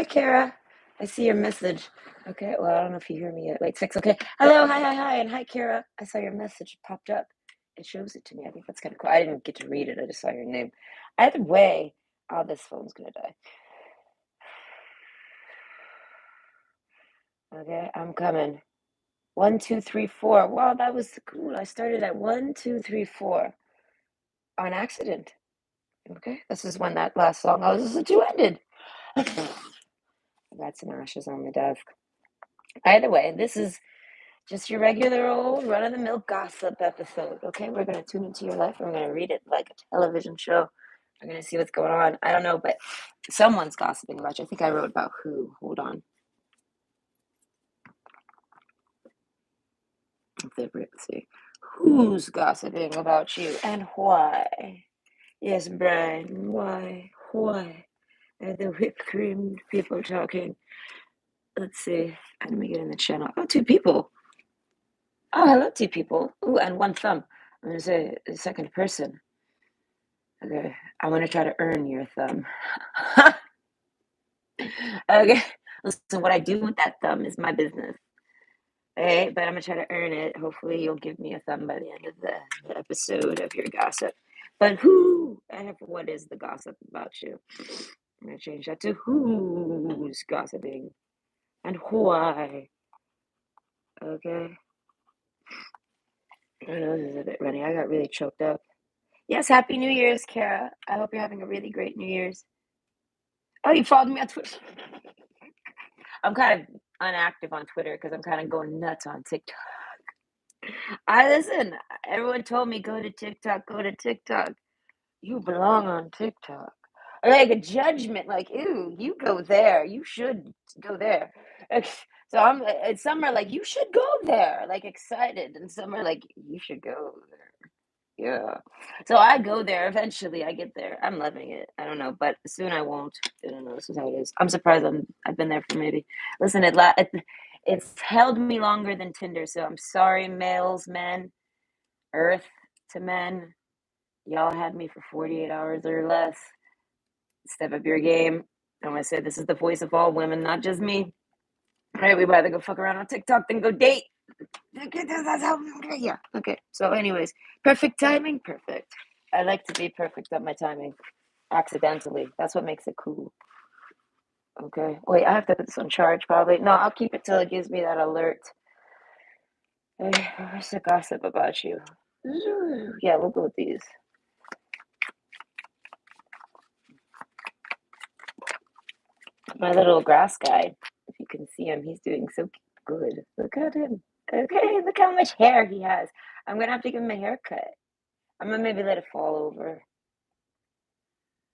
hi, Kara. I see your message. Okay, well, I don't know if you hear me yet. Wait, six. Okay. Hello, hi, and hi, Kara. I saw your message popped up. It shows it to me. I think that's kind of cool. I didn't get to read it. I just saw your name. Either way, oh, this phone's gonna die. Okay, I'm coming. One, two, three, four. Wow, that was cool. I started at one, two, three, four on accident. Okay, this is when that last song I was listening to ended. I got some ashes on the desk. Either way, this is just your regular old run of the mill gossip episode. Okay, we're gonna tune into your life and we're gonna read it like a television show. We're gonna see what's going on. I don't know, but someone's gossiping about you. I think I wrote about who. Hold on. Let's see. Who's gossiping about you and why? Yes, Brian, why? Why are the whipped cream people talking? Let's see. Let me get in the channel. Oh, two people. Oh, hello, two people. Ooh, and one thumb. I'm gonna say the second person. Okay, I'm gonna try to earn your thumb. Okay, listen, what I do with that thumb is my business. Okay, but I'm gonna try to earn it. Hopefully, you'll give me a thumb by the end of the episode of your gossip. But who and what is the gossip about you? I'm gonna change that to who's gossiping and why. Okay, my nose is a bit runny. I got really choked up. Yes, Happy New Year's, Kara. I hope you're having a really great New Year's. Oh, you followed me on Twitter. I'm kind of inactive on Twitter because I'm kind of going nuts on TikTok. I listen. Everyone told me go to TikTok, go to TikTok. You belong on TikTok. Like a judgment, like, ew, you go there. You should go there. So some are like, you should go there, like excited, and some are like, you should go there. Yeah. So I go there. Eventually, I get there. I'm loving it. I don't know, but soon I won't. I don't know. This is how it is. I'm surprised. I've been there for maybe. Listen, it's held me longer than Tinder. So I'm sorry, males, men, Earth to men. Y'all had me for 48 hours or less. Step up your game. I'm gonna say this is the voice of all women, not just me. All right, we rather go fuck around on TikTok than go date. That's how. Yeah. Okay. So, anyways, perfect timing. Perfect. I like to be perfect at my timing. Accidentally. That's what makes it cool. Okay. Wait, I have to put this on charge probably. No, I'll keep it till it gives me that alert. Okay, where's the gossip about you? Yeah, we'll go with these. My little grass guy. If you can see him, he's doing so good. Look at him. Okay, look how much hair he has. I'm gonna have to give him a haircut. I'm gonna maybe let it fall over.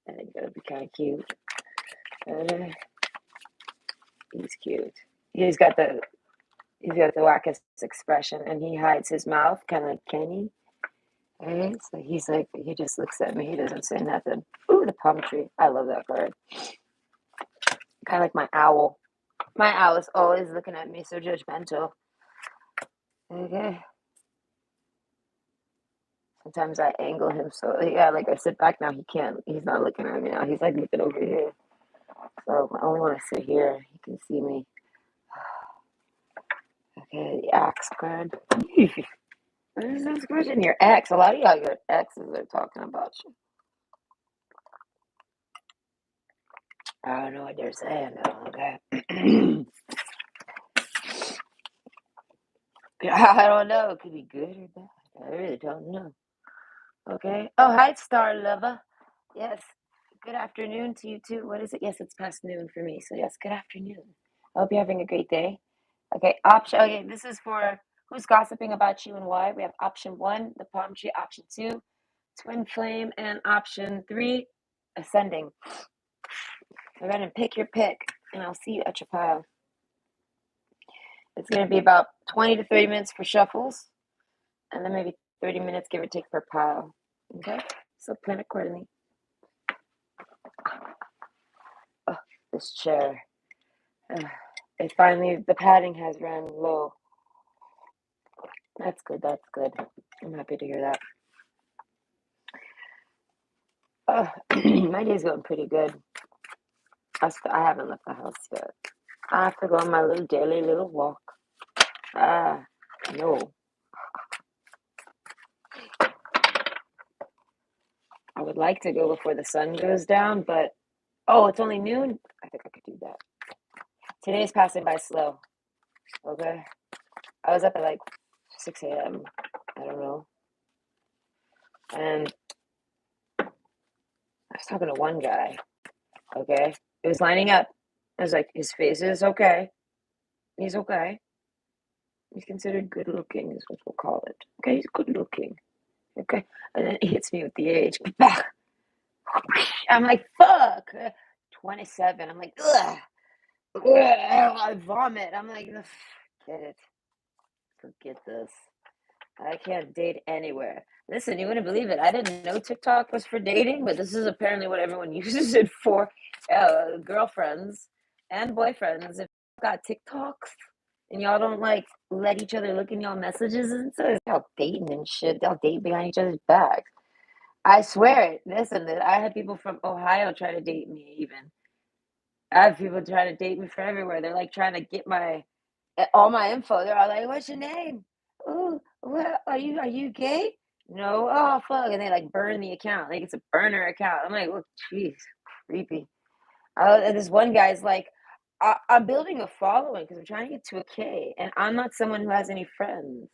I think that'll be kind of cute. Uh, he's cute. He's got the he's got the wackest expression, and he hides his mouth, kind of like Kenny. Right? So he's like, he just looks at me. He doesn't say nothing. Ooh, the palm tree. I love that bird. Kind of like my owl. My owl is always looking at me, so judgmental. Okay. Sometimes I angle him so yeah, like I sit back now. He can't. He's not looking at me now. He's like looking over here. So I only want to sit here. He can see me. Okay, the axe card. What is this question? Your ex. A lot of y'all, your exes are talking about you. I don't know what they're saying though. Okay. I don't know. It could be good or bad. I really don't know. Okay. Oh, hi, Star Lover. Yes. Good afternoon to you too. What is it? Yes, it's past noon for me. So yes, good afternoon. I hope you're having a great day. Okay. Option. Okay, this is for who's gossiping about you and why. We have option one, the palm tree. Option two, twin flame, and option three, ascending. Go ahead and pick your pick, and I'll see you at your pile. It's going to be about 20 to 30 minutes for shuffles, and then maybe 30 minutes, give or take, per pile. Okay? So plan accordingly. Oh, this chair. It finally, the padding has ran low. That's good, that's good. I'm happy to hear that. Oh, my day's going pretty good. I haven't left the house yet. I have to go on my little daily little walk. Ah, no. I would like to go before the sun goes down, but oh, it's only noon. I think I could do that. Today's passing by slow. Okay. I was up at like 6 a.m. I don't know. And I was talking to one guy. Okay. It was lining up. I was like, his face is okay. He's okay. He's considered good looking, is what we'll call it. Okay, he's good looking. Okay. And then he hits me with the age. I'm like, fuck. 27. I'm like, ugh. Ugh. I vomit. I'm like, get it. Forget this. I can't date anywhere. Listen, you wouldn't believe it. I didn't know TikTok was for dating, but this is apparently what everyone uses it for. Girlfriends and boyfriends. If you got TikToks and y'all don't like let each other look in y'all messages and stuff, y'all dating and shit. They'll date behind each other's backs. I swear it. Listen, I had people from Ohio try to date me even. I have people trying to date me from everywhere. They're like trying to get my all my info. They're all like, "What's your name? Ooh, what are you gay? No, oh fuck!" And they like burn the account. Like it's a burner account. I'm like, "Oh, jeez, creepy." And this one guy's like, I'm building a following because I'm trying to get to a K, and I'm not someone who has any friends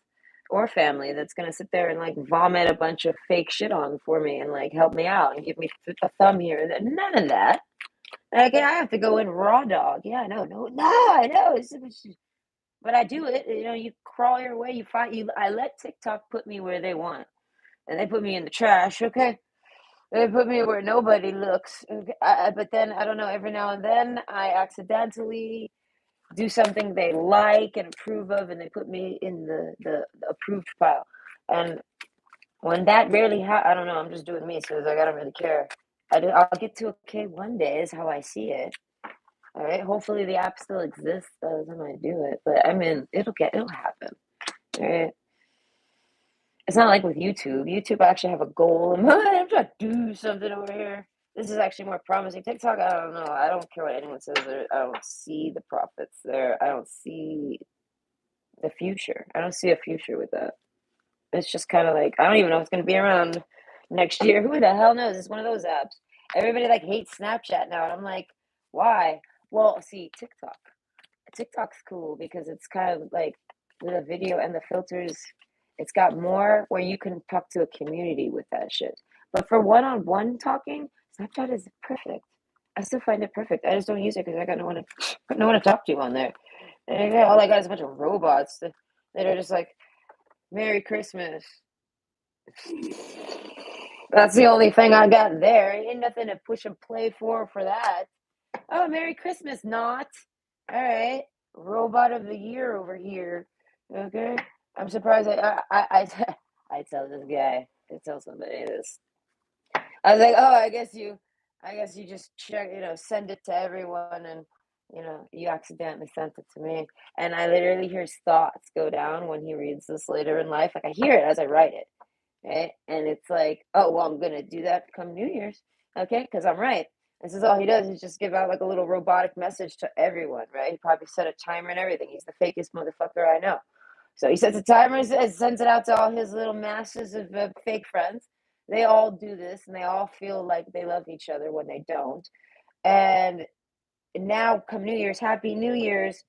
or family that's gonna sit there and like vomit a bunch of fake shit on for me and like help me out and give me a thumb here and there. None of that. Like, I have to go in raw dog. Yeah, I know. No, no, I know. But I do it. You know, you crawl your way. You find you. I let TikTok put me where they want, and they put me in the trash. Okay, they put me where nobody looks. Okay? But then I don't know. Every now and then, I accidentally do something they like and approve of, and they put me in the approved pile. And when that rarely I don't know. I'm just doing me, so like, I don't really care. I'll get to okay one day. Is how I see it. All right. Hopefully the app still exists by the time I do it. But I mean, it'll happen. All right. It's not like with YouTube. YouTube, I actually have a goal in mind. I'm trying to do something over here. This is actually more promising. TikTok, I don't know. I don't care what anyone says. I don't see the profits there. I don't see the future. I don't see a future with that. It's just kind of like I don't even know if it's going to be around next year. Who the hell knows? It's one of those apps. Everybody like hates Snapchat now, and I'm like, why? Well, see, TikTok's cool because it's kind of like the video and the filters. It's got more where you can talk to a community with that shit. But for one-on-one talking, Snapchat is perfect. I still find it perfect. I just don't use it because I got no one to talk to on there. And all I got is a bunch of robots that are just like, "Merry Christmas." That's the only thing I got there. Ain't nothing to push and play for that. Oh, Merry Christmas, not. All right. Robot of the year over here. Okay. I'm surprised I tell this guy, I tell somebody this. I was like, oh, I guess you just check, send it to everyone and, you accidentally sent it to me. And I literally hear his thoughts go down when he reads this later in life. Like I hear it as I write it. Right? And it's like, oh, well, I'm going to do that come New Year's. Okay. Because I'm right. This is all he does is just give out like a little robotic message to everyone, right? He probably set a timer and everything. He's the fakest motherfucker I know. So he sets a timer and sends it out to all his little masses of fake friends. They all do this and they all feel like they love each other when they don't. And now, come New Year's, Happy New Year's.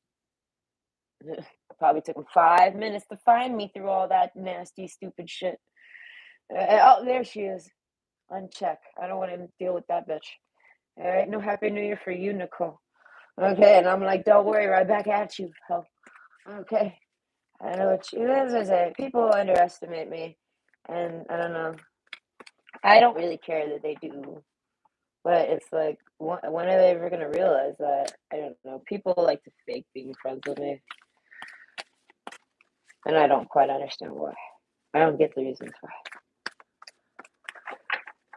Probably took him 5 minutes to find me through all that nasty, stupid shit. Oh, there she is. Uncheck. I don't want to deal with that bitch. All right, no Happy New Year for you, Nicole. Okay, and I'm like, don't worry, right back at you, hell. Okay, I know what you as I say. People underestimate me, and I don't know. I don't really care that they do, but it's like, when are they ever gonna realize that? I don't know. People like to fake being friends with me, and I don't quite understand why. I don't get the reasons why.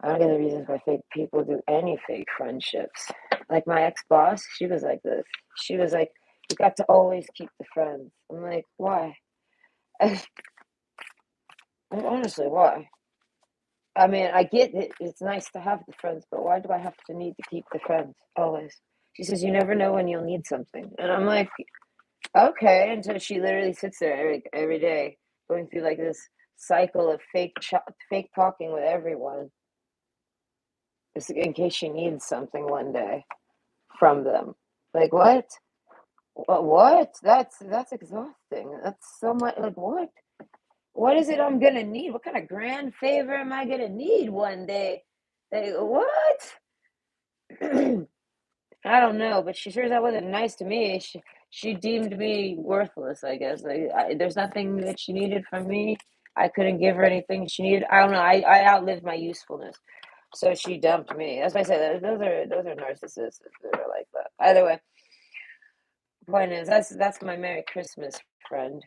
I don't get the reasons why fake people do any fake friendships. Like my ex boss, she was like this. She was like, "You got to always keep the friends." I'm like, "Why?" Honestly, why? I mean, I get it. It's nice to have the friends, but why do I have to need to keep the friends always? She says, "You never know when you'll need something." And I'm like, okay. And so she literally sits there every day going through like this cycle of fake talking with everyone, just in case she needs something one day from them. Like, what? What? That's exhausting. That's so much. Like, what? What is it I'm gonna need? What kind of grand favor am I gonna need one day? Like, what? I don't know, but she sure as that wasn't nice to me. She deemed me worthless, I guess. There's nothing that she needed from me. I couldn't give her anything she needed. I don't know. I outlived my usefulness, so she dumped me. That's why I say those are narcissists that are like that. Either way, point is that's my Merry Christmas friend.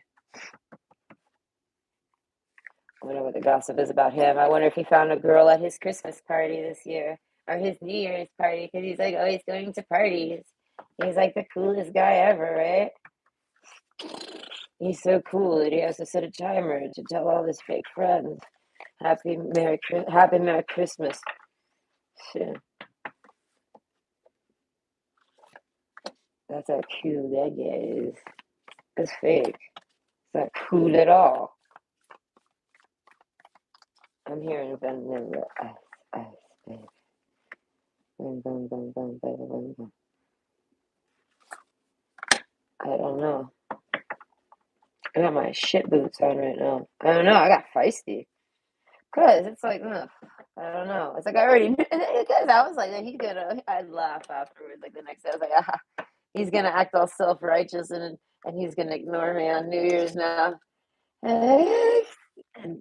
I wonder what the gossip is about him. I wonder if he found a girl at his Christmas party this year or his New Year's party because he's like always going to parties. He's like the coolest guy ever, right? He's so cool that he has to set a timer to tell all his fake friends Happy Merry Christmas. Shit, that's how cool that guy is. It's fake. It's not cool at all. I'm hearing vanilla ice, baby. Bum, bum, bum, bum, bum, bum, bum. I don't know. I got my shit boots on right now. I don't know. I got feisty. Cause it's like, ugh, I don't know. It's like I already knew. Because I was like, he's gonna. I'd laugh afterwards. Like the next day, I was like, he's gonna act all self righteous and he's gonna ignore me on New Year's now. And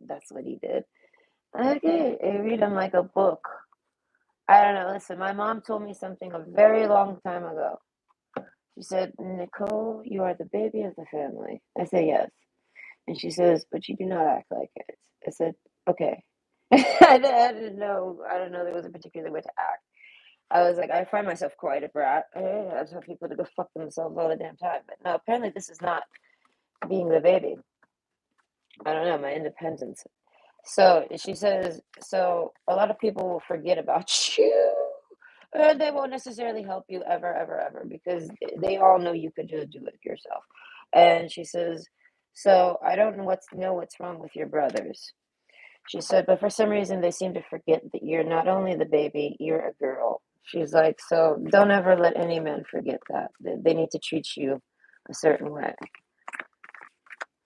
that's what he did. Okay, I read him like a book. I don't know. Listen, my mom told me something a very long time ago. She said, "Nicole, you are the baby of the family." I said, "Yes." And she says, "But you do not act like it." I said, "Okay." I didn't know. I don't know there was a particular way to act. I was like, I find myself quite a brat. I tell people to go fuck themselves all the damn time. But no, apparently this is not being the baby. I don't know, my independence. So she says, so a lot of people will forget about you. They won't necessarily help you ever, ever, ever because they all know you could just do it yourself. And she says, so I don't know what's wrong with your brothers. She said, but for some reason they seem to forget that you're not only the baby, you're a girl. She's like, so don't ever let any man forget that. They need to treat you a certain way.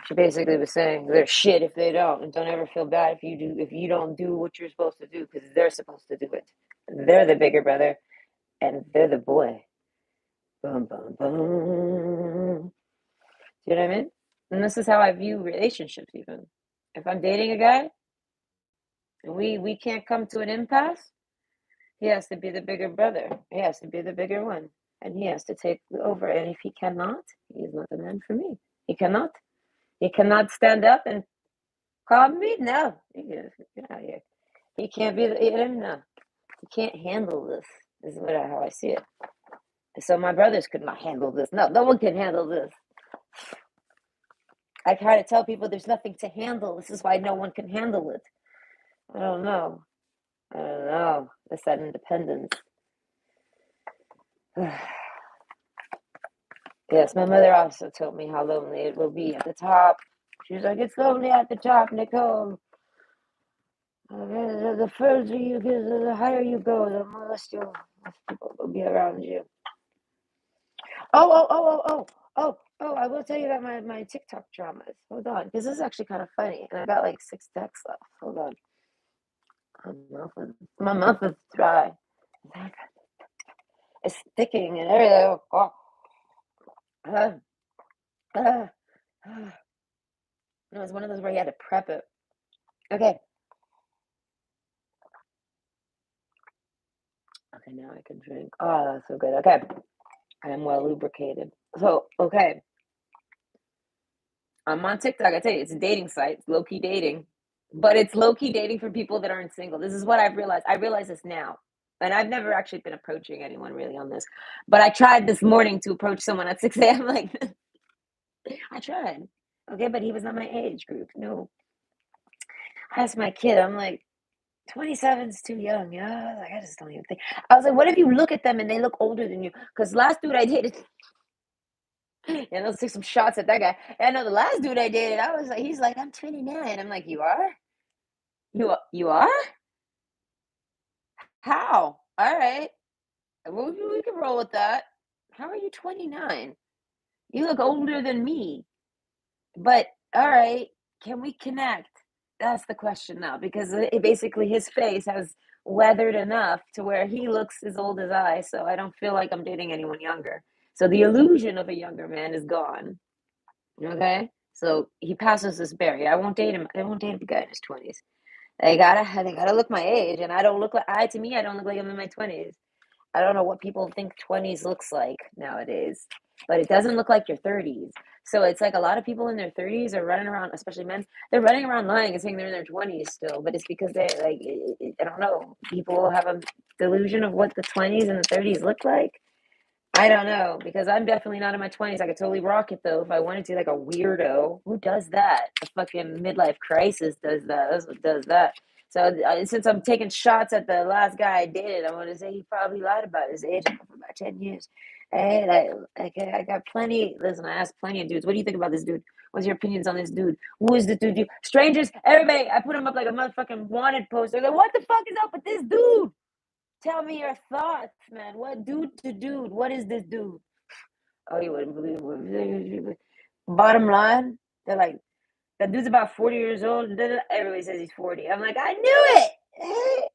She basically was saying they're shit if they don't, and don't ever feel bad if you don't do what you're supposed to do because they're supposed to do it. They're the bigger brother, and they're the boy. Bum bum bum. Do you know what I mean? And this is how I view relationships. Even if I'm dating a guy and we can't come to an impasse, he has to be the bigger brother. He has to be the bigger one, and he has to take over. And if he cannot, he is not the man for me. He cannot. He cannot stand up and call me. No, get out of here. He can't be the no. He can't handle this. This is how I see it. So my brothers could not handle this. No, no one can handle this. I try to tell people there's nothing to handle. This is why no one can handle it. I don't know. I don't know. It's that independence. Yes, my mother also told me how lonely it will be at the top. She was like, it's lonely at the top, Nicole. The further you get, the higher you go, the more less people will be around you. I will tell you about my TikTok dramas. Hold on, because this is actually kind of funny, and I got like 6 texts left. Hold on. My mouth is dry. It's sticking and everything. Oh, uh, uh, uh. No, it's one of those where you had to prep it. Okay. Okay, now I can drink. Oh, that's so good. Okay. I am well lubricated. So, okay. I'm on TikTok. I tell you, it's a dating site. It's low-key dating. But it's low-key dating for people that aren't single. This is what I've realized. I realize this now. And I've never actually been approaching anyone really on this. But I tried this morning to approach someone at 6 a.m. Like, I tried. Okay, but he was not my age group. No. I asked my kid, I'm like, 27's too young, yeah, like, I just don't even think I was like, "What if you look at them and they look older than you?" Because last dude I dated yeah, let's take some shots at that guy. I know the last dude I dated, I was like he's like, "I'm 29." I'm like, "You are? You are? How? Alright. We can roll with that. How are you 29? You look older than me." But, alright, can we connect? That's the question now because basically his face has weathered enough to where he looks as old as I, so I don't feel like I'm dating anyone younger. So the illusion of a younger man is gone, okay? So he passes this barrier. I won't date a guy in his 20s. They gotta look my age, and I don't look like I to me, I don't look like I'm in my 20s. I don't know what people think 20s looks like nowadays, but it doesn't look like your 30s. So it's like a lot of people in their 30s are running around, especially men, they're running around lying and saying they're in their 20s still, but it's because they like, I don't know, people have a delusion of what the 20s and the 30s look like. I don't know because I'm definitely not in my 20s. I could totally rock it though if I wanted to, like a weirdo. Who does that? A fucking midlife crisis does that. That's what does that. So since I'm taking shots at the last guy I dated, I want to say he probably lied about his age for about 10 years. And I got plenty. Listen, I asked plenty of dudes. What do you think about this dude? What's your opinions on this dude? Who is this dude? Strangers, everybody. I put him up like a motherfucking wanted poster. Like, what the fuck is up with this dude? Tell me your thoughts, man. What dude to dude? What is this dude? Oh, you wouldn't believe it. Bottom line, they're like, that dude's about 40 years old. Everybody says he's 40. I'm like, I knew it.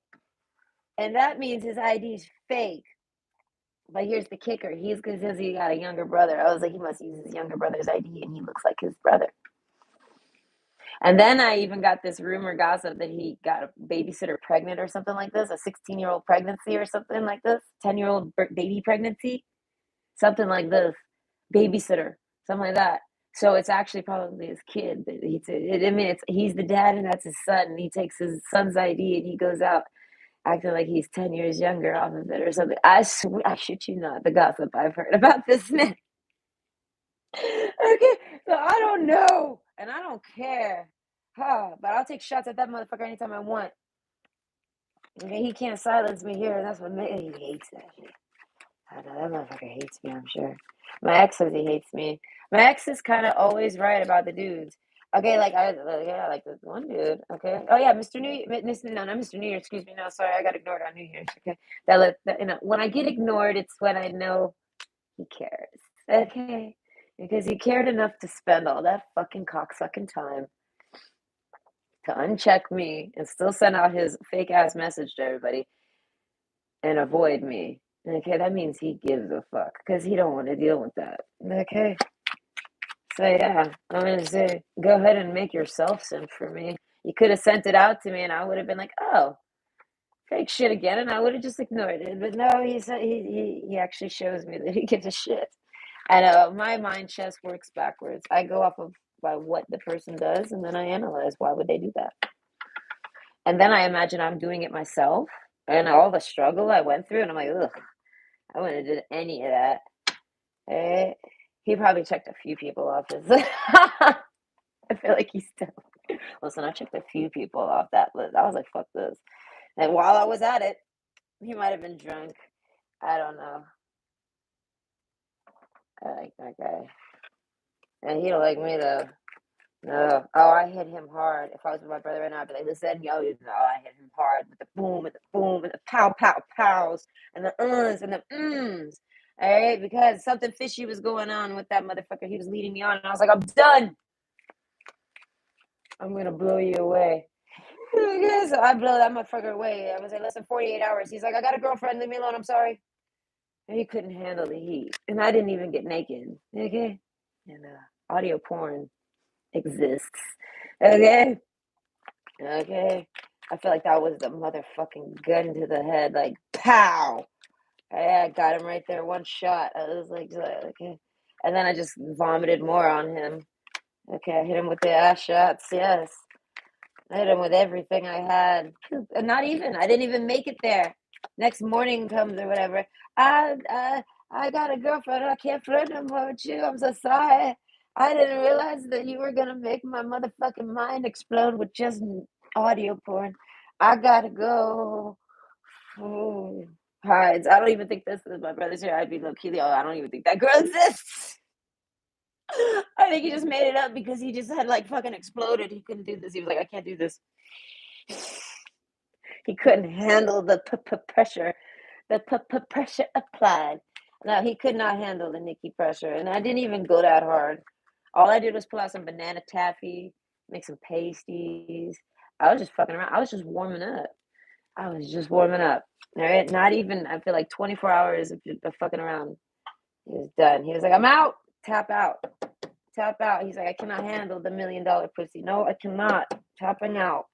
And that means his ID's fake. But here's the kicker. He's because he got a younger brother. I was like, he must use his younger brother's ID and he looks like his brother. And then I even got this rumor gossip that he got a babysitter pregnant or something like this, a 16-year-old pregnancy or something like this, 10-year-old baby pregnancy, something like this, babysitter, something like that. So it's actually probably his kid. I mean, he's the dad and that's his son. And he takes his son's ID and he goes out acting like he's 10 years younger off of it or something. I swear, I shit you not, the gossip I've heard about this man. Okay, so I don't know, and I don't care. Huh, but I'll take shots at that motherfucker anytime I want. Okay, he can't silence me here, and that's what he hates that shit. I know that motherfucker hates me, I'm sure. My ex says he hates me. My ex is kind of always right about the dudes. Okay, yeah, like this one dude. Okay. Oh yeah, Mr. New Year, Mr. No, not Mr. New Year. Excuse me. No, sorry, I got ignored on New Year's. Okay, when I get ignored, it's when I know he cares. Okay, because he cared enough to spend all that fucking cocksucking time to uncheck me and still send out his fake ass message to everybody and avoid me. Okay, that means he gives a fuck because he don't want to deal with that. Okay, so yeah, I'm gonna say go ahead and make yourself simp for me. You could have sent it out to me, and I would have been like, oh, fake shit again, and I would have just ignored it. But no, he actually shows me that he gives a shit. I know my mind just works backwards. I go off of by what the person does, and then I analyze why would they do that, and then I imagine I'm doing it myself, and all the struggle I went through, and I'm like, ugh, I wouldn't have did any of that. Eh, he probably checked a few people off his. I feel like he's still. Listen, I checked a few people off that list. I was like, fuck this. And while I was at it, he might have been drunk. I don't know. I like that guy. And he don't like me though. No. Oh, I hit him hard. If I was with my brother right now, I'd be like, listen, yo, you know, I hit him hard with the boom, and the pow, pow, pows, and the uns, and the ums. All right, because something fishy was going on with that motherfucker. He was leading me on, and I was like, I'm done. I'm gonna blow you away. So I blow that motherfucker away. I was like, less than 48 hours. He's like, I got a girlfriend. Leave me alone. I'm sorry. And he couldn't handle the heat. And I didn't even get naked. Okay? And audio porn exists. Okay? Okay? I feel like that was the motherfucking gun to the head. Like, pow! I got him right there. One shot. I was like, okay. And then I just vomited more on him. Okay, I hit him with the ass shots. Yes. I hit him with everything I had. And not even. I didn't even make it there. Next morning comes or whatever. I got a girlfriend. I can't flirt no more with you. I'm so sorry. I didn't realize that you were gonna make my motherfucking mind explode with just audio porn. I gotta go. Oh, hides. I don't even think this is my brother's here. I'd be low key. Oh, I don't even think that girl exists. I think he just made it up because he just had like fucking exploded. He couldn't do this. He was like, I can't do this. He couldn't handle the pressure, the pressure applied. No, he could not handle the Nikki pressure, and I didn't even go that hard. All I did was pull out some banana taffy, make some pasties. I was just fucking around. I was just warming up. I was just warming up. All right, not even. I feel like 24 hours of fucking around. He was done. He was like, "I'm out. Tap out. Tap out." He's like, "I cannot handle the $1 million pussy. No, I cannot. Tapping out."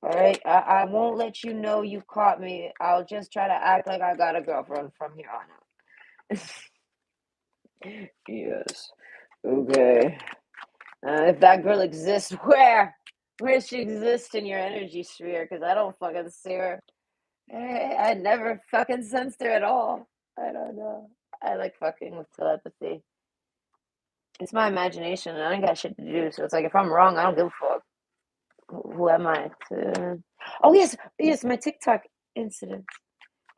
All right, I won't let you know you caught me. I'll just try to act like I got a girlfriend from here on out. Yes. Okay. If that girl exists, where does she exist in your energy sphere? Because I don't fucking see her. I never fucking sensed her at all. I don't know. I like fucking with telepathy. It's my imagination, and I ain't got shit to do. So it's like if I'm wrong, I don't give a fuck. Who am I to? Oh yes, my TikTok incident.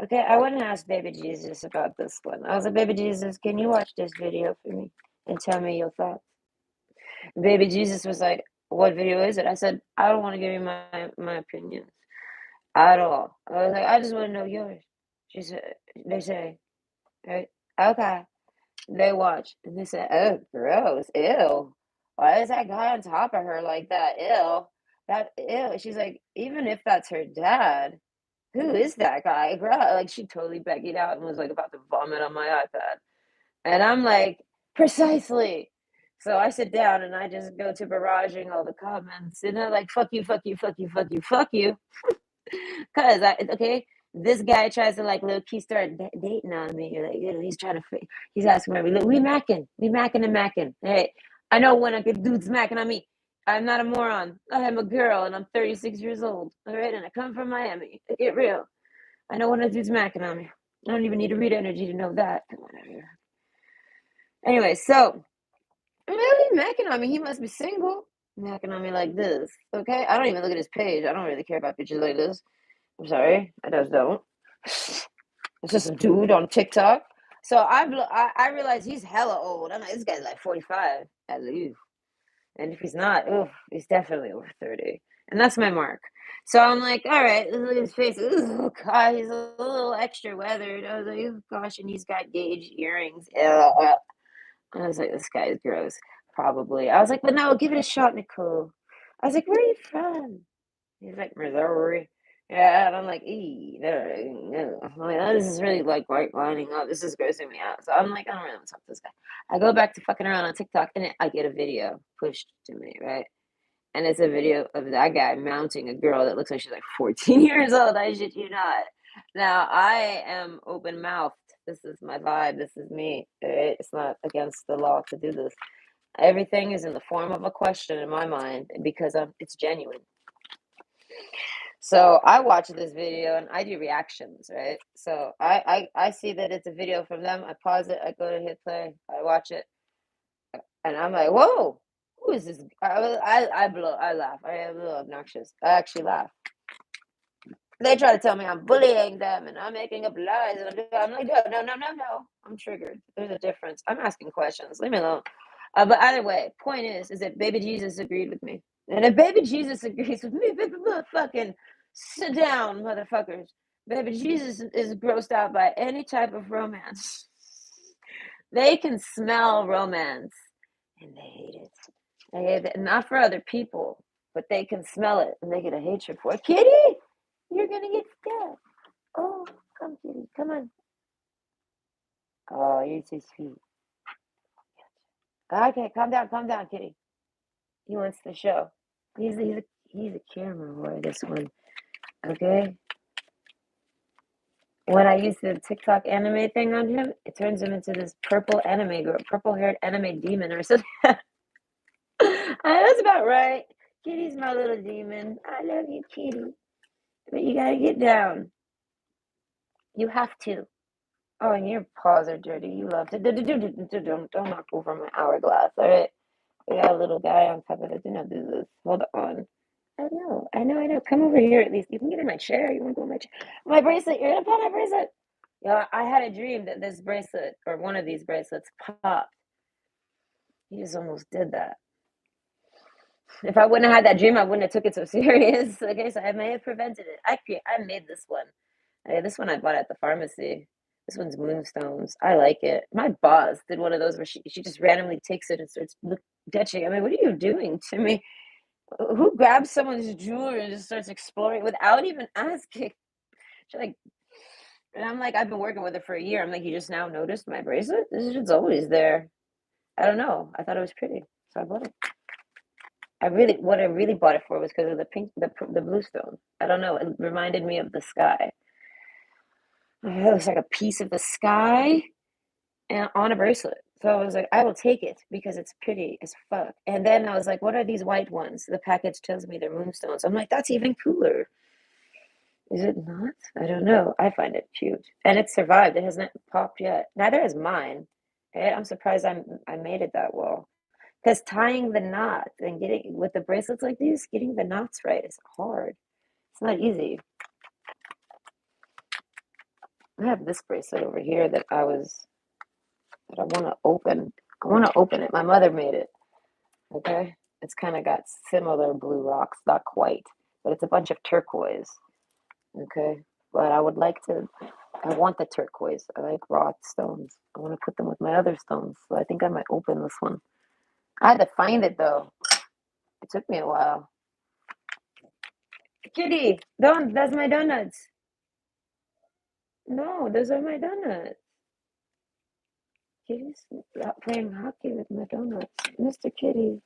Okay, I wouldn't ask Baby Jesus about this one. I was like, Baby Jesus, can you watch this video for me and tell me your thoughts? Baby Jesus was like, what video is it? I said, I don't want to give you my opinions at all. I was like, I just want to know yours. She said, they say, right? Okay. They watch and they say, oh, gross, ew. Why is that guy on top of her like that? Ew. That ew. She's like, even if that's her dad, who is that guy? Girl, like she totally beckied out and was like about to vomit on my iPad. And I'm like, precisely. So I sit down and I just go to barraging all the comments and I'm like, fuck you, fuck you, fuck you, fuck you, fuck you. Cause okay, this guy tries to like low key start dating on me. Like, he's trying to, he's asking me, we macking and macking. Hey, I know when a good dude's macking on me. I'm not a moron. I am a girl and I'm 36 years old. All right, and I come from Miami. Get real. I know when a dude's macking on me. I don't even need to read energy to know that. Whatever. Anyway, so really macking on me. He must be single. Macking on me like this. Okay, I don't even look at his page. I don't really care about pictures like this. I'm sorry, I just don't. It's just a dude on TikTok. So I realize he's hella old. I'm like, this guy's like 45 at least. And if he's not, oh, he's definitely over 30. And that's my mark. So I'm like, all right, look at his face. Oh, God, he's a little extra weathered. I was like, oh, gosh, and he's got gauge earrings. I was like, this guy is gross. Probably. I was like, but no, give it a shot, Nicole. I was like, where are you from? He's like, Missouri. Yeah, and I'm like, no, no. I'm like, oh, this is really like white lining up. This is grossing me out. So I'm like, I don't really want to talk to this guy. I go back to fucking around on TikTok and I get a video pushed to me, right? And it's a video of that guy mounting a girl that looks like she's like 14 years old. I shit you not. Now I am open mouthed. This is my vibe. This is me. Right? It's not against the law to do this. Everything is in the form of a question in my mind because it's genuine. So I watch this video and I do reactions, right? So I see that it's a video from them. I pause it. I go to hit play. I watch it, and I'm like, "Whoa, who is this?" I laugh. I am a little obnoxious. I actually laugh. They try to tell me I'm bullying them and I'm making up lies, and I'm like, no. I'm triggered. There's a difference. I'm asking questions. Leave me alone. But either way, point is that Baby Jesus agreed with me, and if Baby Jesus agrees with me, fucking sit down, motherfuckers. Baby Jesus is grossed out by any type of romance. They can smell romance, and they hate it. They hate it, not for other people, but they can smell it, and they get a hatred for it. Kitty, you're gonna get scared. Oh, come, Kitty, come on. Oh, you're so sweet. Okay, calm down, Kitty. He wants the show. He's a camera boy. This one, okay. When I use the TikTok anime thing on him, it turns him into this purple anime girl, purple-haired anime demon or something. That's about right. Kitty's my little demon. I love you, Kitty. But you gotta get down. You have to. Oh, and your paws are dirty. You love to. Don't knock over my hourglass, all right? We got a little guy on top of it. Do not do this. Hold on. I know. Come over here at least. You can get in my chair. You want to go in my chair? My bracelet. You're gonna pop my bracelet. Yeah, I had a dream that this bracelet or one of these bracelets popped. He just almost did that. If I wouldn't have had that dream, I wouldn't have took it so serious. Okay, so I may have prevented it. I made this one. This one I bought at the pharmacy. This one's moonstones. I like it. My boss did one of those where she just randomly takes it and starts touching. I mean, what are you doing to me? Who grabs someone's jewelry and just starts exploring without even asking? She's like, and I'm like, I've been working with her for a year. I'm like, you just now noticed my bracelet? This is always there. I don't know. I thought it was pretty, so I bought it. What I really bought it for was because of the pink, the blue stone. I don't know. It reminded me of the sky. It looks like a piece of the sky and on a bracelet. So I was like, I will take it because it's pretty as fuck. And then I was like, what are these white ones? The package tells me they're moonstones. I'm like, that's even cooler. Is it not? I don't know. I find it cute. And it survived. It hasn't popped yet. Neither has mine. Okay? I'm surprised I made it that well. Because tying the knot and getting with the bracelets like these, getting the knots right is hard. It's not easy. I have this bracelet over here that I want to open. I want to open it. My mother made it. Okay. It's kind of got similar blue rocks, not quite, but it's a bunch of turquoise. Okay. But I want the turquoise. I like raw stones. I want to put them with my other stones. So I think I might open this one. I had to find it though. It took me a while. Kitty, don't, that's my donuts. No, those are my donuts. Kitty's out playing hockey with my donuts. Mr. Kitty.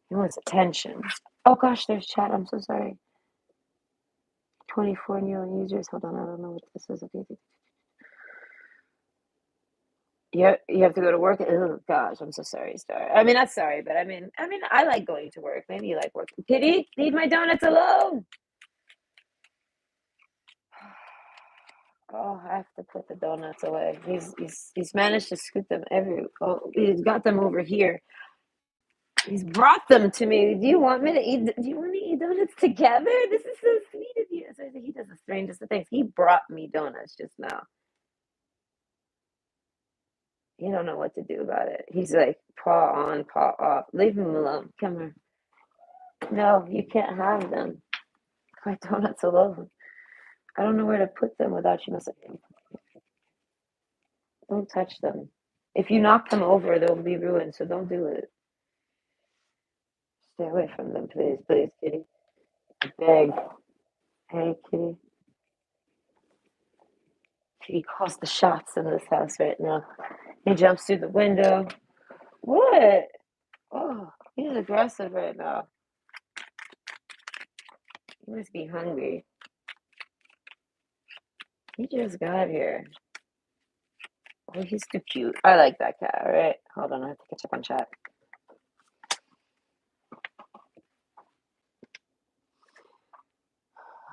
He wants attention. Oh gosh, there's chat. I'm so sorry. 24 new users. Hold on, I don't know what this is. Okay. You have to go to work. Oh gosh, I'm so sorry, Star. I mean, not sorry, but I mean, I like going to work. Maybe you like working. Kitty, leave my donuts alone. Oh, I have to put the donuts away. He's managed to scoot them every. Oh, he's got them over here. He's brought them to me. Do you want me to eat? Do you want to eat donuts together? This is so sweet of you. So he does the strangest of things. He brought me donuts just now. He don't know what to do about it. He's like paw on, paw off. Leave him alone. Come here. No, you can't have them. My donuts alone. I don't know where to put them without you messing. Don't touch them. If you knock them over, they'll be ruined. So don't do it. Stay away from them, please, please, kitty. I beg. Hey, kitty. Kitty calls the shots in this house right now. He jumps through the window. What? Oh, he's aggressive right now. He must be hungry. He just got here. Oh, he's too cute. I like that cat. All right. Hold on. I have to catch up on chat.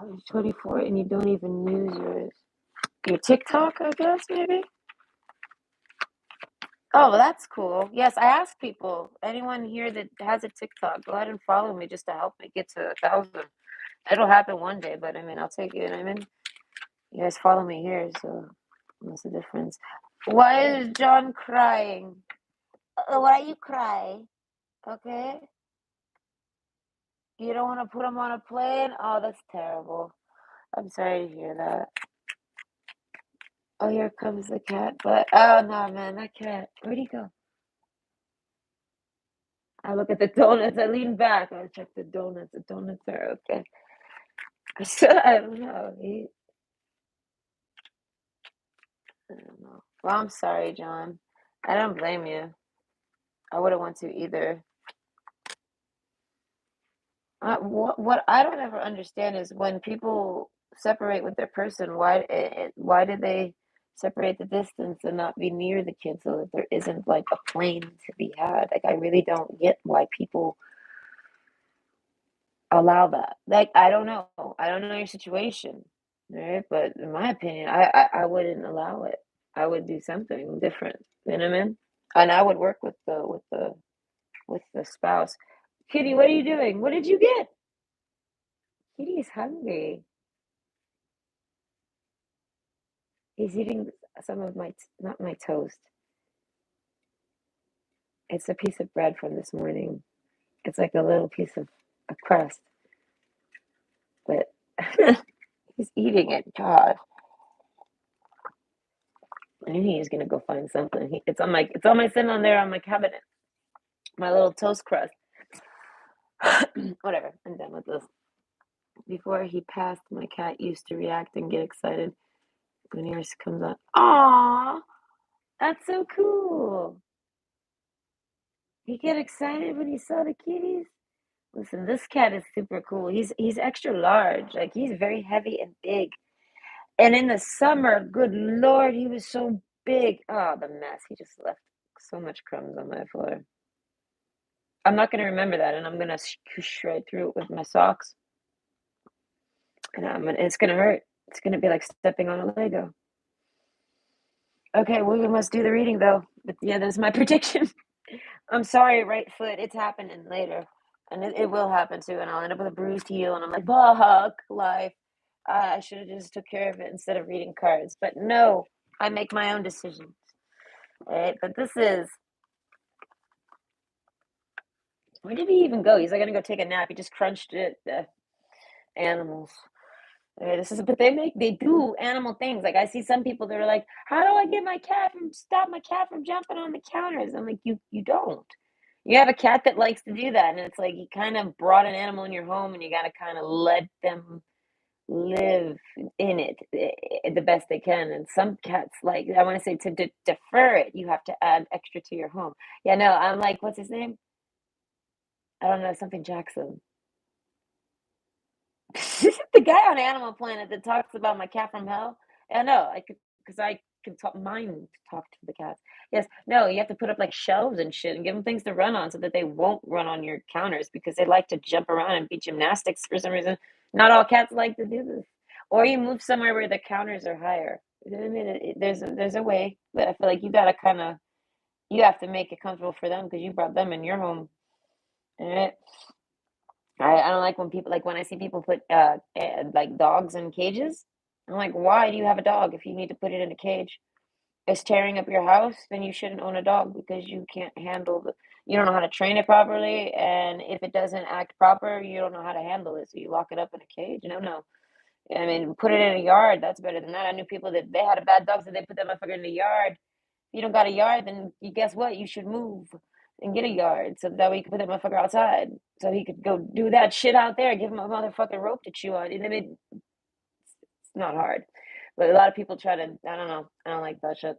Oh, you're 24 and you don't even use your TikTok, I guess, maybe? Oh, well, that's cool. Yes, I ask people, anyone here that has a TikTok, go ahead and follow me just to help me get to 1,000. It'll happen one day, but I mean, I'll take it. I mean, you guys follow me here, so what's the difference? Why is John crying? Why you cry? Okay? You don't want to put him on a plane? Oh, that's terrible. I'm sorry to hear that. Oh, here comes the cat. But oh no, man, that cat. Where'd he go? I look at the donuts. I lean back. I check the donuts. The donuts are okay. I don't know. I don't know. Well, I'm sorry, John. I don't blame you. I wouldn't want to either. What I don't ever understand is when people separate with their person, why did they separate the distance and not be near the kid so that there isn't like a plane to be had? Like I really don't get why people allow that. Like I don't know. I don't know your situation, right? But in my opinion, I wouldn't allow it. I would do something different. You know what I mean? And I would work with the with the spouse. Kitty, what are you doing? What did you get? Kitty is hungry. He's eating some of my, not my toast. It's a piece of bread from this morning. It's like a little piece of a crust, but he's eating it. God, I knew he was gonna go find something. It's on my sitting on there on my cabinet. My little toast crust. Whatever. I'm done with this. Before he passed, my cat used to react and get excited when yours comes on. Aw, that's so cool. He get excited when he saw the kitties. Listen, this cat is super cool. He's extra large. Like he's very heavy and big. And in the summer, good Lord, he was so big. Oh, the mess. He just left so much crumbs on my floor. I'm not gonna remember that, and I'm gonna shred through it with my socks, and it's gonna hurt. It's gonna be like stepping on a Lego. Okay, well, we must do the reading though. But yeah, that's my prediction. I'm sorry, right foot. It's happening later, and it will happen too. And I'll end up with a bruised heel, and I'm like, fuck life. I should have just took care of it instead of reading cards. But no, I make my own decisions. All right, but this is. Where did he even go? He's like gonna go take a nap. He just crunched it. Animals. But they do animal things. Like I see some people that are like, how do I get my cat from stop my cat from jumping on the counters? I'm like, you don't. You have a cat that likes to do that, and it's like you kind of brought an animal in your home, and you got to kind of let them live in it the best they can. And some cats, like I want to say, to defer it, you have to add extra to your home. Yeah, no, I'm like, what's his name? I don't know, something Jackson. The guy on Animal Planet that talks about my cat from hell. I know, because I can talk, mine talk to the cats. Yes, no, you have to put up like shelves and shit and give them things to run on so that they won't run on your counters because they like to jump around and be gymnastics for some reason. Not all cats like to do this. Or you move somewhere where the counters are higher. I mean, there's a way, but I feel like you gotta kind of you have to make it comfortable for them because you brought them in your home. All right. I don't like when people like when I see people put like dogs in cages. I'm like, why do you have a dog if you need to put it in a cage? It's tearing up your house, then you shouldn't own a dog because you can't handle you don't know how to train it properly, and if it doesn't act proper, you don't know how to handle it, so you lock it up in a cage. No, no. I mean, put it in a yard. That's better than that. I knew people that they had a bad dog, so they put that motherfucker in the yard. If you don't got a yard, then you guess what? You should move and get a yard so that way you can put that motherfucker outside. So he could go do that shit out there. Give him a motherfucking rope to chew on. And I mean, it's not hard. But a lot of people try to, I don't know. I don't like that shit.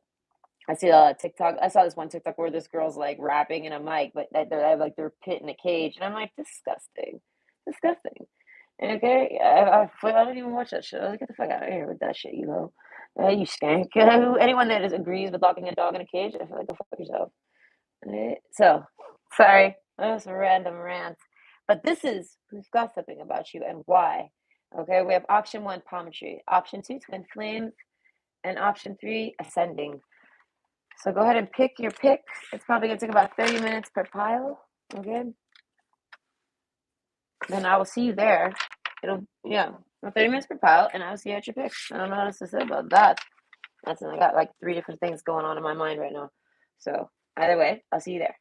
I see a TikTok. I saw this one TikTok where this girl's like rapping in a mic, but they're like they're pit in a cage. And I'm like, disgusting. Disgusting. Okay, I don't even watch that shit. I was like, get the fuck out of here with that shit, you know. You skank. Anyone that agrees with locking a dog in a cage, I feel like go fuck yourself. Right? So, sorry, that was a random rant. But this is who's gossiping about you and why. Okay, we have option one, palm tree. Option two, twin flames. And option three, ascending. So go ahead and pick your pick. It's probably going to take about 30 minutes per pile. Okay. Then I will see you there. Yeah, 30 minutes per pile, and I'll see you at your pick. I don't know what else to say about that. I got like three different things going on in my mind right now. So either way, I'll see you there.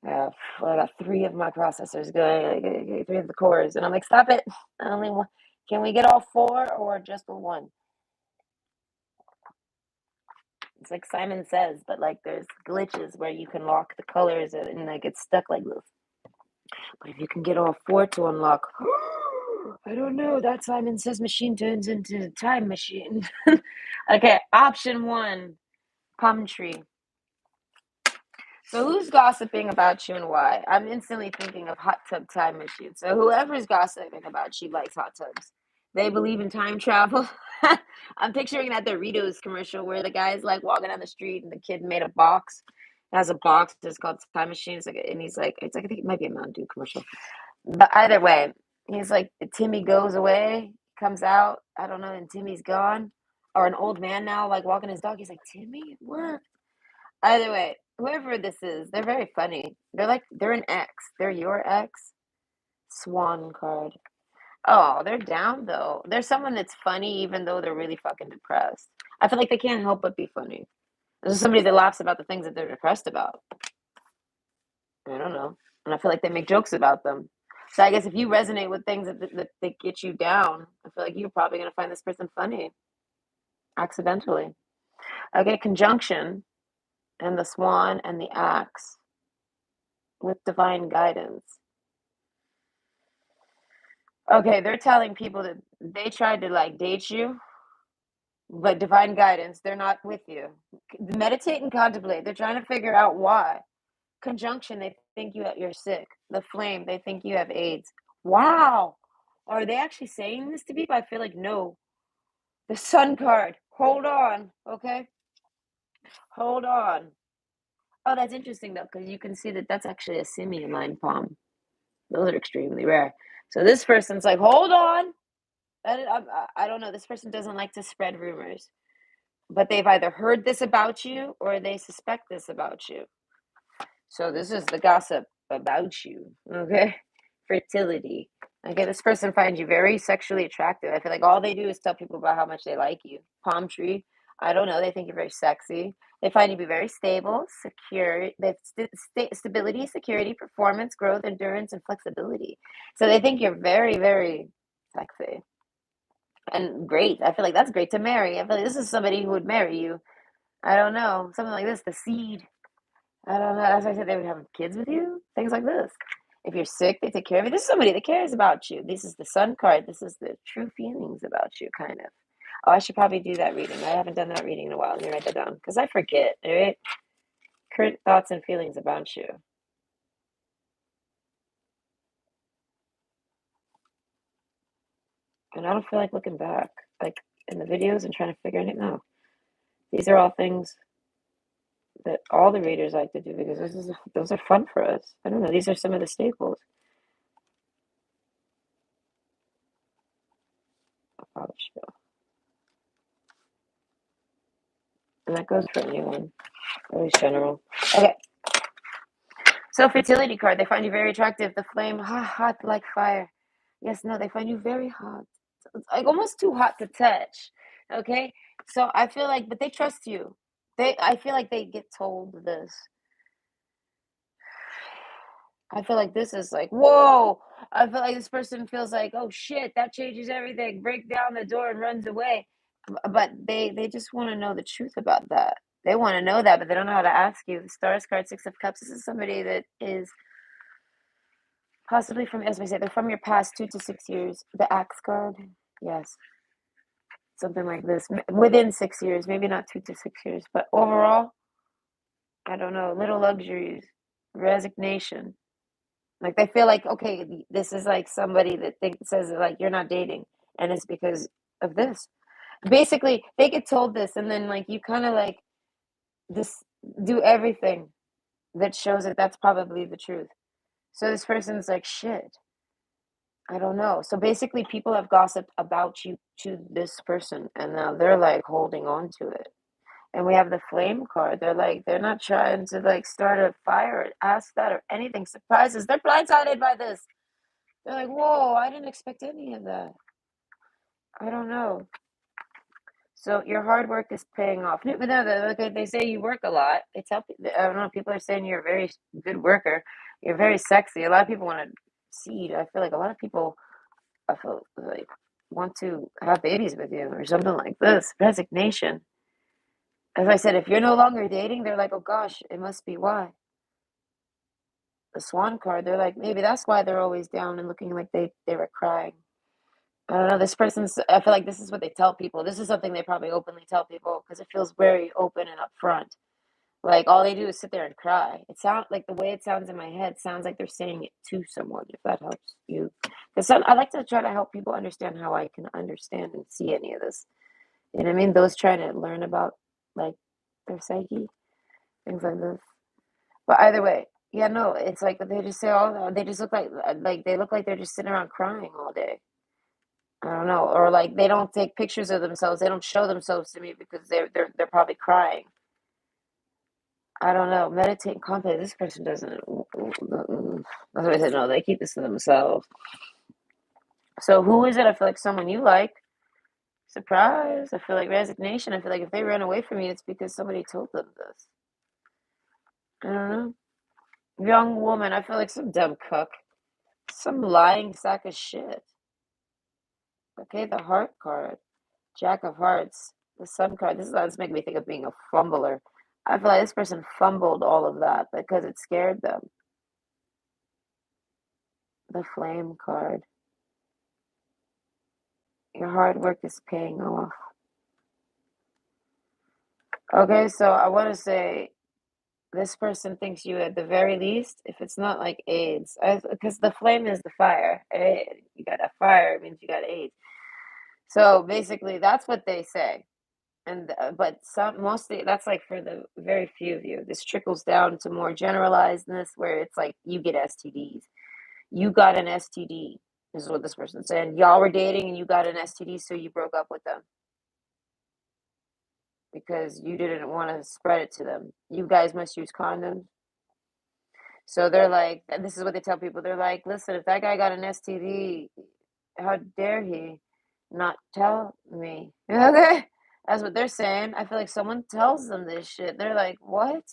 Well, I got three of my processors going, three of the cores, and I'm like, stop it. I only want. Can we get all four or just the one? It's like Simon Says, but like there's glitches where you can lock the colors and like it's stuck like this. But if you can get all four to unlock, I don't know. That Simon Says machine turns into a time machine. Okay, option one, palm tree. So who's gossiping about you and why? I'm instantly thinking of hot tub time machine. So whoever's gossiping about you likes hot tubs. They believe in time travel. I'm picturing that Doritos commercial where the guy's like walking down the street and the kid made a box. It has a box that's called time machine. It's like, and he's like, it's like I think it might be a Mountain Dew commercial. But either way, he's like Timmy goes away, comes out. I don't know, and Timmy's gone, or an old man now like walking his dog. He's like Timmy, it worked. Either way, Whoever this is, they're very funny. They're an ex. They're your ex. Swan card. Oh, they're down though. There's someone that's funny even though they're really fucking depressed. I feel like they can't help but be funny. There's somebody that laughs about the things that they're depressed about. I don't know. And I feel like they make jokes about them. So I guess if you resonate with things that get you down, I feel like you're probably going to find this person funny accidentally. Okay, conjunction and the swan and the axe with divine guidance. Okay, they're telling people that they tried to like date you, but divine guidance, they're not with you. Meditate and contemplate. They're trying to figure out why. Conjunction, they think you're sick. The flame, they think you have AIDS. Wow. Are they actually saying this to people? I feel like no. The sun card. Hold on. Okay. Hold on. Oh, that's interesting though, because you can see that that's actually a simian line palm. Those are extremely rare. So this person's like, hold on. I don't know. This person doesn't like to spread rumors, but they've either heard this about you or they suspect this about you. So this is the gossip about you, okay? Fertility. Okay, this person finds you very sexually attractive. I feel like all they do is tell people about how much they like you. Palm tree. I don't know. They think you're very sexy. They find you to be very stable, secure. They have stability, security, performance, growth, endurance, and flexibility. So they think you're very, very sexy and great. I feel like that's great to marry. I feel like this is somebody who would marry you. I don't know. Something like this, the seed. I don't know. That's why I said they would have kids with you. Things like this. If you're sick, they take care of you. This is somebody that cares about you. This is the sun card. This is the true feelings about you, kind of. Oh, I should probably do that reading. I haven't done that reading in a while. Let me write that down because I forget. All right. Current thoughts and feelings about you. And I don't feel like looking back, like in the videos and trying to figure it out. These are all things that all the readers like to do because those are fun for us. I don't know. These are some of the staples. Polish bill. And that goes for anyone. Always general. Okay. So fertility card, they find you very attractive. The flame, hot like fire. Yes, no, they find you very hot. It's like almost too hot to touch. Okay, so I feel like, but they trust you. I feel like they get told this. I feel like this is like, whoa. I feel like this person feels like, oh shit, that changes everything. Break down the door and runs away. But they just want to know the truth about that. They want to know that, but they don't know how to ask you. The Stars card, Six of Cups. This is somebody that is possibly from, as we say, they're from your past 2 to 6 years. The Axe card, yes, something like this. Within 6 years, maybe not 2 to 6 years, but overall, I don't know. Little luxuries, resignation. Like they feel like, okay, this is like somebody that says that, like you're not dating, and it's because of this. Basically, they get told this, and then like you kind of like this do everything that shows that that's probably the truth. So this person's like, shit, I don't know. So basically, people have gossiped about you to this person, and now they're like holding on to it. And we have the flame card. They're like, they're not trying to like start a fire or ask that or anything. Surprises. They're blindsided by this. They're like, whoa, I didn't expect any of that. I don't know. So your hard work is paying off. No, but no, okay, they say you work a lot. They tell I don't know. People are saying you're a very good worker. You're very sexy. A lot of people want to see. I feel like a lot of people I feel like want to have babies with you or something like this. Resignation. As I said, if you're no longer dating, they're like, oh gosh, it must be why. The swan card, they're like, maybe that's why they're always down and looking like they were crying. I don't know. This person's, I feel like this is what they tell people. This is something they probably openly tell people because it feels very open and upfront. Like all they do is sit there and cry. It sounds like the way it sounds in my head sounds like they're saying it to someone, if that helps you. Because I like to try to help people understand how I can understand and see any of this. You know what I mean? Those trying to learn about like their psyche, things like this. But either way, yeah, no, it's like they just say all they just look like they look like they're just sitting around crying all day. I don't know, or like they don't take pictures of themselves. They don't show themselves to me because they're probably crying. I don't know. Meditate and contemplate. This person doesn't. That's what I said. No, they keep this to themselves. So who is it? I feel like someone you like. Surprise. I feel like resignation. I feel like if they ran away from you, it's because somebody told them this. I don't know. Young woman. I feel like some dumb cuck. Some lying sack of shit. Okay, the heart card. Jack of Hearts. The Sun card. This making me think of being a fumbler. I feel like this person fumbled all of that because it scared them. The Flame card. Your hard work is paying off. Okay, so I want to say this person thinks you at the very least, if it's not like AIDS, because the flame is the fire. You got a fire, it means you got AIDS. So basically, that's what they say. And but some mostly that's like for the very few of you. This trickles down to more generalizedness, where it's like you get STDs. You got an STD. This is what this person's saying. Y'all were dating and you got an STD, so you broke up with them because you didn't want to spread it to them. You guys must use condoms. So they're like, and this is what they tell people. They're like, listen, if that guy got an STD, how dare he not tell me? Okay? That's what they're saying. I feel like someone tells them this shit. They're like, what?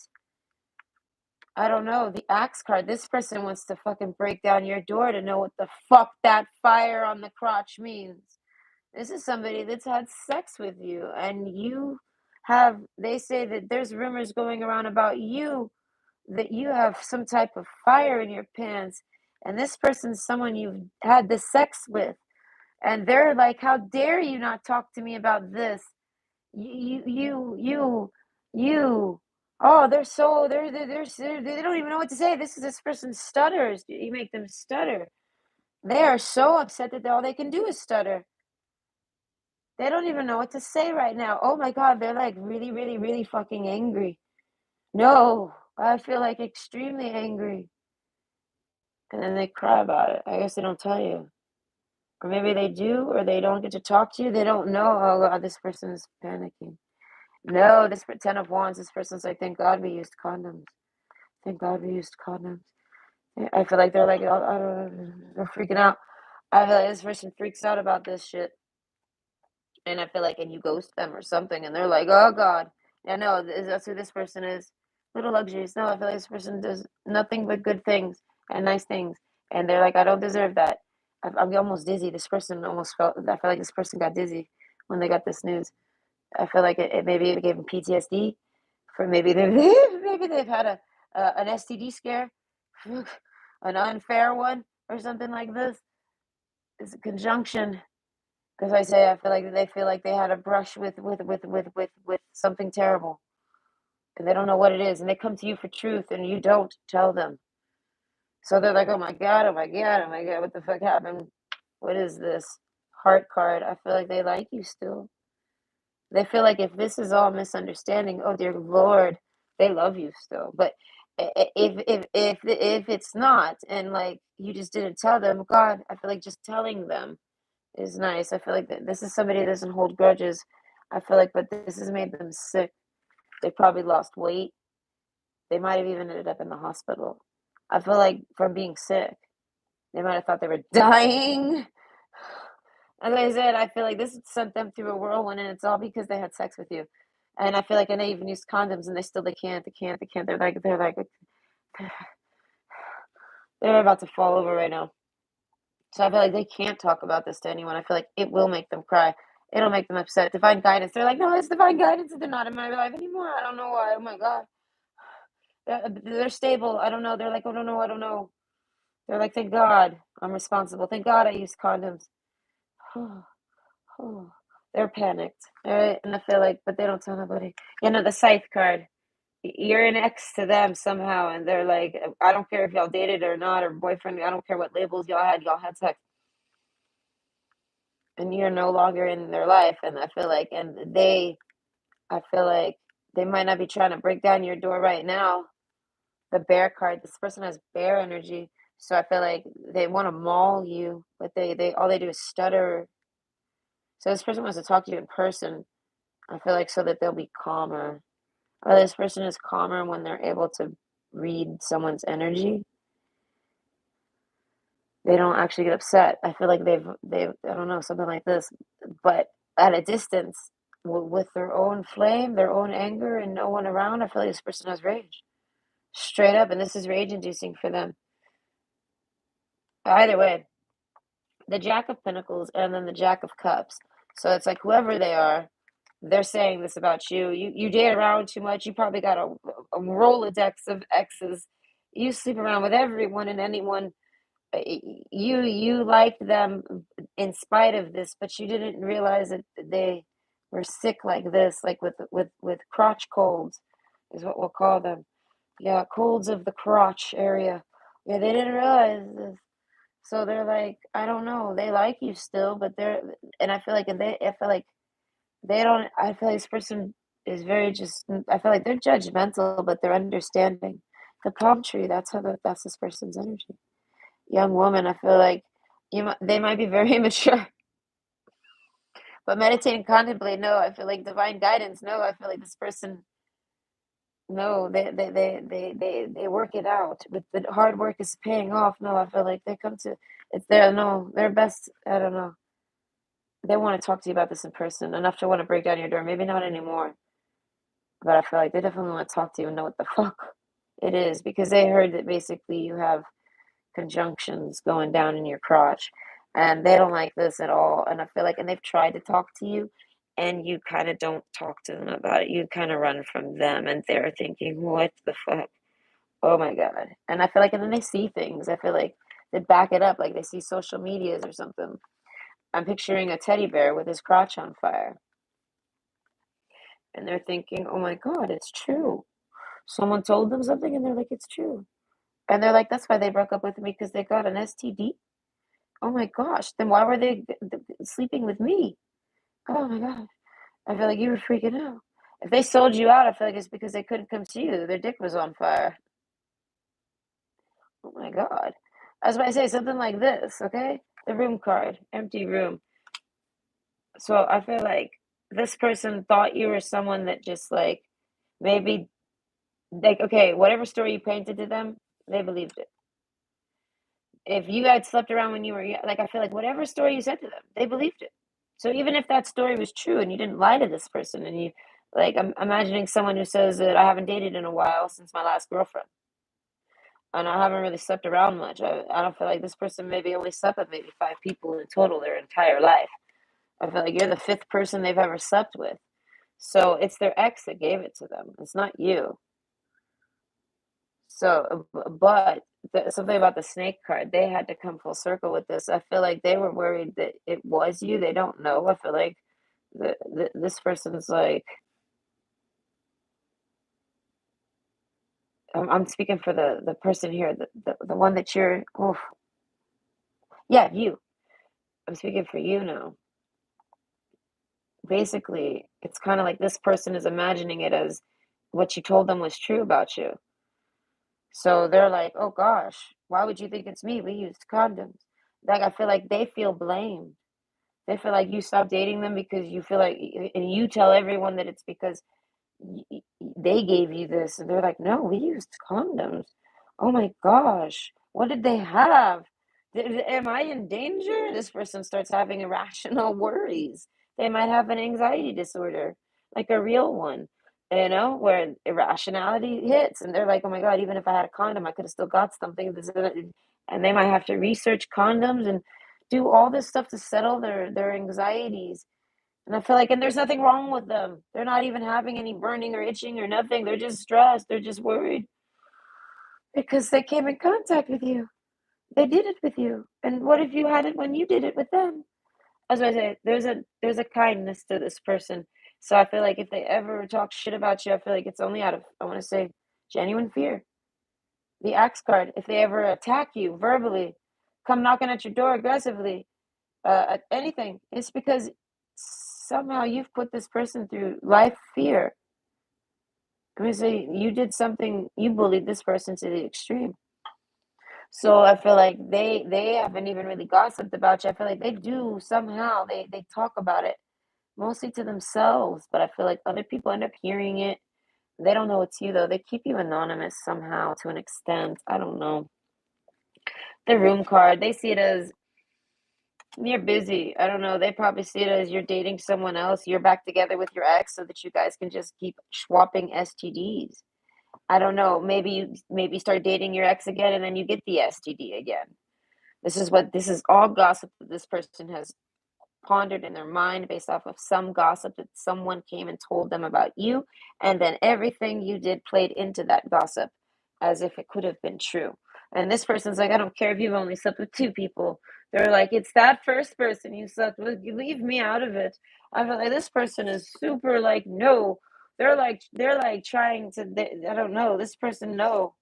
I don't know. The axe card. This person wants to fucking break down your door to know what the fuck that fire on the crotch means. This is somebody that's had sex with you, and you have, they say that there's rumors going around about you that you have some type of fire in your pants, and this person's someone you've had the sex with, and they're like, how dare you not talk to me about this? You. Oh, they're so they don't even know what to say. This person stutters. You make them stutter. They are so upset that all they can do is stutter. They don't even know what to say right now. Oh my God, they're like really, really, really fucking angry. No, I feel like extremely angry. And then they cry about it. I guess they don't tell you. Or maybe they do, or they don't get to talk to you. They don't know, oh God, this person is panicking. No, this 10 of Wands, this person's like, thank God we used condoms. Thank God we used condoms. I feel like they're like, oh, I don't know, they're freaking out. I feel like this person freaks out about this shit. And I feel like, and you ghost them or something, and they're like, oh God. Yeah, no, that's who this person is. Little luxuries. No, I feel like this person does nothing but good things and nice things. And they're like, I don't deserve that. I'm almost dizzy. This person almost felt, I feel like this person got dizzy when they got this news. I feel like it maybe it gave them PTSD for maybe they maybe they've had an STD scare, an unfair one or something like this. It's a conjunction. As I say, I feel like they feel like they had a brush with something terrible, and they don't know what it is, and they come to you for truth, and you don't tell them. So they're like, "Oh my God, oh my God, oh my God, what the fuck happened? What is this heart card?" I feel like they like you still. They feel like if this is all misunderstanding, oh dear Lord, they love you still. But if it's not, and like you just didn't tell them, God, I feel like just telling them is nice. I feel like this is somebody that doesn't hold grudges. I feel like, but this has made them sick. They probably lost weight. They might have even ended up in the hospital. I feel like from being sick, they might have thought they were dying. As I said, I feel like this sent them through a whirlwind, and it's all because they had sex with you. And I feel like, and they even used condoms, and they can't. They're about to fall over right now. So I feel like they can't talk about this to anyone. I feel like it will make them cry. It'll make them upset. Divine guidance. They're like, no, it's divine guidance. They're not in my life anymore. I don't know why. Oh my God. They're stable. I don't know. They're like, oh, no, no, I don't know. They're like, thank God I'm responsible. Thank God I use condoms. They're panicked. All right. And I feel like, but they don't tell nobody. The Scythe card. You're an ex to them somehow. And they're like, I don't care if y'all dated or not, or boyfriend. I don't care what labels y'all had. Y'all had sex. And you're no longer in their life. And I feel like, I feel like they might not be trying to break down your door right now. The bear card, this person has bear energy. So I feel like they want to maul you, but they all they do is stutter. So this person wants to talk to you in person. I feel like so that they'll be calmer. or this person is calmer when they're able to read someone's energy. They don't actually get upset. I feel like they've I don't know, something like this, but at a distance, with their own flame, their own anger, and no one around, I feel like this person has rage. Straight up, and this is rage inducing for them. Either way, the Jack of Pentacles and then the Jack of Cups. So it's like whoever they are, they're saying this about you. You date around too much. You probably got a Rolodex of exes. You sleep around with everyone and anyone. You liked them in spite of this, but you didn't realize that they were sick like this, like with crotch colds, is what we'll call them. Yeah, colds of the crotch area. Yeah, they didn't realize this. So they're like, I don't know, they like you still, but and I feel like they don't, I feel like this person is very just, I feel like they're judgmental, but they're understanding. The palm tree, that's this person's energy. Young woman, I feel like they might be very immature, but meditate and contemplate, no, I feel like divine guidance, no, I feel like this person, no, they work it out. But the hard work is paying off. No, I feel like they come to it's their no, their best, I don't know. They want to talk to you about this in person, enough to want to break down your door. Maybe not anymore, but I feel like they definitely want to talk to you and know what the fuck it is because they heard that basically you have conjunctions going down in your crotch and they don't like this at all. And I feel like, and they've tried to talk to you and you kind of don't talk to them about it. You kind of run from them and they're thinking, what the fuck? Oh my God. And I feel like, and then they see things. I feel like they back it up, like they see social medias or something. I'm picturing a teddy bear with his crotch on fire. And they're thinking, oh my God, it's true. Someone told them something and they're like, it's true. And they're like, that's why they broke up with me because they got an STD. Oh my gosh, then why were they sleeping with me? Oh my God. I feel like you were freaking out. If they sold you out, I feel like it's because they couldn't come to you. Their dick was on fire. Oh my God. I was about to say something like this, okay? The room card, empty room. So I feel like this person thought you were someone that just like maybe like okay, whatever story you painted to them, they believed it. If you had slept around when you were like I feel like whatever story you said to them, they believed it. So even if that story was true and you didn't lie to this person and you like I'm imagining someone who says that I haven't dated in a while since my last girlfriend and I haven't really slept around much. I don't feel like this person maybe only slept with maybe five people in total their entire life. I feel like you're the fifth person they've ever slept with. So it's their ex that gave it to them. It's not you. So, but something about the snake card, they had to come full circle with this. I feel like they were worried that it was you. They don't know. I feel like this person's like, I'm speaking for the person here, the one that you're, oof, yeah, you. I'm speaking for you now. Basically, it's kind of like this person is imagining it as what you told them was true about you. So they're like, oh gosh, why would you think it's me? We used condoms. Like, I feel like they feel blamed. They feel like you stopped dating them because you feel like, and you tell everyone that it's because they gave you this. And they're like, no, we used condoms. Oh my gosh, what did they have? Am I in danger? This person starts having irrational worries. They might have an anxiety disorder, like a real one, where irrationality hits. And they're like, oh my God, even if I had a condom, I could have still got something. And they might have to research condoms and do all this stuff to settle their anxieties. And I feel like, and there's nothing wrong with them. They're not even having any burning or itching or nothing. They're just stressed. They're just worried because they came in contact with you. They did it with you. And what if you had it when you did it with them? As I say, there's a kindness to this person. So I feel like if they ever talk shit about you, I feel like it's only out of I want to say genuine fear. The axe card. If they ever attack you verbally, come knocking at your door aggressively, anything, it's because somehow you've put this person through life fear. I mean, say you did something, you bullied this person to the extreme. So I feel like they haven't even really gossiped about you. I feel like they do somehow. They talk about it mostly to themselves, but I feel like other people end up hearing it. They don't know it's you though. They keep you anonymous somehow to an extent. I don't know. The room card, they see it as you're busy. I don't know. They probably see it as you're dating someone else. You're back together with your ex so that you guys can just keep swapping STDs. I don't know. Maybe you maybe start dating your ex again and then you get the STD again. This is all gossip that this person has pondered in their mind based off of some gossip that someone came and told them about you, and then everything you did played into that gossip as if it could have been true. And this person's like, I don't care if you've only slept with two people. They're like, it's that first person you slept with. You leave me out of it. I feel like this person is super like, no. They're like trying to. I don't know. This person, no.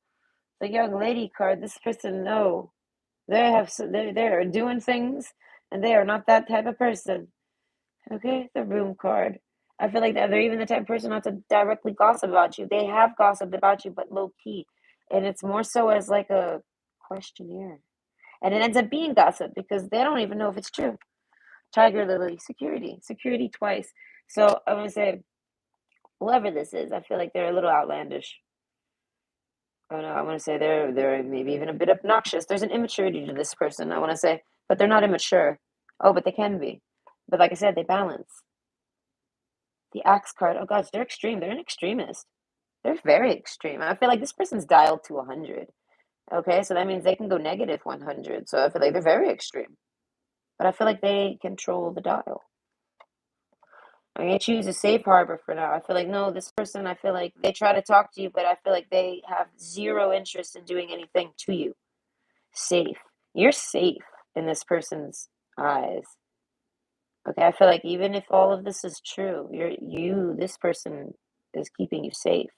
The young lady card. This person, no. They're doing things, and they are not that type of person. Okay, the room card. I feel like they're even the type of person not to directly gossip about you. They have gossiped about you, but low key, and it's more so as like a questionnaire, and it ends up being gossip because they don't even know if it's true. Tiger Lily, security twice. So I'm gonna say whoever this is, I feel like they're a little outlandish. Oh no, I want to say they're maybe even a bit obnoxious. There's an immaturity to this person, I want to say, but they're not immature. Oh, but they can be. But like I said, they balance. The axe card. Oh gosh, they're extreme. They're an extremist. They're very extreme. I feel like this person's dialed to 100. Okay, so that means they can go negative 100. So I feel like they're very extreme. But I feel like they control the dial. I'm gonna choose a safe harbor for now. I feel like no, this person. I feel like they try to talk to you, but I feel like they have zero interest in doing anything to you. Safe. You're safe in this person's eyes. Okay, I feel like even if all of this is true, this person is keeping you safe.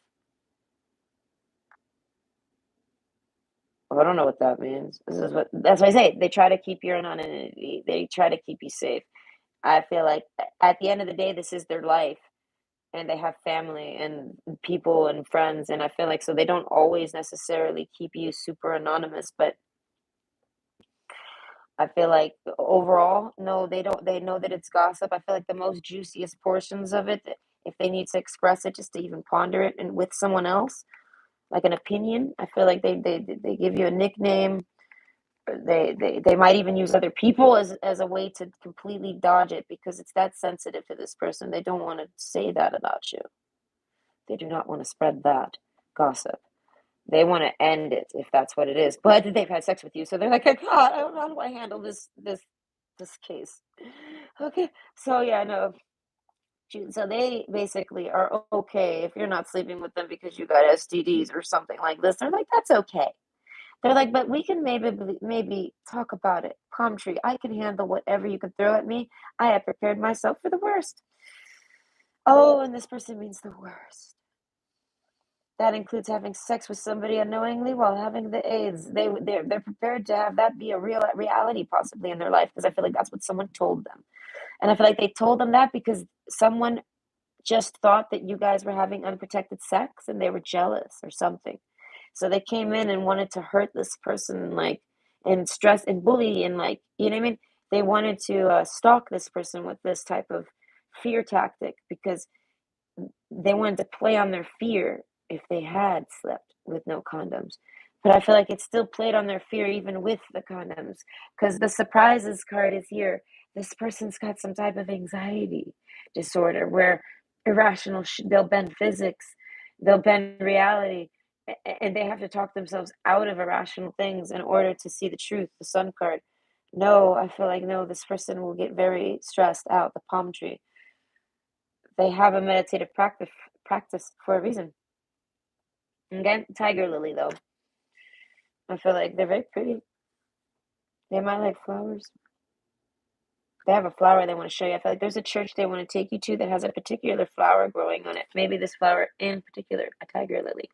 Well, I don't know what that means. That's what I say. They try to keep your anonymity. They try to keep you safe. I feel like at the end of the day, this is their life, and they have family and people and friends, and I feel like so they don't always necessarily keep you super anonymous, but I feel like overall, no, they don't. They know that it's gossip. I feel like the most juiciest portions of it, if they need to express it, just to even ponder it and with someone else, like an opinion. I feel like they give you a nickname. They might even use other people as a way to completely dodge it because it's that sensitive to this person. They don't want to say that about you. They do not want to spread that gossip. They want to end it if that's what it is. But they've had sex with you, so they're like, God, I don't know how do I handle this case. Okay, so yeah, no. So they basically are okay if you're not sleeping with them because you got STDs or something like this. They're like, that's okay. They're like, but we can maybe talk about it. Palm tree, I can handle whatever you can throw at me. I have prepared myself for the worst. Oh, and this person means the worst. That includes having sex with somebody unknowingly while having the AIDS. They're prepared to have that be a real reality possibly in their life because I feel like that's what someone told them. And I feel like they told them that because someone just thought that you guys were having unprotected sex and they were jealous or something. So they came in and wanted to hurt this person, like, and stress and bully, and like, you know what I mean? They wanted to stalk this person with this type of fear tactic because they wanted to play on their fear if they had slept with no condoms. But I feel like it still played on their fear even with the condoms because the surprises card is here. This person's got some type of anxiety disorder where they'll bend physics, they'll bend reality, and they have to talk themselves out of irrational things in order to see the truth. The sun card. No, I feel like no, this person will get very stressed out. The palm tree. They have a meditative practice for a reason. Again, tiger lily though. I feel like they're very pretty. They might like flowers. They have a flower they want to show you. I feel like there's a church they want to take you to that has a particular flower growing on it. Maybe this flower in particular, a tiger lily.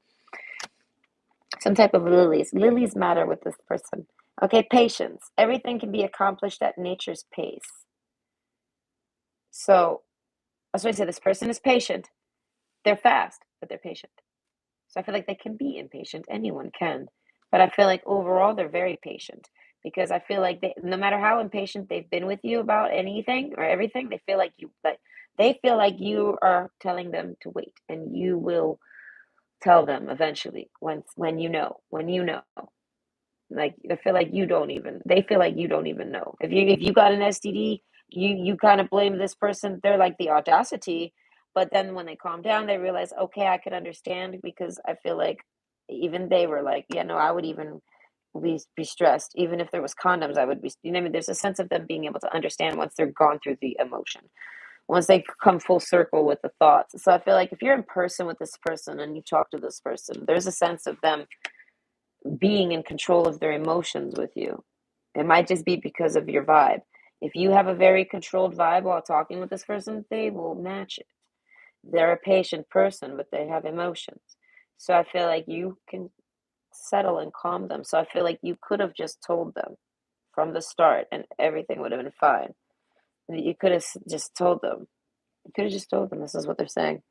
Some type of lilies. Lilies matter with this person. Okay, patience. Everything can be accomplished at nature's pace. So that's why I say this person is patient. They're fast, but they're patient. So I feel like they can be impatient. Anyone can. But I feel like overall they're very patient because I feel like no matter how impatient they've been with you about anything or everything, they feel like you are telling them to wait and you will Tell them eventually when you know. Like I feel like you don't even they feel like you don't even know. If you got an STD, you kind of blame this person. They're like the audacity, but then when they calm down, they realize, okay, I could understand because I feel like even they were like, yeah, no, I would even be stressed. Even if there was condoms, I would be, you know what I mean? There's a sense of them being able to understand once they're gone through the emotion, once they come full circle with the thoughts. So I feel like if you're in person with this person and you talk to this person, there's a sense of them being in control of their emotions with you. It might just be because of your vibe. If you have a very controlled vibe while talking with this person, they will match it. They're a patient person, but they have emotions. So I feel like you can settle and calm them. So I feel like you could have just told them from the start and everything would have been fine. You could have just told them. You could have just told them this is what they're saying.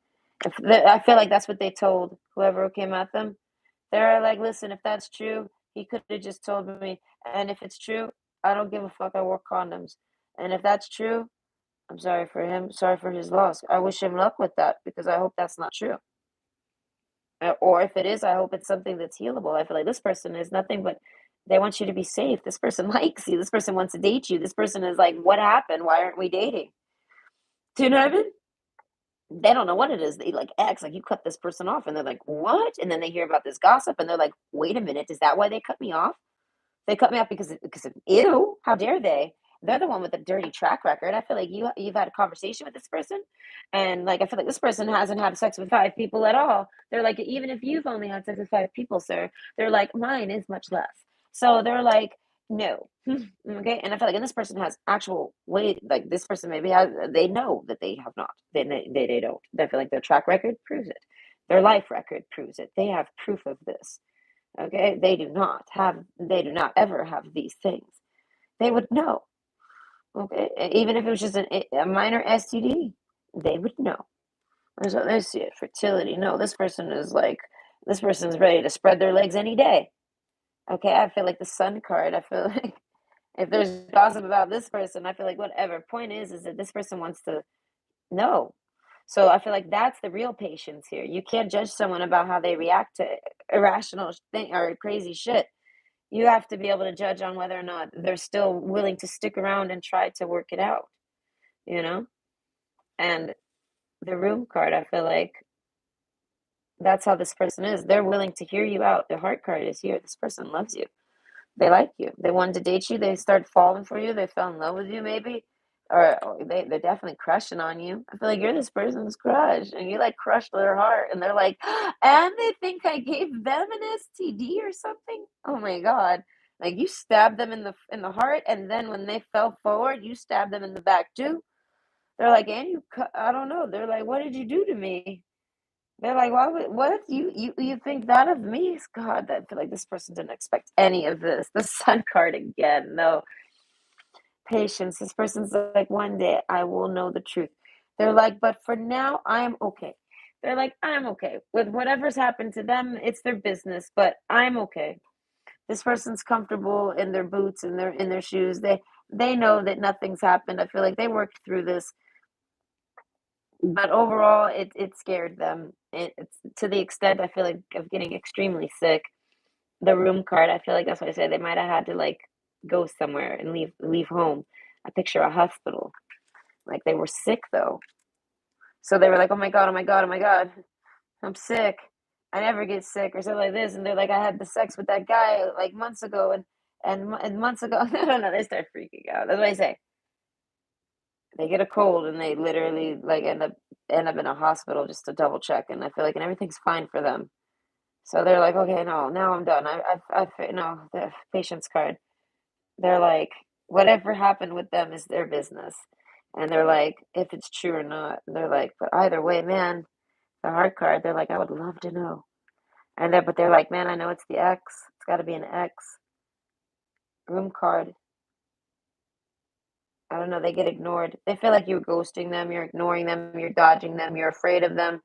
I feel like that's what they told whoever came at them. They're like, listen, if that's true, he could have just told me. And if it's true, I don't give a fuck. I wore condoms. And if that's true, I'm sorry for him. Sorry for his loss. I wish him luck with that because I hope that's not true. Or if it is, I hope it's something that's healable. I feel like this person is nothing but they want you to be safe. This person likes you. This person wants to date you. This person is like, what happened? Why aren't we dating? Do you know what I mean? They don't know what it is. They like X, like you cut this person off, and they're like, what? And then they hear about this gossip, and they're like, wait a minute, is that why they cut me off? They cut me off because of ew. How dare they? They're the one with the dirty track record. I feel like you've had a conversation with this person, and like I feel like this person hasn't had sex with five people at all. They're like, even if you've only had sex with five people, sir, they're like, mine is much less. So they're like, no. Okay. And I feel like, and this person has actual weight, like this person maybe has, they know that they have not. They don't. I feel like their track record proves it. Their life record proves it. They have proof of this. Okay. They do not ever have these things. They would know. Okay. Even if it was just a minor STD, they would know. So they see it. Fertility. No, this person's ready to spread their legs any day. Okay. I feel like the sun card. I feel like if there's gossip about this person, I feel like whatever. Point is that this person wants to know. So I feel like that's the real patience here. You can't judge someone about how they react to irrational thing or crazy shit. You have to be able to judge on whether or not they're still willing to stick around and try to work it out, you know? And the room card, I feel like that's how this person is. They're willing to hear you out. The heart card is here. This person loves you. They like you. They wanted to date you. They started falling for you. They fell in love with you, maybe. Or they're definitely crushing on you. I feel like you're this person's crush and you like crushed their heart. And they're like, and they think I gave them an STD or something. Oh my God. Like you stabbed them in the heart. And then when they fell forward, you stabbed them in the back too. They're like, and I don't know. They're like, what did you do to me? They're like, what? You think that of me? God, I feel like this person didn't expect any of this. The sun card again. No patience. This person's like, one day I will know the truth. They're like, but for now, I'm okay. They're like, I'm okay with whatever's happened to them. It's their business, but I'm okay. This person's comfortable in their boots and in their shoes. They know that nothing's happened. I feel like they worked through this, but overall, it scared them. It's to the extent I feel like of getting extremely sick. The room card, I feel like that's what I said. They might have had to like go somewhere and leave home. I picture a hospital. Like they were sick though. So they were like, "Oh my god, oh my god, oh my god. I'm sick. I never get sick," or something like this. And they're like, "I had the sex with that guy like months ago and months ago." I don't know, they start freaking out. That's what I say. They get a cold and they literally like end up in a hospital just to double check. And I feel like and everything's fine for them. So they're like, "Okay, no, now I'm done. No, the patient's card." They're like, whatever happened with them is their business. And they're like, if it's true or not. They're like, but either way, man, the heart card, they're like, I would love to know. But they're like, man, I know it's the X. It's got to be an X. Room card. I don't know. They get ignored. They feel like you're ghosting them. You're ignoring them. You're dodging them. You're afraid of them.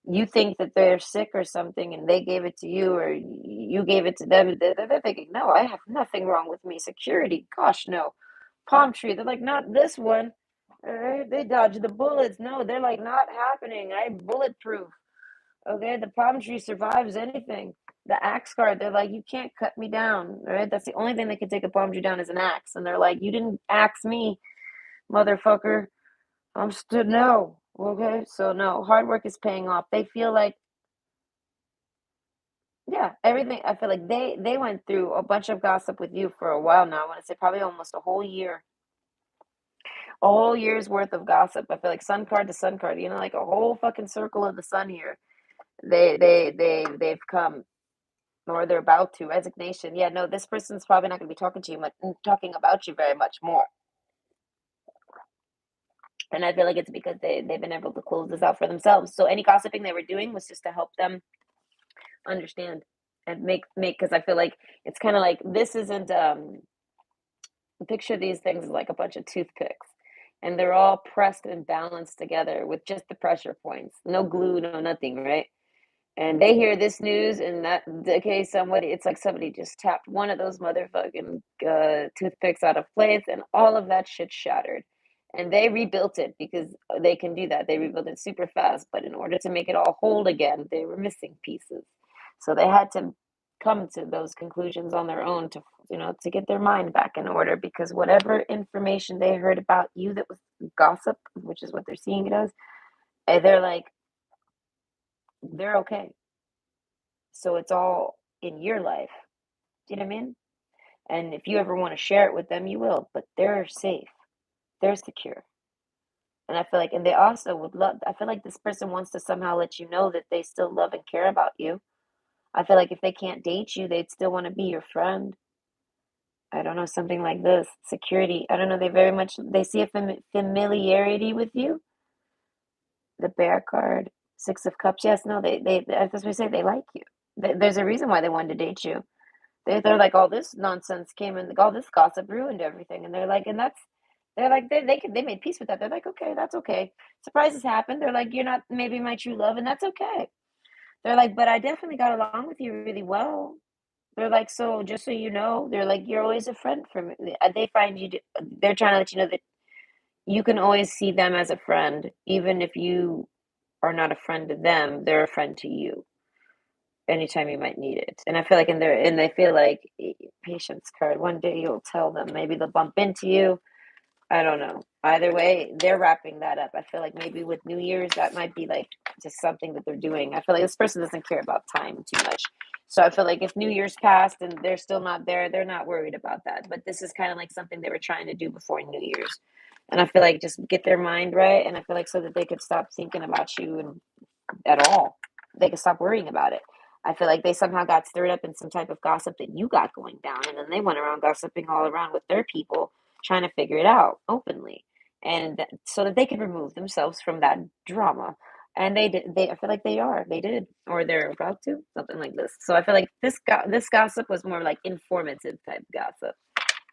You think that they're sick or something and they gave it to you or you gave it to them. They're thinking, no, I have nothing wrong with me. Security. Gosh, no. Palm tree. They're like, not this one. All right, they dodge the bullets. No, they're like, not happening. I'm bulletproof. Okay, the palm tree survives anything. The axe card, they're like, you can't cut me down, right? That's the only thing that can take a palm tree down is an axe. And they're like, you didn't axe me, motherfucker. I'm still no. Okay, so no, hard work is paying off. They feel like, yeah, everything. I feel like they went through a bunch of gossip with you for a while now. I want to say probably almost a whole year's worth of gossip. I feel like sun card to sun card, like a whole fucking circle of the sun here. They've come, or they're about to. Resignation. Yeah, no, this person's probably not going to be talking to you much, talking about you very much more. And I feel like it's because they've been able to close this out for themselves. So any gossiping they were doing was just to help them understand and make because I feel like it's kind of like this isn't picture these things as like a bunch of toothpicks, and they're all pressed and balanced together with just the pressure points, no glue, no nothing, right? And they hear this news, and that okay, it's like somebody just tapped one of those motherfucking toothpicks out of place, and all of that shit shattered. And they rebuilt it because they can do that. They rebuilt it super fast, but in order to make it all hold again, they were missing pieces. So they had to come to those conclusions on their own to get their mind back in order because whatever information they heard about you that was gossip, which is what they're seeing it as, they're like, they're okay. So it's all in your life. Do you know what I mean? And if you ever want to share it with them, you will, but they're safe. They're secure. And I feel like, and they also would love, I feel like this person wants to somehow let you know that they still love and care about you. I feel like if they can't date you, they'd still want to be your friend. I don't know, something like this. Security. I don't know. They see a familiarity with you. The bear card, Six of Cups. Yes, no, that's what we say. They like you. There's a reason why they wanted to date you. They're like, all this nonsense came in, all this gossip ruined everything. And they're like, they made peace with that. They're like, okay, that's okay. Surprises happen. They're like, you're not maybe my true love, and that's okay. They're like, but I definitely got along with you really well. They're like, so just so you know, they're like, you're always a friend for me. They find you, they're trying to let you know that you can always see them as a friend, even if you are not a friend to them, they're a friend to you anytime you might need it. And I feel like they feel like patience card. One day you'll tell them, maybe they'll bump into you. I don't know. Either way, they're wrapping that up. I feel like maybe with New Year's, that might be like just something that they're doing. I feel like this person doesn't care about time too much. So I feel like if New Year's passed and they're still not there, they're not worried about that. But this is kind of like something they were trying to do before New Year's. And I feel like just get their mind right. And I feel like so that they could stop thinking about you and at all. They could stop worrying about it. I feel like they somehow got stirred up in some type of gossip that you got going down, and then they went around gossiping all around with their people, trying to figure it out openly, and so that they could remove themselves from that drama. And they did. I feel like they did, or they're about to, something like this. So I feel like this gossip was more like informative type gossip.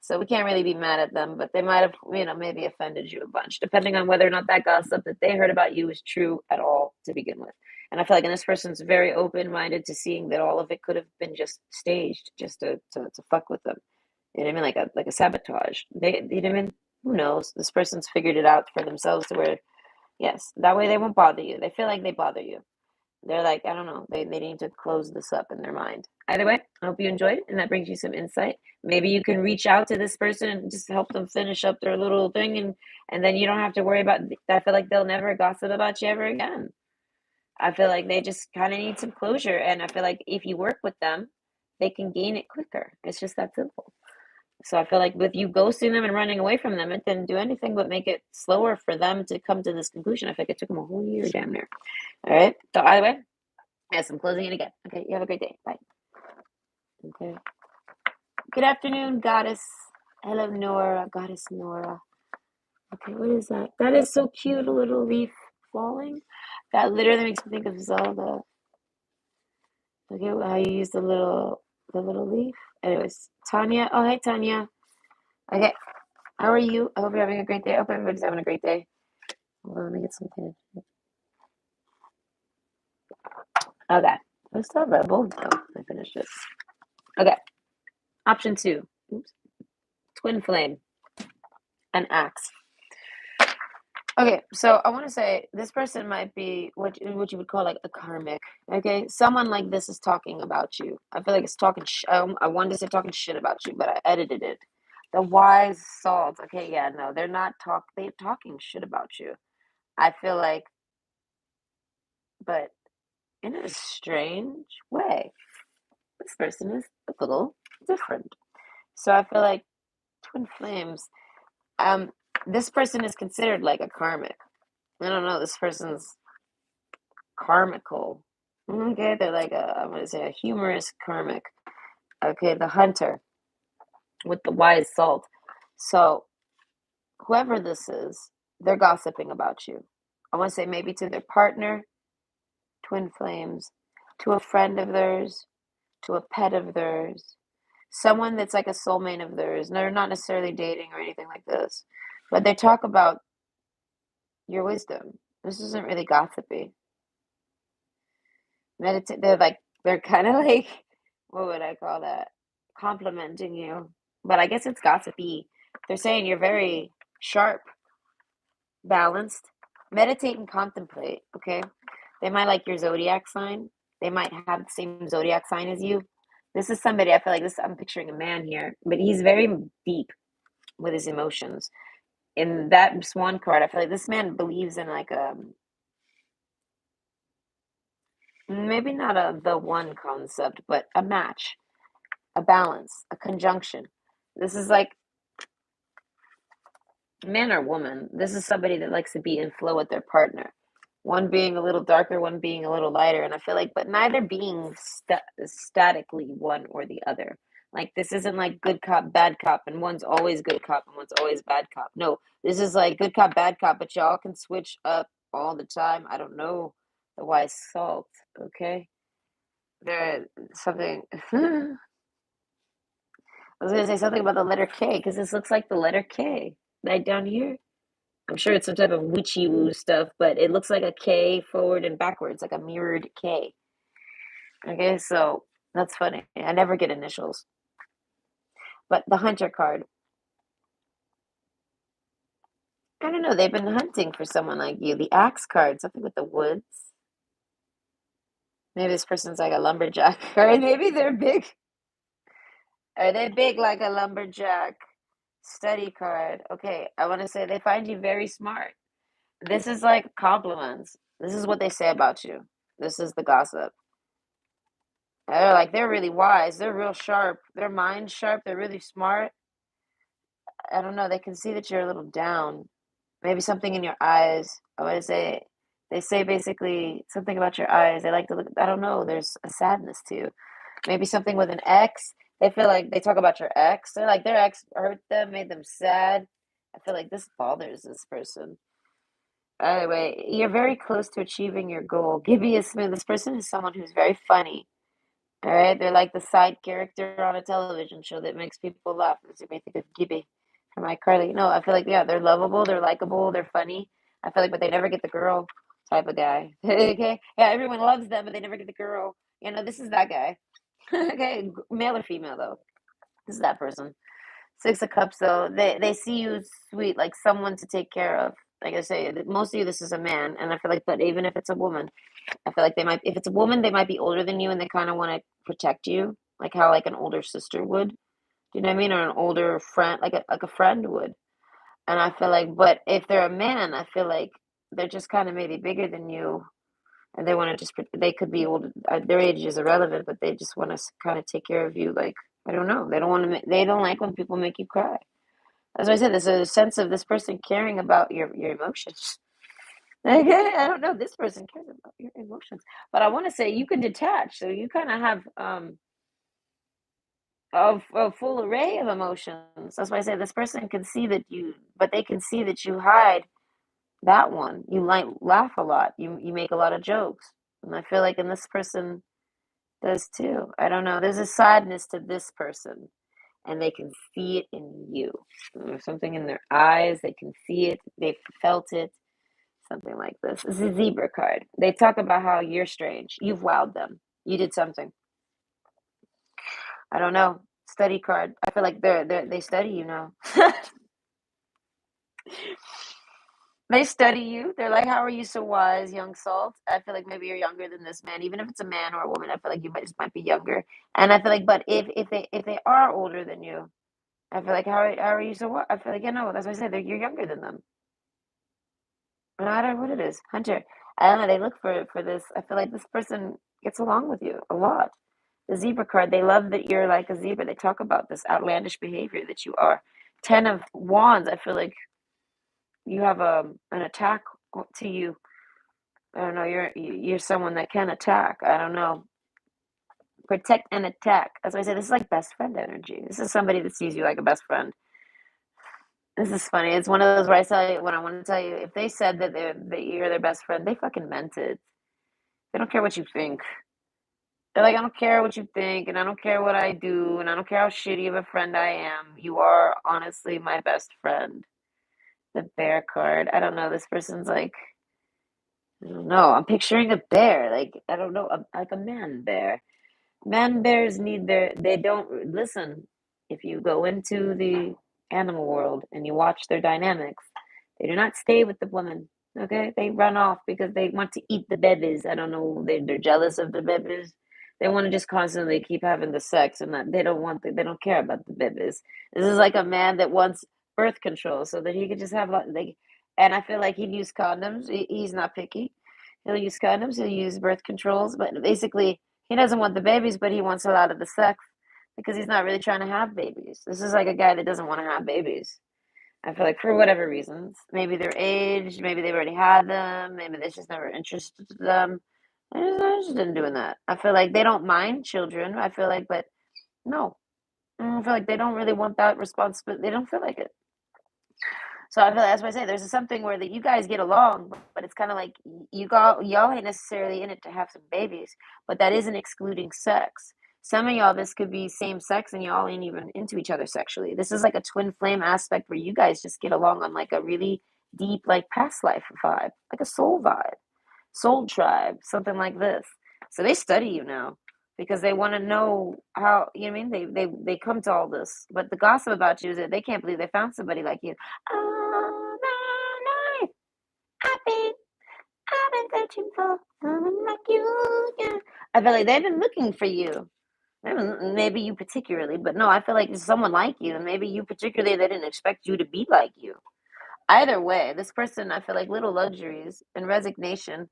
So we can't really be mad at them, but they might have, maybe offended you a bunch, depending on whether or not that gossip that they heard about you is true at all to begin with. And I feel like this person's very open minded to seeing that all of it could have been just staged, just to fuck with them. You know what I mean? Like a sabotage. You know what I mean? Who knows? This person's figured it out for themselves to where, yes, that way they won't bother you. They feel like they bother you. They're like, I don't know, they need to close this up in their mind. Either way, I hope you enjoyed and that brings you some insight. Maybe you can reach out to this person and just help them finish up their little thing, and then you don't have to worry about. I feel like they'll never gossip about you ever again. I feel like they just kind of need some closure, and I feel like if you work with them, they can gain it quicker. It's just that simple. So I feel like with you ghosting them and running away from them, it didn't do anything but make it slower for them to come to this conclusion. I feel like it took them a whole year damn near. All right. So either way, yes, I'm closing it again. Okay, you have a great day. Bye. Okay. Good afternoon, goddess. Hello, Nora. Goddess Nora. Okay, what is that? That is so cute, a little leaf falling. That literally makes me think of Zelda. Okay, how you use the little leaf. Anyways, Tanya. Oh, hey, Tanya. Okay, how are you? I hope you're having a great day. I hope everybody's having a great day. Hold on, let me get something. Okay, let's talk about both though. I finished it. Okay, option 2. Oops. Twin flame, an axe. Okay, so I want to say this person might be what you would call like a karmic. Okay, someone like this is talking about you. I feel like it's talking. I wanted to say talking shit about you, but I edited it. The wise salt. Okay, yeah, no, they're not talk. They're talking shit about you. I feel like, but in a strange way, this person is a little different. So I feel like twin flames. Um, this person is considered like a karmic. I don't know. This person's karmical. Okay, they're like I'm gonna say a humorous karmic. Okay, the hunter with the wise salt. So whoever this is, they're gossiping about you. I want to say maybe to their partner, twin flames, to a friend of theirs, to a pet of theirs, someone that's like a soulmate of theirs. They're not necessarily dating or anything like this, but they talk about your wisdom. This isn't really gossipy. Meditate. They're kind of like what would I call that? Complimenting you, but I guess it's gossipy. They're saying you're very sharp, balanced. Meditate and contemplate. Okay, they might like your zodiac sign. They might have the same zodiac sign as you. This is somebody I feel like this. I'm picturing a man here, but he's very deep with his emotions. In that swan card, I feel like this man believes in like maybe not a the one concept, but a match, a balance, a conjunction. This is like man or woman. This is somebody that likes to be in flow with their partner. One being a little darker, one being a little lighter, and I feel like, but neither being statically one or the other. Like this isn't like good cop, bad cop, and one's always good cop and one's always bad cop. No, this is like good cop, bad cop, but y'all can switch up all the time. I don't know the wise salt. Okay, there something. I was gonna say something about the letter K because this looks like the letter K right down here. I'm sure it's some type of witchy woo stuff, but it looks like a K forward and backwards, like a mirrored K. Okay, so that's funny. I never get initials. But the hunter card, I don't know, they've been hunting for someone like you. The axe card, something with the woods. Maybe this person's like a lumberjack, or maybe they're big. Are they big like a lumberjack? Study card. Okay, I want to say they find you very smart. This is like compliments. This is what they say about you. This is the gossip. They're really wise. They're real sharp. Their mind's sharp. They're really smart. I don't know. They can see that you're a little down. Maybe something in your eyes. I would say they say basically something about your eyes. They like to look. I don't know. There's a sadness to you. Maybe something with an ex. They feel like they talk about your ex. They're like their ex hurt them, made them sad. I feel like this bothers this person. Anyway, you're very close to achieving your goal. Gibby is smooth. This person is someone who's very funny. All right, they're like the side character on a television show that makes people laugh. As you may think of Gibby from iCarly. No, I feel like yeah, they're lovable, they're likable, they're funny. I feel like, but they never get the girl type of guy. Okay, yeah, everyone loves them, but they never get the girl. You know, this is that guy. Okay, male or female though. This is that person. Six of Cups though, they see you sweet, like someone to take care of. Like I say, most of you, this is a man, and I feel like, but even if it's a woman, I feel like they might, if it's a woman, they might be older than you and they kind of want to protect you, like how like an older sister would. Do you know what I mean? Or an older friend, like a friend would. And I feel like, but if they're a man, I feel like they're just kind of maybe bigger than you, and they want to just, they could be old. Their age is irrelevant, but they just want to kind of take care of you. Like I don't know, they don't want to, they don't like when people make you cry. As I said, there's a sense of this person caring about your emotions. Okay, I don't know. This person cares about your emotions, but I want to say you can detach, so you kind of have a full array of emotions. That's why I say this person can see that you, but they can see that you hide that one. You like laugh a lot. You make a lot of jokes, and I feel like, and this person does too. I don't know. There's a sadness to this person, and they can see it in you. There's something in their eyes. They can see it. They've felt it. Something like this. This is a zebra card. They talk about how you're strange. You've wowed them. You did something. I don't know. Study card. I feel like they study you now. They study you. They're like, "How are you so wise, young salt?" I feel like maybe you're younger than this man, even if it's a man or a woman. I feel like you might be younger, and I feel like, but if they are older than you, I feel like how are you so what? I feel like that's what I said. You're younger than them. No matter what it is, Hunter. I don't know. They look for this. I feel like this person gets along with you a lot. The zebra card. They love that you're like a zebra. They talk about this outlandish behavior that you are. Ten of Wands. I feel like you have an attack to you. I don't know. You're someone that can attack. I don't know. Protect and attack. As I say, this is like best friend energy. This is somebody that sees you like a best friend. This is funny. It's one of those where I tell you when I want to tell you if they said that you're their best friend, they fucking meant it. They don't care what you think. They're like, I don't care what you think, and I don't care what I do, and I don't care how shitty of a friend I am. You are honestly my best friend. The bear card. I don't know. This person's like, I don't know. I'm picturing a bear. Like, I don't know, like a man bear. Man bears they don't listen. If you go into the animal world and you watch their dynamics, they do not stay with the woman. Okay, they run off because they want to eat the babies. I don't know. They're jealous of the babies. They want to just constantly keep having the sex, and that they don't care about the babies. This is like a man that wants birth control so that he could just have like. And I feel like he'd use condoms. He's not picky. He'll use condoms. He'll use birth controls, but basically he doesn't want the babies, but he wants a lot of the sex because he's not really trying to have babies. This is like a guy that doesn't want to have babies. I feel like for whatever reasons, maybe they're aged, maybe they've already had them, maybe that's just never interested them. They're just not interested in doing that. I feel like they don't mind children. I feel like, but no, I feel like they don't really want that responsibility. They don't feel like it. So I feel like that's why I say there's something where that you guys get along, but it's kind of like y'all ain't necessarily in it to have some babies, but that isn't excluding sex. Some of y'all, this could be same sex, and y'all ain't even into each other sexually. This is like a twin flame aspect where you guys just get along on like a really deep, like past life vibe, like a soul vibe, soul tribe, something like this. So they study you now because they want to know how you know what I mean. They come to all this, but the gossip about you is that they can't believe they found somebody like you. All my life, I've been, I've been searching for someone like you. Yeah. I feel like they've been looking for you. Maybe you particularly, but no, I feel like it's someone like you, and maybe you particularly, they didn't expect you to be like you. Either way, this person, I feel like little luxuries and resignation.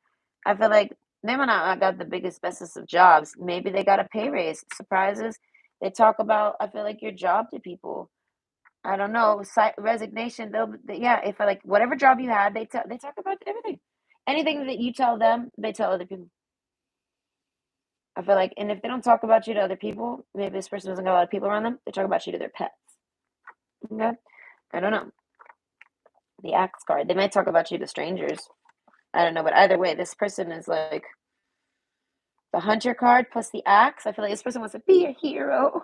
I feel like they might not got the biggest, bestest of jobs. Maybe they got a pay raise, surprises. They talk about, I feel like your job to people. I don't know, resignation. Yeah, if like whatever job you had, they talk about everything. Anything that you tell them, they tell other people. I feel like, and if they don't talk about you to other people, maybe this person doesn't got a lot of people around them. They talk about you to their pets. Okay, I don't know. The axe card. They might talk about you to strangers. I don't know, but either way, this person is like the hunter card plus the axe. I feel like this person wants to be a hero.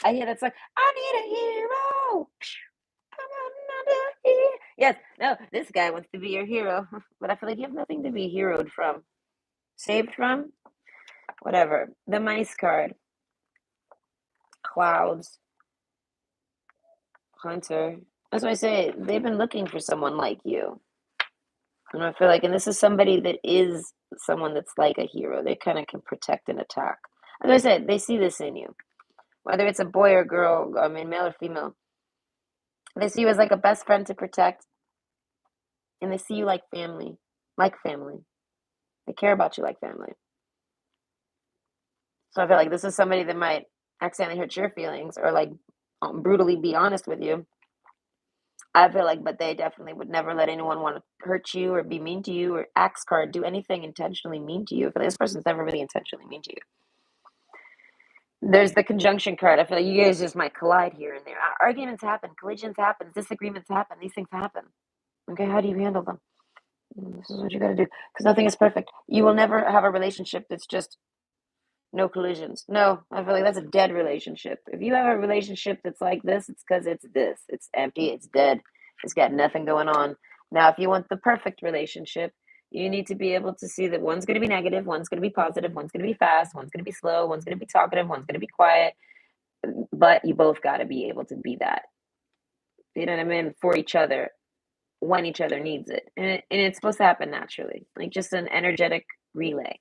I hear that song. I need a hero. I'm another hero. Yes, no, this guy wants to be your hero, but I feel like you have nothing to be heroed from, saved from, whatever. The mice card, clouds, hunter. That's why I say they've been looking for someone like you. And I feel like, and this is somebody that is someone that's like a hero. They kind of can protect and attack. As I said, they see this in you. Whether it's a boy or girl, I mean, male or female, they see you as like a best friend to protect, and they see you like family, like family. They care about you like family. So I feel like this is somebody that might accidentally hurt your feelings or like brutally be honest with you. I feel like, but they definitely would never let anyone want to hurt you or be mean to you or axe card, do anything intentionally mean to you. I feel like this person's never really intentionally mean to you. There's the conjunction card. I feel like you guys just might collide here and there. Arguments happen, collisions happen, disagreements happen. These things happen. Okay, how do you handle them? This is what you got to do because nothing is perfect. You will never have a relationship that's just no collisions. No, I feel like that's a dead relationship. If you have a relationship that's like this, it's because it's this. It's empty. It's dead. It's got nothing going on. Now, if you want the perfect relationship, you need to be able to see that one's going to be negative, one's going to be positive, one's going to be fast, one's going to be slow, one's going to be talkative, one's going to be quiet. But you both got to be able to be that. You know what I mean? For each other. when each other needs it. And it's supposed to happen naturally, like just an energetic relay,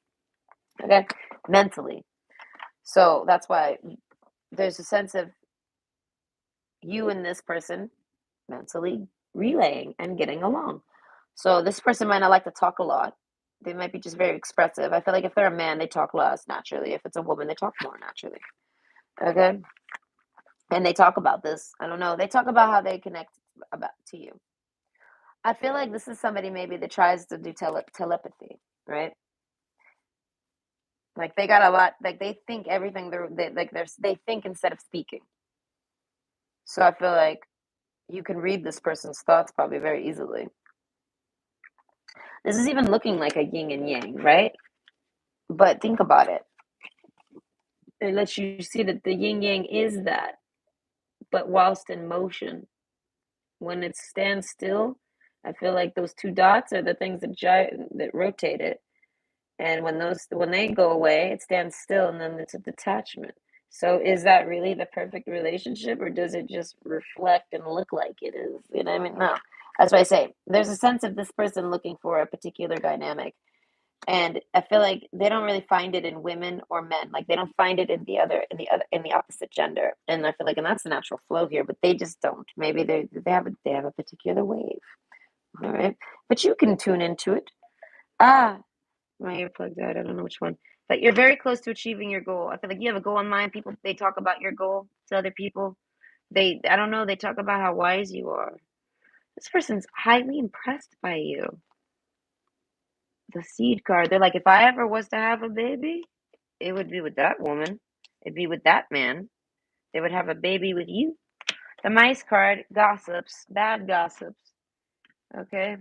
okay? Mentally. So that's why there's a sense of you and this person mentally relaying and getting along. So this person might not like to talk a lot. They might be just very expressive. I feel like if they're a man, they talk less naturally. If it's a woman, they talk more naturally. Okay? And they talk about this. I don't know. They talk about how they connect about to you. I feel like this is somebody maybe that tries to do telepathy, right? Like they got a lot. Like they think everything. They think instead of speaking. So I feel like you can read this person's thoughts probably very easily. This is even looking like a yin and yang, right? But think about it. It lets you see that the yin yang is that, but whilst in motion. When it stands still, I feel like those two dots are the things that rotate it. And when they go away, it stands still, and then it's a detachment. So is that really the perfect relationship, or does it just reflect and look like it is? You know what I mean? No. That's why I say there's a sense of this person looking for a particular dynamic. And I feel like they don't really find it in women or men. Like they don't find it in the opposite gender. And I feel like, and that's the natural flow here, but they just don't. Maybe they have a particular wave. All right. But you can tune into it. Ah, my earplugs out. I don't know which one. But you're very close to achieving your goal. I feel like you have a goal in mind. People, they talk about your goal to other people. I don't know, they talk about how wise you are. This person's highly impressed by you. The seed card. They're like, if I ever was to have a baby, it would be with that woman. It'd be with that man. They would have a baby with you. The mice card, gossips, bad gossips. Okay.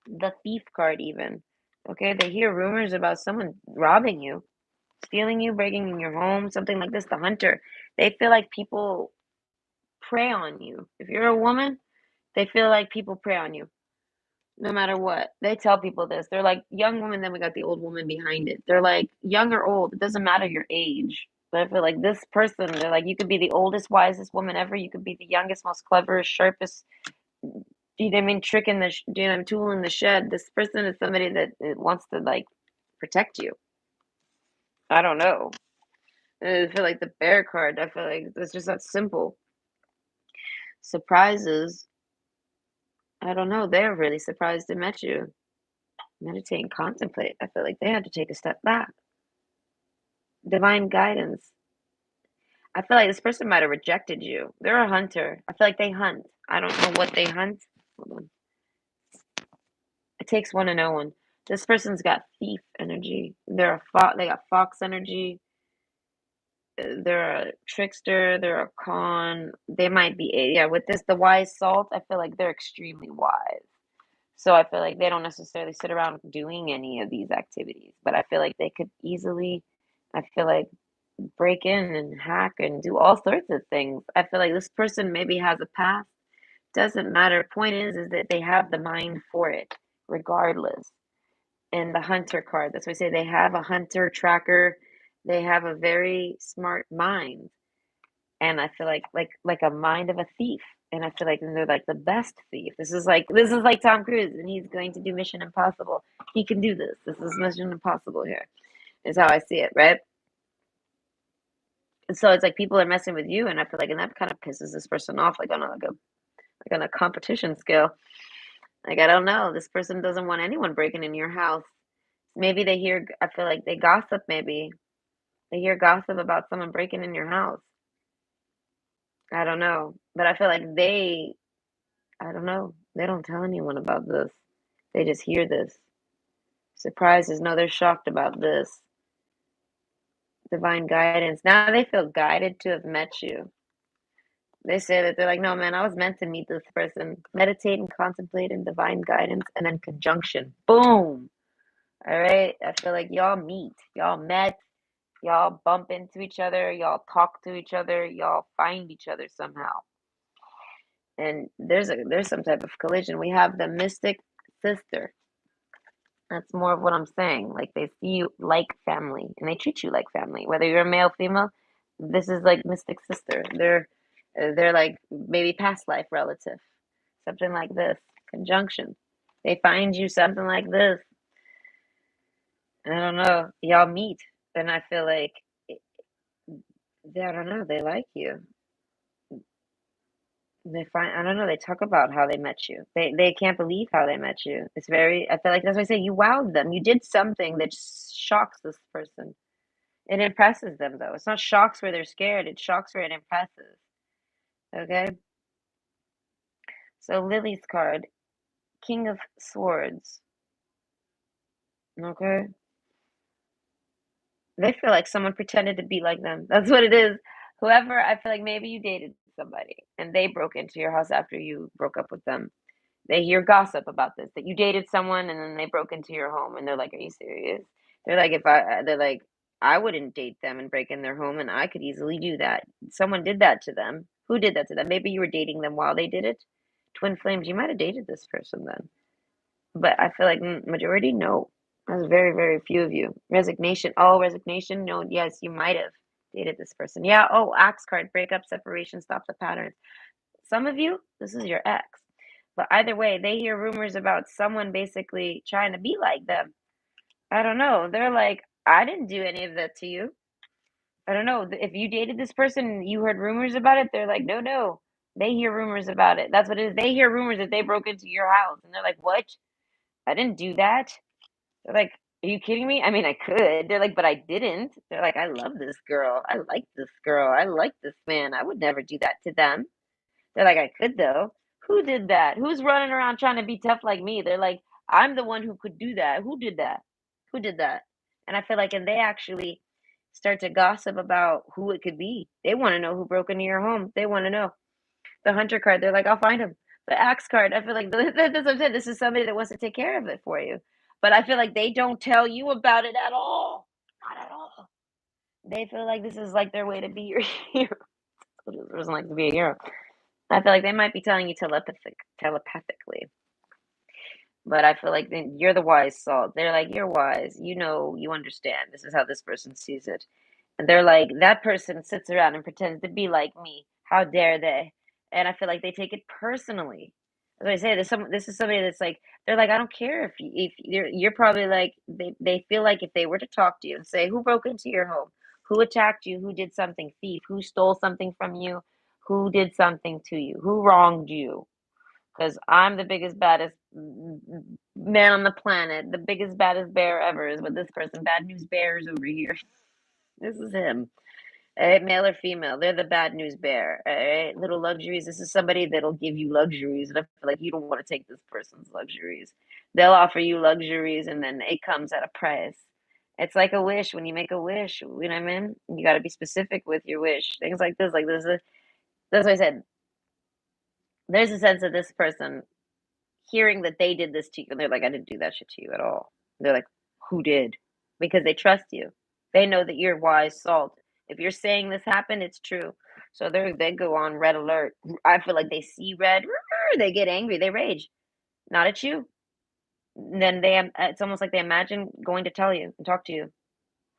The thief card, even. Okay. They hear rumors about someone robbing you, stealing you, breaking in your home, something like this. The hunter. They feel like people prey on you. If you're a woman, they feel like people prey on you. No matter what. They tell people this. They're like, young woman, then we got the old woman behind it. They're like, young or old, it doesn't matter your age. But I feel like this person, they're like, you could be the oldest, wisest woman ever. You could be the youngest, most cleverest, sharpest, you know what I mean, trick in the, you know, tool in the shed. This person is somebody that wants to, like, protect you. I don't know. I feel like the bear card, I feel like it's just that simple. Surprises, I don't know. They're really surprised they met you. Meditate and contemplate. I feel like they had to take a step back. Divine guidance. I feel like this person might have rejected you. They're a hunter. I feel like they hunt. I don't know what they hunt. Hold on. It takes one to know one. This person's got thief energy. They're a fox. They got fox energy. They're a trickster. They're a con. They might be, yeah. With this, the wise salt. I feel like they're extremely wise. So I feel like they don't necessarily sit around doing any of these activities, but I feel like they could easily, I feel like, break in and hack and do all sorts of things. I feel like this person maybe has a past. Doesn't matter. Point is that they have the mind for it, regardless. And the hunter card, that's why I say they have a hunter tracker. They have a very smart mind. And I feel like a mind of a thief. And I feel like they're like the best thief. This is like Tom Cruise, and he's going to do Mission Impossible. He can do this. This is Mission Impossible here. Is how I see it, right? And so it's like people are messing with you, and I feel like, and that kind of pisses this person off, like on a competition scale. Like I don't know, this person doesn't want anyone breaking in your house. Maybe they hear. I feel like they gossip. Maybe they hear gossip about someone breaking in your house. I don't know, but I feel like I don't know. They don't tell anyone about this. They just hear this. Surprises. No, they're shocked about this. Divine guidance. Now they feel guided to have met you. They say that they're like, no, man, I was meant to meet this person. Meditate and contemplate in divine guidance, and then conjunction. Boom. All right. I feel like y'all meet. Y'all met. Y'all bump into each other. Y'all talk to each other. Y'all find each other somehow. And there's some type of collision. We have the mystic sister. That's more of what I'm saying. Like they see you like family and they treat you like family. Whether you're a male, female, this is like mystic sister. They're like maybe past life relative, something like this. Conjunction. They find you something like this. I don't know. Y'all meet, and I feel like I don't know. They like you. They find I don't know. They talk about how they met you. They can't believe how they met you. It's very. I feel like that's why I say you wowed them. You did something that shocks this person. It impresses them though. It's not shocks where they're scared. It shocks where it impresses. Okay. So Lily's card, King of Swords. Okay. They feel like someone pretended to be like them. That's what it is. Whoever, I feel like maybe you dated somebody and they broke into your house after you broke up with them. They hear gossip about this, that you dated someone and then they broke into your home and they're like, "Are you serious?" They're like, "I wouldn't date them and break in their home and I could easily do that." Someone did that to them. Who did that to them? Maybe you were dating them while they did it. Twin flames, you might have dated this person then. But I feel like majority, no. There's very, very few of you. Resignation. Oh, resignation. No, yes, you might have dated this person. Yeah. Oh, axe card. Breakup, separation, stop the patterns. Some of you, this is your ex. But either way, they hear rumors about someone basically trying to be like them. I don't know. They're like, I didn't do any of that to you. I don't know. If you dated this person and you heard rumors about it, they're like, no, no. They hear rumors about it. That's what it is. They hear rumors that they broke into your house. And they're like, what? I didn't do that. They're like, "Are you kidding me? I mean, I could." They're like, "But I didn't." They're like, "I love this girl. I like this girl. I like this man. I would never do that to them." They're like, "I could though." Who did that? Who's running around trying to be tough like me? They're like, "I'm the one who could do that." Who did that? Who did that? And I feel like, and they actually start to gossip about who it could be. They want to know who broke into your home. They want to know. The hunter card, they're like, "I'll find him." The axe card, I feel like that's what I'm saying. This is somebody that wants to take care of it for you. But I feel like they don't tell you about it at all. Not at all. They feel like this is like their way to be your hero. It doesn't like to be a hero. I feel like they might be telling you telepathically. But I feel like then you're the wise salt. They're like, you're wise. You know, you understand. This is how this person sees it. And they're like, that person sits around and pretends to be like me. How dare they? And I feel like they take it personally. As I say, this is somebody that's like, they're like, I don't care if you're probably like, they feel like if they were to talk to you and say, who broke into your home? Who attacked you? Who did something? Thief? Who stole something from you? Who did something to you? Who wronged you? Because I'm the biggest, baddest man on the planet. The biggest, baddest bear ever is with this person. Bad news bears over here. This is him. Male or female, they're the bad news bear. All right, little luxuries. This is somebody that'll give you luxuries, and I feel like you don't want to take this person's luxuries. They'll offer you luxuries, and then it comes at a price. It's like a wish. When you make a wish, you know what I mean? You got to be specific with your wish. Things like this, that's what I said. There's a sense of this person hearing that they did this to you, and they're like, I didn't do that shit to you at all. They're like, who did? Because they trust you. They know that you're wise salt. If you're saying this happened, it's true. So they go on red alert. I feel like they see red, they get angry, they rage. Not at you. Then it's almost like they imagine going to tell you and talk to you.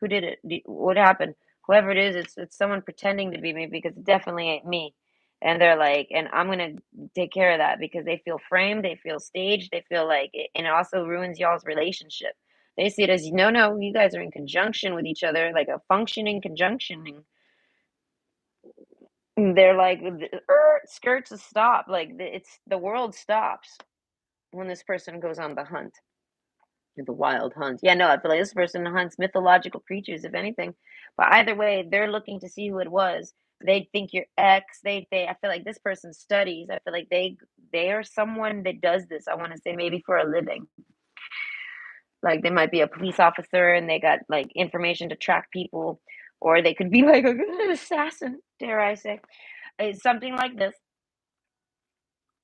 Who did it? What happened? Whoever it is, it's someone pretending to be me because it definitely ain't me. And they're like, and I'm gonna take care of that because they feel framed, they feel staged, they feel like it, and it also ruins y'all's relationship. They see it as no, no, you guys are in conjunction with each other, like a functioning conjunction. And they're like, skirts stop, like it's the world stops when this person goes on the hunt. The wild hunt. Yeah, no, I feel like this person hunts mythological creatures, if anything. But either way, they're looking to see who it was. They think you're ex. They. I feel like this person studies. I feel like they are someone that does this. I want to say maybe for a living. Like they might be a police officer and they got like information to track people, or they could be like an assassin. Dare I say? It's something like this.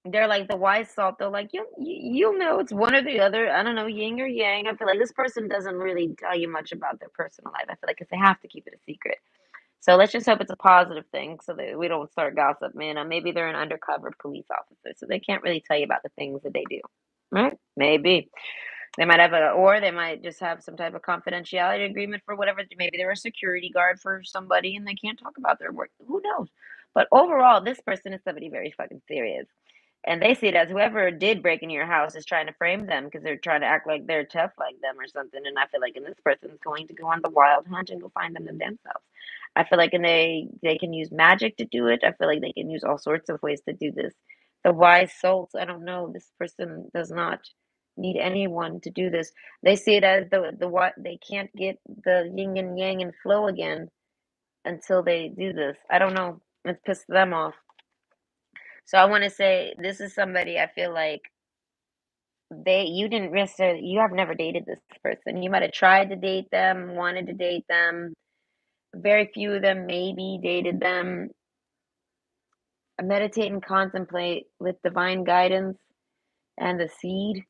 They're like the wise salt. They're like, you'll know it's one or the other. I don't know, yin or yang. I feel like this person doesn't really tell you much about their personal life. I feel like 'cause they have to keep it a secret. So let's just hope it's a positive thing so that we don't start gossip, man. Maybe they're an undercover police officer, so they can't really tell you about the things that they do. Right? Maybe. They might have or they might just have some type of confidentiality agreement for whatever. Maybe they're a security guard for somebody and they can't talk about their work. Who knows? But overall, this person is somebody very fucking serious. And they see it as whoever did break into your house is trying to frame them because they're trying to act like they're tough like them or something. And I feel like, and this person's going to go on the wild hunt and go find them themselves. I feel like, and they can use magic to do it. I feel like they can use all sorts of ways to do this. The wise souls, I don't know. This person does not need anyone to do this. They see it as the what they can't get the yin and yang and flow again until they do this. I don't know. It's pissed them off. So I want to say this is somebody I feel like you didn't necessarily you have never dated this person. You might have tried to date them, wanted to date them. Very few of them maybe dated them. Meditate and contemplate with divine guidance and the seed.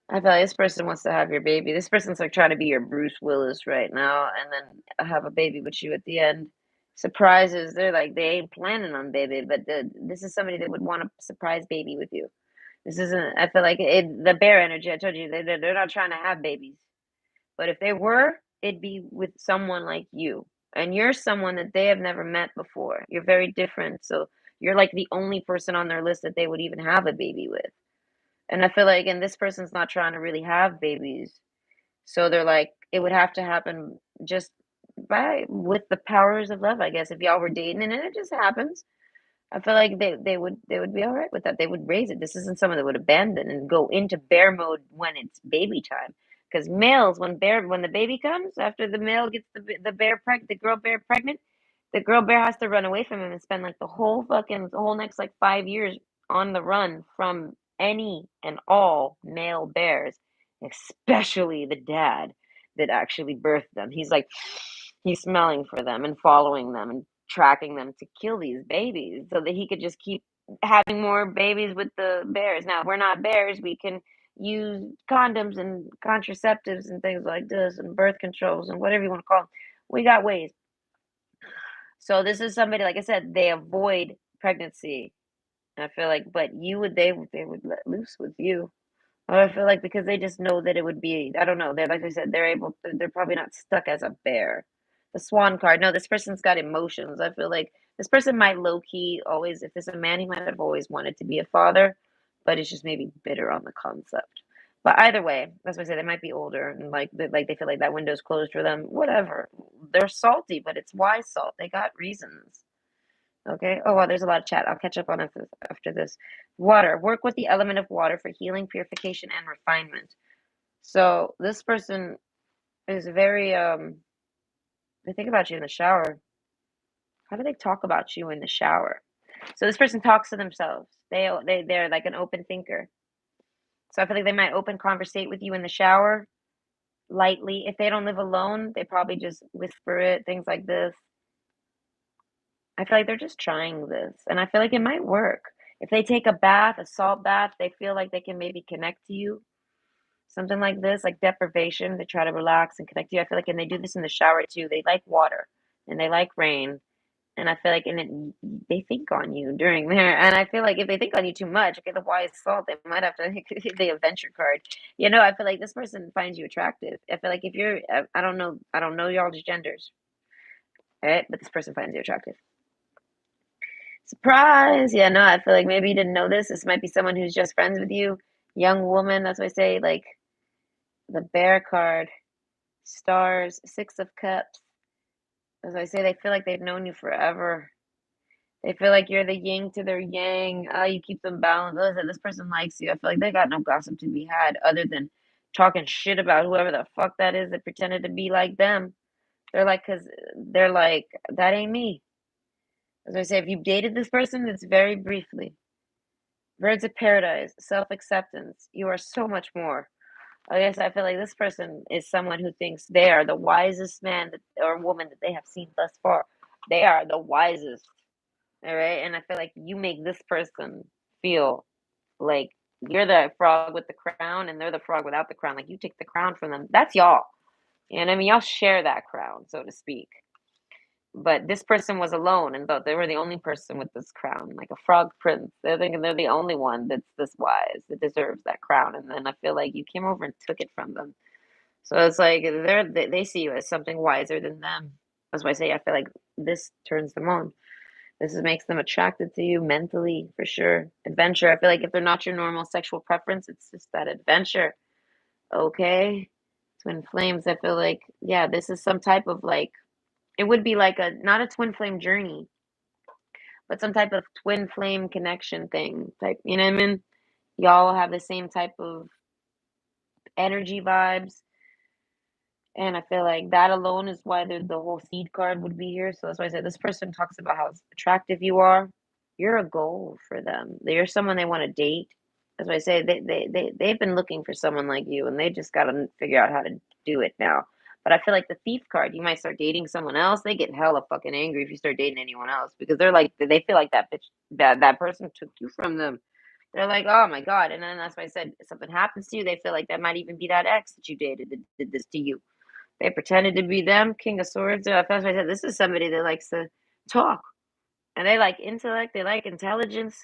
I feel like this person wants to have your baby. This person's like trying to be your Bruce Willis right now and then have a baby with you at the end. Surprises, they're like they ain't planning on baby, but this is somebody that would want a surprise baby with you. This isn't, I feel like the bear energy, I told you, they're not trying to have babies. But if they were, it'd be with someone like you. And you're someone that they have never met before. You're very different. So you're like the only person on their list that they would even have a baby with. And I feel like, and this person's not trying to really have babies. So they're like, it would have to happen just by with the powers of love, I guess, if y'all were dating and it just happens. I feel like they would be all right with that. They would raise it. This isn't someone that would abandon and go into bear mode when it's baby time. Because males, when the baby comes after the male gets the girl bear pregnant, the girl bear has to run away from him and spend like the whole next like 5 years on the run from any and all male bears, especially the dad that actually birthed them. He's smelling for them and following them and tracking them to kill these babies so that he could just keep having more babies with the bears. Now, we're not bears. We can use condoms and contraceptives and things like this and birth controls and whatever you want to call them. We got ways. So this is somebody, like I said, they avoid pregnancy. I feel like, but they would let loose with you. I feel like because they just know that it would be, I don't know, they're like I said, they're probably not stuck as a bear. The swan card, no, this person's got emotions. I feel like this person might low key always, if this is a man, he might have always wanted to be a father, but it's just maybe bitter on the concept. But either way, that's what I say, they might be older and like they feel like that window's closed for them. Whatever. They're salty, but it's wise salt. They got reasons. Okay. Oh, wow, there's a lot of chat. I'll catch up on it after this. Water. Work with the element of water for healing, purification, and refinement. So this person is very they think about you in the shower. How do they talk about you in the shower? So this person talks to themselves. They're like an open thinker. So I feel like they might open conversate with you in the shower lightly. If they don't live alone, they probably just whisper it, things like this. I feel like they're just trying this, and I feel like it might work. If they take a bath, a salt bath, they feel like they can maybe connect to you. Something like this, like deprivation, they try to relax and connect to you. I feel like, and they do this in the shower too. They like water and they like rain, and I feel like, they think on you during there. And I feel like if they think on you too much, okay, the wise salt, they might have to hit the adventure card. I feel like this person finds you attractive. I feel like if you're, I don't know y'all's genders, right? But this person finds you attractive. Surprise! Yeah, no, I feel like maybe you didn't know this. This might be someone who's just friends with you. Young woman, that's what I say, like the bear card, stars, six of cups. As I say, they feel like they've known you forever. They feel like you're the yin to their yang. You keep them balanced. Listen, this person likes you. I feel like they got no gossip to be had other than talking shit about whoever the fuck that is that pretended to be like them. They're like, that ain't me. As I say, if you've dated this person, it's very briefly. Birds of paradise, self acceptance. You are so much more. I guess I feel like this person is someone who thinks they are the wisest man or woman that they have seen thus far. They are the wisest. All right. And I feel like you make this person feel like you're the frog with the crown and they're the frog without the crown. Like you take the crown from them. That's y'all. And I mean, y'all share that crown, so to speak. But this person was alone and thought they were the only person with this crown, like a frog prince. They're thinking they're the only one that's this wise that deserves that crown. And then I feel like you came over and took it from them. So it's like they see you as something wiser than them. That's why I say I feel like this turns them on. This makes them attracted to you mentally, for sure. Adventure. I feel like if they're not your normal sexual preference, it's just that adventure. Okay. Twin flames. I feel like, yeah, this is some type of like, it would be like a, not a twin flame journey, but some type of twin flame connection thing. Type, you know what I mean? Y'all have the same type of energy vibes. And I feel like that alone is why the whole seed card would be here. So that's why I said this person talks about how attractive you are. You're a goal for them. You're someone they want to date. That's why I say they've been looking for someone like you and they just got to figure out how to do it now. But I feel like the thief card, you might start dating someone else. They get hella fucking angry if you start dating anyone else because they're like, they feel like that bitch, that person took you from them. They're like, oh my God. And then that's why I said, if something happens to you, they feel like that might even be that ex that you dated that did this to you. They pretended to be them, King of Swords. That's why I said this is somebody that likes to talk. And they like intellect, they like intelligence,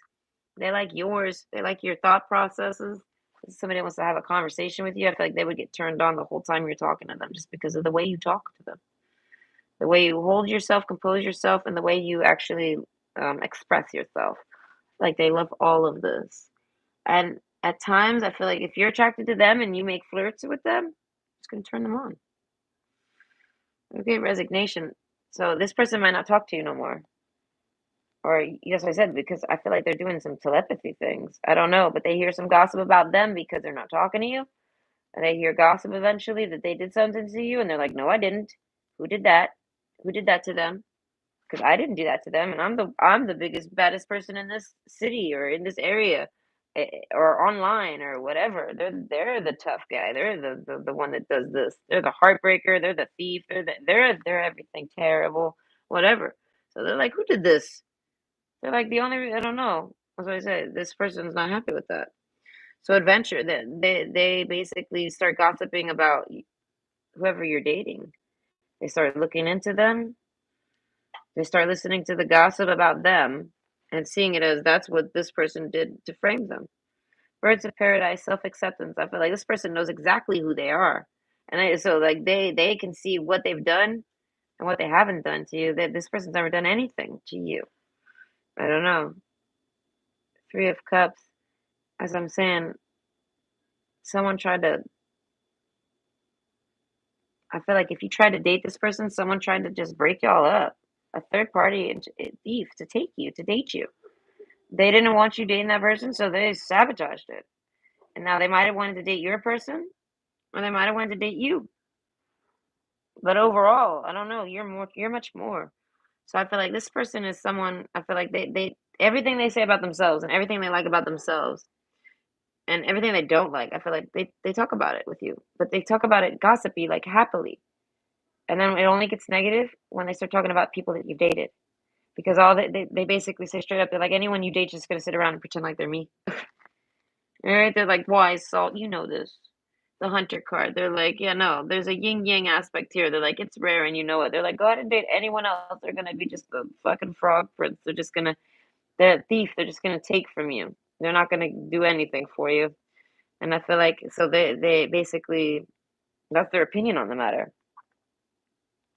they like yours, they like your thought processes. This is somebody that wants to have a conversation with you. I feel like they would get turned on the whole time you're talking to them just because of the way you talk to them, the way you hold yourself, compose yourself, and the way you actually express yourself. Like they love all of this. And at times, I feel like if you're attracted to them and you make flirts with them, it's going to turn them on. Okay, resignation. So this person might not talk to you no more. Or that's what I said, because I feel like they're doing some telepathy things. I don't know, but they hear some gossip about them because they're not talking to you. And they hear gossip eventually that they did something to you, and they're like, no, I didn't. Who did that? Who did that to them? Because I didn't do that to them, and I'm the biggest, baddest person in this city or in this area, or online or whatever. They're the tough guy. They're the one that does this. They're the heartbreaker. They're the thief. They're everything terrible, whatever. So they're like, who did this? They're like the only. I don't know. That's what I said. This person's not happy with that. So adventure. They basically start gossiping about whoever you're dating. They start looking into them. They start listening to the gossip about them and seeing it as that's what this person did to frame them. Birds of paradise, self acceptance. I feel like this person knows exactly who they are, and so like they can see what they've done and what they haven't done to you. That this person's never done anything to you. I don't know. Three of Cups. As I'm saying, someone tried to. I feel like if you tried to date this person, someone tried to just break y'all up. A third party thief to take you to date you. They didn't want you dating that person, so they sabotaged it. And now they might have wanted to date your person, or they might have wanted to date you. But overall, I don't know. You're more. You're much more. So I feel like this person is someone. I feel like they everything they say about themselves and everything they like about themselves and everything they don't like. I feel like they talk about it with you, but they talk about it gossipy, like happily. And then it only gets negative when they start talking about people that you've dated. Because all they basically say straight up, they're like, anyone you date just gonna sit around and pretend like they're me. All right? They're like, wise salt, you know this. The hunter card. They're like, yeah, no, there's a yin yang aspect here. They're like, it's rare and you know it. They're like, go ahead and date anyone else. They're gonna be just a fucking frog prince. They're a thief. They're just gonna take from you. They're not gonna do anything for you. And I feel like so they basically that's their opinion on the matter.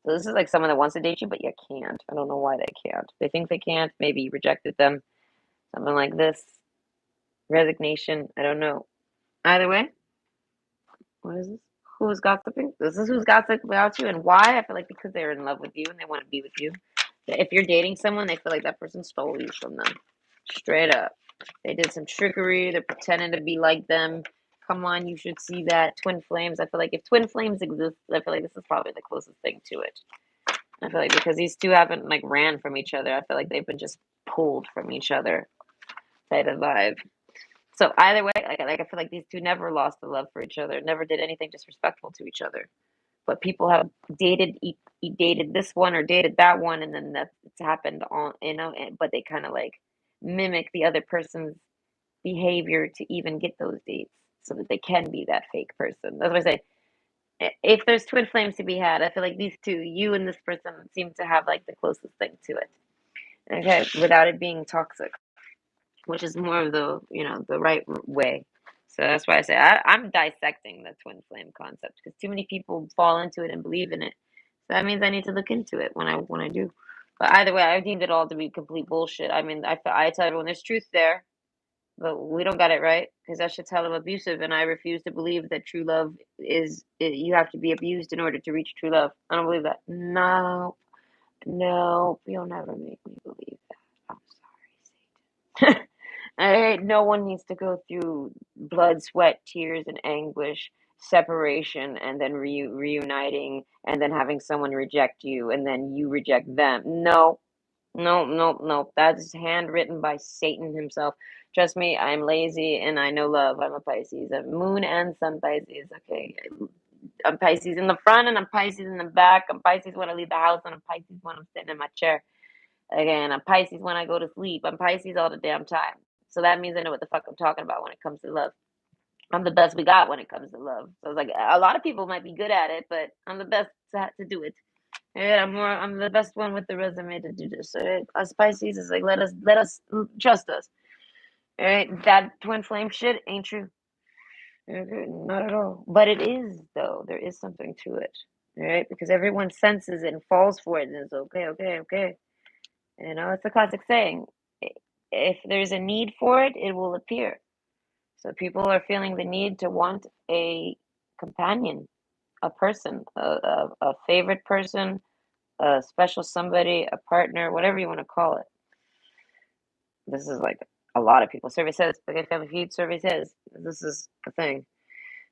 So this is like someone that wants to date you, but you can't. I don't know why they can't. They think they can't. Maybe you rejected them. Something like this. Resignation. I don't know. Either way, what is this? Who's gossiping? This is who's gossiping about you and why. I feel like because they're in love with you and they want to be with you. If you're dating someone, they feel like that person stole you from them. Straight up. They did some trickery. They're pretending to be like them. Come on, you should see that. Twin flames. I feel like if twin flames exist, I feel like this is probably the closest thing to it. I feel like because these two haven't like ran from each other, I feel like they've been just pulled from each other type of vibe. So either way, like I feel like these two never lost the love for each other, never did anything disrespectful to each other. But people have dated this one or dated that one, and then that's happened on but they kind of like mimic the other person's behavior to even get those dates, so that they can be that fake person. That's why I say if there's twin flames to be had, I feel like these two, you and this person, seem to have like the closest thing to it. Okay, without it being toxic, which is more of the right way. So that's why I say I'm dissecting the twin flame concept because too many people fall into it and believe in it. So that means I need to look into it when I do. But either way, I deemed it all to be complete bullshit. I mean, I tell everyone there's truth there, but we don't got it right because that shit's hella abusive, and I refuse to believe that true love you have to be abused in order to reach true love. I don't believe that. No, no, you'll never make me believe that. I'm sorry, Satan. No one needs to go through blood, sweat, tears, and anguish, separation, and then reuniting, and then having someone reject you, and then you reject them. No, no, no, no. That's handwritten by Satan himself. Trust me, I'm lazy and I know love. I'm a Pisces, a moon and sun Pisces. Okay. I'm Pisces in the front and I'm Pisces in the back. I'm Pisces when I leave the house and I'm Pisces when I'm sitting in my chair. Again, I'm Pisces when I go to sleep. I'm Pisces all the damn time. So that means I know what the fuck I'm talking about when it comes to love. I'm the best we got when it comes to love. So it's like a lot of people might be good at it, but I'm the best to do it. Yeah, I'm the best one with the resume to do this. All right? Us Pisces is like let us trust us. All right, that twin flame shit ain't true. Okay, not at all. But it is though. There is something to it. All right, because everyone senses it and falls for it, and it's okay, okay, okay. You know, it's a classic saying. If there's a need for it, it will appear. So people are feeling the need to want a companion, a person, a favorite person, a special somebody, a partner, whatever you want to call it. This is like a lot of people. Survey says, Spaghetti Family Feud survey says this is a thing.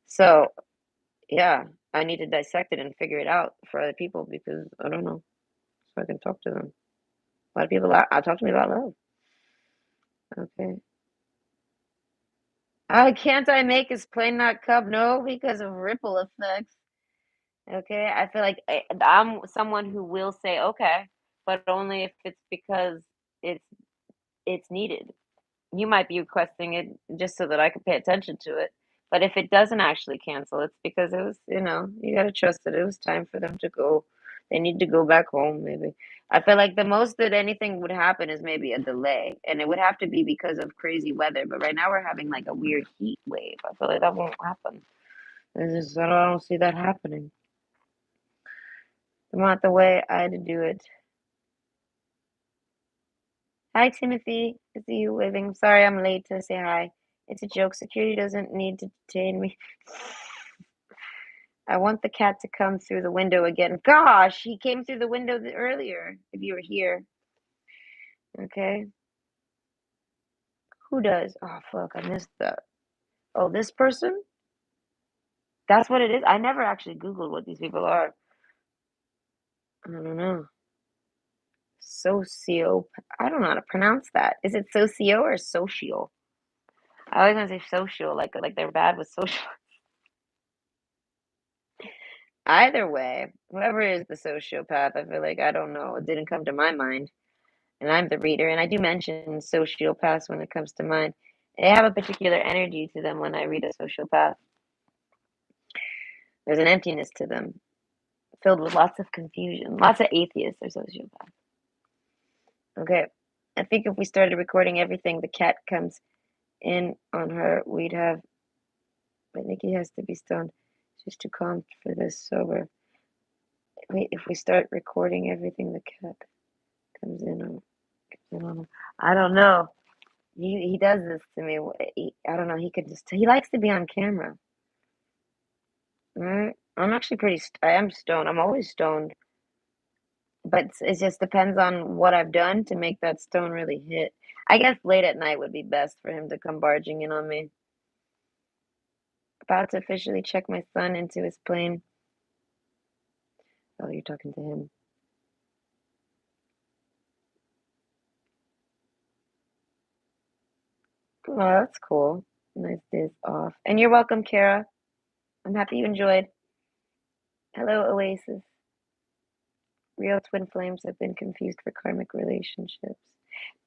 So yeah, I need to dissect it and figure it out for other people because I don't know. So I can talk to them. A lot of people talk to me about love. Okay. Can't I make his plane not come? No, because of ripple effects. Okay. I feel like I'm someone who will say okay, but only if it's because it's it's needed. You might be requesting it just so that I can pay attention to it. But if it doesn't actually cancel, it's because it was, you gotta trust that it was time for them to go. They need to go back home, maybe. I feel like the most that anything would happen is maybe a delay, and it would have to be because of crazy weather. But right now we're having like a weird heat wave. I feel like that won't happen. I don't see that happening. Not the way I had to do it. Hi, Timothy. I see you waving. Sorry I'm late to say hi. It's a joke. Security doesn't need to detain me. I want the cat to come through the window again. Gosh, he came through the window earlier, if you were here. Okay. Who does? Oh, fuck. I missed that. Oh, this person? That's what it is? I never actually Googled what these people are. I don't know. Socio. I don't know how to pronounce that. Is it socio or social? I always want to say social, like they're bad with social. Either way, whoever is the sociopath, I feel like I don't know. It didn't come to my mind. And I'm the reader, and I do mention sociopaths when it comes to mine. They have a particular energy to them when I read a sociopath. There's an emptiness to them, filled with lots of confusion. Lots of atheists are sociopaths. Okay. I think if we started recording everything the cat comes in on her, we'd have. I think he has to be stoned. She's too calm for this sober. Wait, if we start recording everything the cat comes in on. I don't know. He does this to me. I don't know. He likes to be on camera. I'm actually I am stoned. I'm always stoned, but it just depends on what I've done to make that stone really hit. I guess late at night would be best for him to come barging in on me. About to officially check my son into his plane. Oh, you're talking to him. Oh, that's cool. Nice days off. And you're welcome, Kara. I'm happy you enjoyed. Hello, Oasis. Real twin flames have been confused for karmic relationships.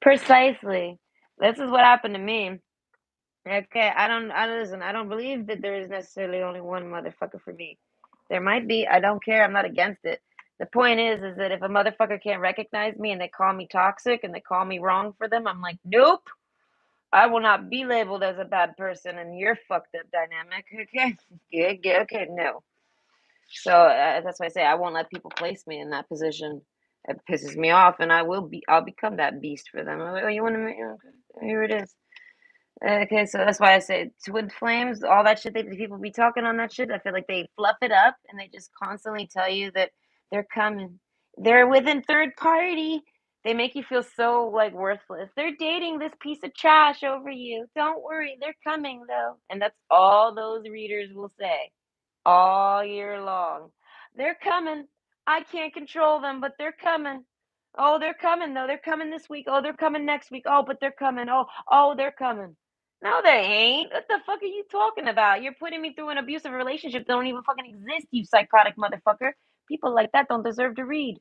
Precisely. This is what happened to me. Okay, I don't believe that there is necessarily only one motherfucker for me. There might be. I don't care. I'm not against it. The point is that if a motherfucker can't recognize me and they call me toxic and they call me wrong for them, I'm like, nope. I will not be labeled as a bad person and you're fucked up dynamic. Okay, okay, no. So that's why I say I won't let people place me in that position. It pisses me off, and I'll become that beast for them. I'm like, oh, you want to make? Okay, here it is. Okay, so that's why I say twin flames, all that shit. People be talking on that shit. I feel like they fluff it up and they just constantly tell you that they're coming. They're within third party. They make you feel so like worthless. They're dating this piece of trash over you. Don't worry, they're coming though. And that's all those readers will say all year long. They're coming. I can't control them, but they're coming. Oh, they're coming though. They're coming this week. Oh, they're coming next week. Oh, but they're coming. Oh, they're coming. No, they ain't. What the fuck are you talking about? You're putting me through an abusive relationship that don't even fucking exist, you psychotic motherfucker. People like that don't deserve to read.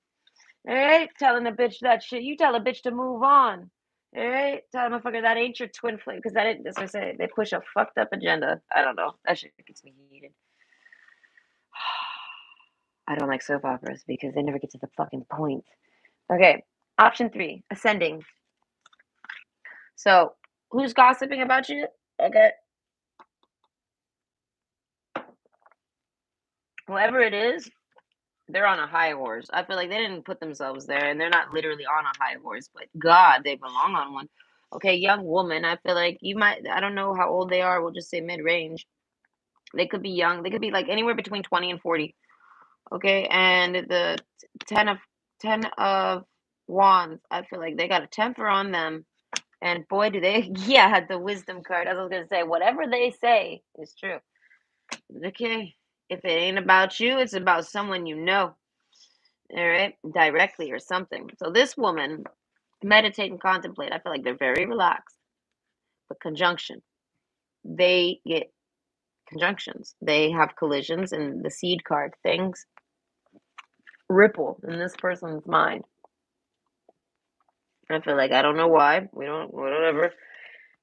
All right? Telling a bitch that shit. You tell a bitch to move on. All right? Tell a motherfucker that ain't your twin flame. Because that ain't, that's what I say. They push a fucked up agenda. I don't know. That shit gets me heated. I don't like soap operas because they never get to the fucking point. Okay, option 3, ascending. So, who's gossiping about you? Okay, whoever it is, they're on a high horse. I feel like they didn't put themselves there, and they're not literally on a high horse, but God, they belong on one. Okay, young woman, I feel like you might, I don't know how old they are, we'll just say mid range. They could be young, they could be like anywhere between 20 and 40. Okay, and the 10 of 10 of wands, I feel like they got a temper on them. And boy, do they, yeah, the wisdom card. As I was going to say, whatever they say is true. Okay. If it ain't about you, it's about someone you know. All right. Directly or something. So this woman, meditate and contemplate. I feel like they're very relaxed. But conjunction. They get conjunctions. They have collisions and the seed card. Things ripple in this person's mind. I feel like I don't know why. We don't, whatever.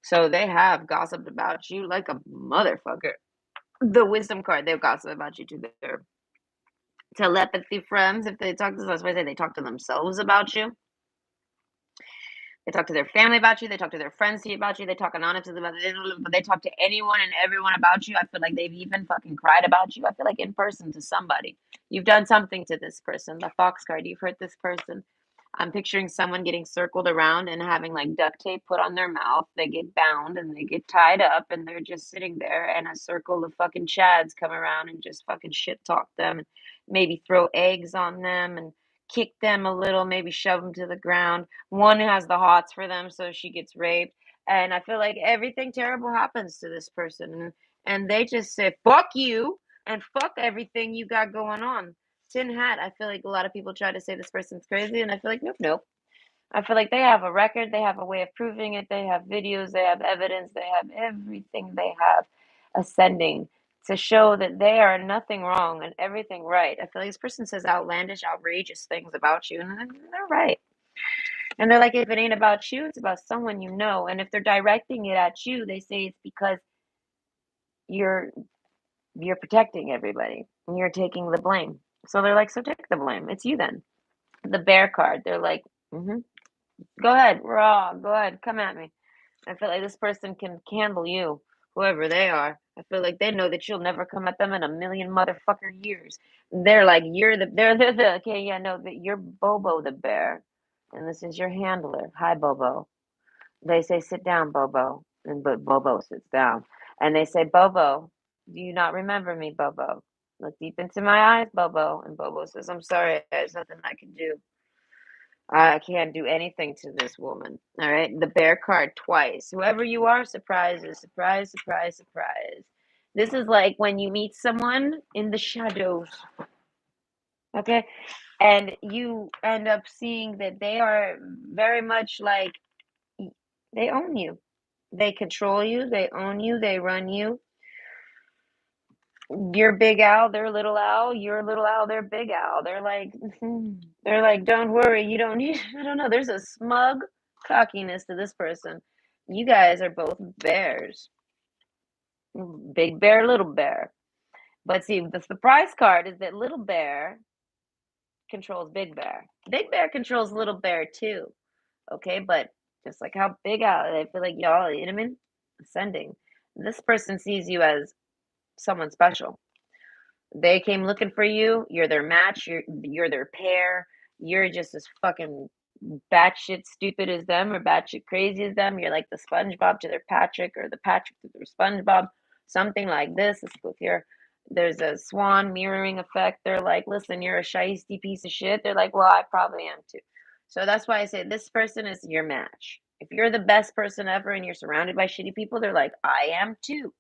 So they have gossiped about you like a motherfucker. The wisdom card, they'll gossip about you to their telepathy friends. If they talk to, that's why I say they talk to themselves about you. They talk to their family about you. They talk to their friends about you. They talk anonymously about you. But they talk to anyone and everyone about you. I feel like they've even fucking cried about you. I feel like in person to somebody. You've done something to this person. The fox card, you've hurt this person. I'm picturing someone getting circled around and having like duct tape put on their mouth. They get bound and they get tied up and they're just sitting there and a circle of fucking chads come around and just fucking shit talk them and maybe throw eggs on them and kick them a little, maybe shove them to the ground. One has the hots for them, so she gets raped. And I feel like everything terrible happens to this person. And they just say, fuck you and fuck everything you got going on. Tin hat, I feel like a lot of people try to say this person's crazy, and I feel like, nope, nope. I feel like they have a record, they have a way of proving it, they have videos, they have evidence, they have everything they have ascending to show that they are nothing wrong and everything right. I feel like this person says outlandish, outrageous things about you, and they're right. And they're like, if it ain't about you, it's about someone you know. And if they're directing it at you, they say it's because you're you're protecting everybody and you're taking the blame. So they're like, so take the blame. It's you then. The bear card. They're like, go ahead, raw, go ahead, come at me. I feel like this person can handle you, whoever they are. I feel like they know that you'll never come at them in a million motherfucker years. They're like, they're the, okay, yeah, no, that you're Bobo the bear, and this is your handler. Hi, Bobo. They say, sit down, Bobo, and but Bobo sits down, and they say, Bobo, do you not remember me, Bobo? Look deep into my eyes, Bobo, and Bobo says, I'm sorry, there's nothing I can do. I can't do anything to this woman. All right. The bear card twice. Whoever you are, surprises, surprise, surprise, surprise. This is like when you meet someone in the shadows. Okay. And you end up seeing that they are very much like they own you. They control you. They own you. They run you. You're big Al, they're little Al, you're little Al, they're big Al. They're like, they're like, don't worry, you don't need, I don't know, there's a smug cockiness to this person. You guys are both bears. Big bear, little bear. But see, the surprise card is that little bear controls big bear. Big bear controls little bear too. Okay, but just like how big Al, I feel like y'all, you know what I mean? Ascending. This person sees you as someone special. They came looking for you. You're their match. You're their pair. you're just as fucking batshit stupid as them or batshit crazy as them. You're like the SpongeBob to their Patrick or the Patrick to their SpongeBob. Something like this. It's with your there's a swan mirroring effect. They're like, listen, you're a shiesty piece of shit. They're like, well, I probably am too. So that's why I say this person is your match. If you're the best person ever and you're surrounded by shitty people, they're like, I am too.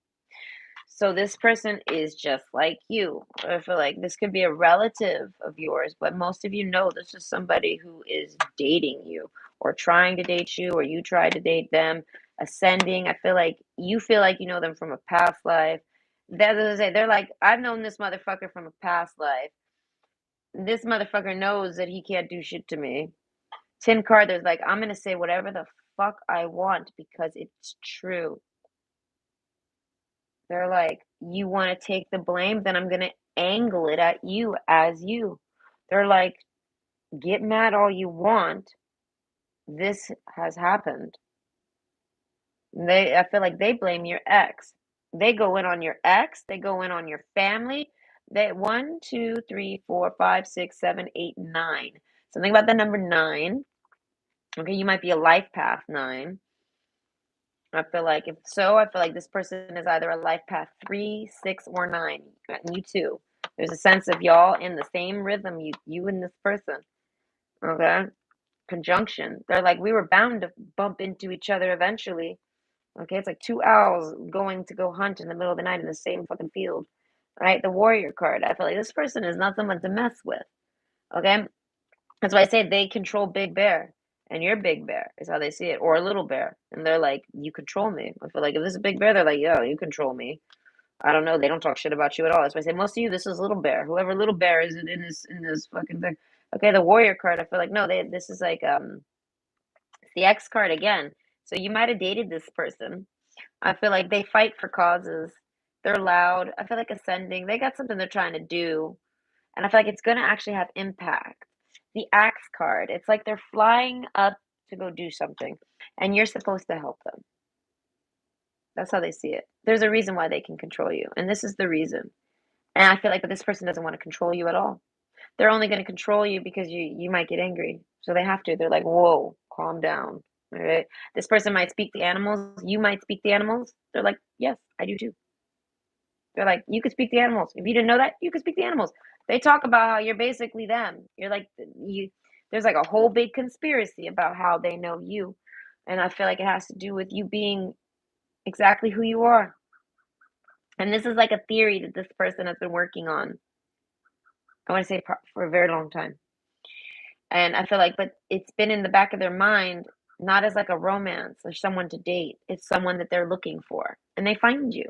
So this person is just like you. I feel like this could be a relative of yours, but most of you know this is somebody who is dating you or trying to date you or you try to date them, ascending. I feel like you know them from a past life. That's what I say. They're like, I've known this motherfucker from a past life. This motherfucker knows that he can't do shit to me. Tim Carter's like, I'm gonna say whatever the fuck I want because it's true. They're like, "You wanna take the blame, then I'm gonna angle it at you as you." They're like, "Get mad all you want. This has happened." I feel like they blame your ex. They go in on your ex, they go in on your family. They 1, 2, 3, 4, 5, 6, 7, 8, 9. Something about the number 9. Okay, you might be a life path 9. I feel like if so, I feel like this person is either a life path 3, 6, or 9. And you too. There's a sense of y'all in the same rhythm, you and this person. Okay? Conjunction. They're like, we were bound to bump into each other eventually. Okay, it's like two owls going to go hunt in the middle of the night in the same fucking field. Right? The warrior card. I feel like this person is not someone to mess with. Okay? That's why I say they control Big Bear. And you're Big Bear, is how they see it. Or a little bear. And they're like, you control me. I feel like if this is Big Bear, they're like, yo, you control me. I don't know. They don't talk shit about you at all. That's why I say most of you, this is Little Bear. Whoever Little Bear is in this fucking thing. Okay, the warrior card, I feel like no, this is like it's the X card again. So you might have dated this person. I feel like they fight for causes. They're loud. I feel like ascending. They got something they're trying to do. And I feel like it's gonna actually have impact. The axe card, it's like they're flying up to go do something, and you're supposed to help them. That's how they see it. There's a reason why they can control you, and this is the reason. And I feel like this person doesn't want to control you at all. They're only going to control you because you might get angry. So they have to. They're like, whoa, calm down. All right. This person might speak the animals. You might speak the animals. They're like, yes, I do too. They're like, you could speak the animals. If you didn't know that, you could speak the animals. They talk about how you're basically them. You're like you. There's like a whole big conspiracy about how they know you, and I feel like it has to do with you being exactly who you are. And this is like a theory that this person has been working on. I want to say for a very long time. And I feel like, but it's been in the back of their mind, not as like a romance or someone to date. It's someone that they're looking for, and they find you.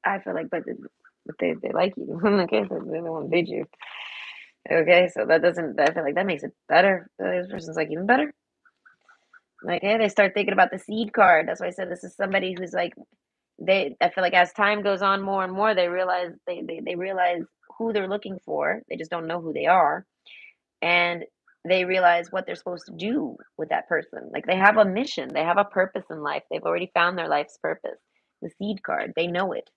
I feel like, but they like you. Okay, so they don't want to date you. Okay, so that doesn't. I feel like that makes it better. This person's like even better. Like, yeah, they start thinking about the seed card. That's why I said this is somebody who's like they. I feel like as time goes on more and more, they realize they realize who they're looking for. They just don't know who they are, and they realize what they're supposed to do with that person. Like they have a mission, they have a purpose in life. They've already found their life's purpose. The seed card, they know it,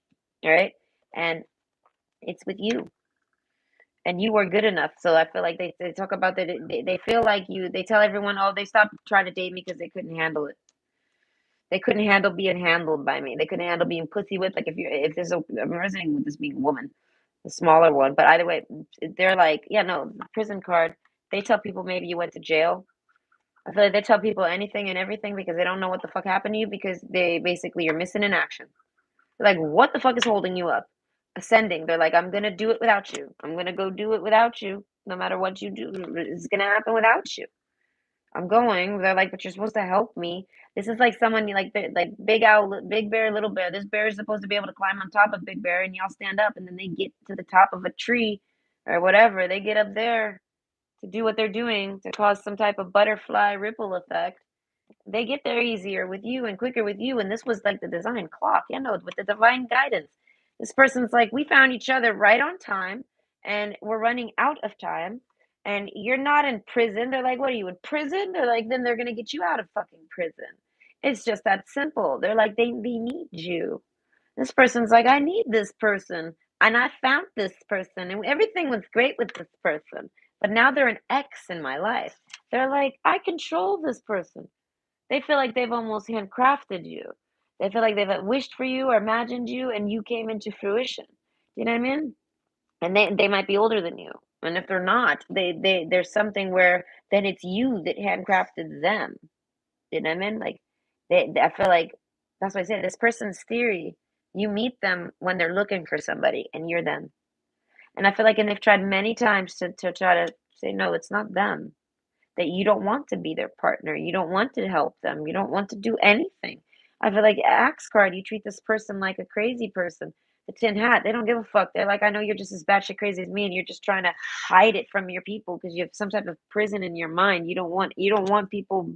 all right? And it's with you. And you are good enough. So I feel like they talk about that. They feel like you, they tell everyone, oh, they stopped trying to date me because they couldn't handle it. They couldn't handle being handled by me. They couldn't handle being pussy with. Like if there's I'm resonating with this being a woman, the smaller one. But either way, they're like, yeah, no, prison card. They tell people maybe you went to jail. I feel like they tell people anything and everything because they don't know what the fuck happened to you because they basically you're missing in action. They're like, what the fuck is holding you up? Ascending. They're like, I'm gonna do it without you. I'm gonna go do it without you. No matter what you do, it's gonna happen without you. I'm going. They're like, but you're supposed to help me. This is like someone you like Big Owl, Big Bear, Little Bear. This bear is supposed to be able to climb on top of Big Bear, and y'all stand up, and then they get to the top of a tree or whatever. They get up there to do what they're doing to cause some type of butterfly ripple effect. They get there easier with you and quicker with you. And this was like the design clock, you know, with the divine guidance. This person's like, we found each other right on time and we're running out of time. And you're not in prison. They're like, what are you in prison? They're like, then they're going to get you out of fucking prison. It's just that simple. They're like, they need you. This person's like, I need this person. And I found this person. And everything was great with this person. But now they're an ex in my life. They're like, I control this person. They feel like they've almost handcrafted you. They feel like they've wished for you or imagined you and you came into fruition. You know what I mean? And they might be older than you. And if they're not, they there's something where then it's you that handcrafted them. You know what I mean? Like I feel like that's why I say this person's theory. You meet them when they're looking for somebody and you're them. And I feel like and they've tried many times to try to say, no, it's not them. That you don't want to be their partner. You don't want to help them. You don't want to do anything. I feel like axe card, you treat this person like a crazy person. The tin hat, they don't give a fuck. They're like, I know you're just as batshit crazy as me, and you're just trying to hide it from your people because you have some type of prison in your mind. You don't want people.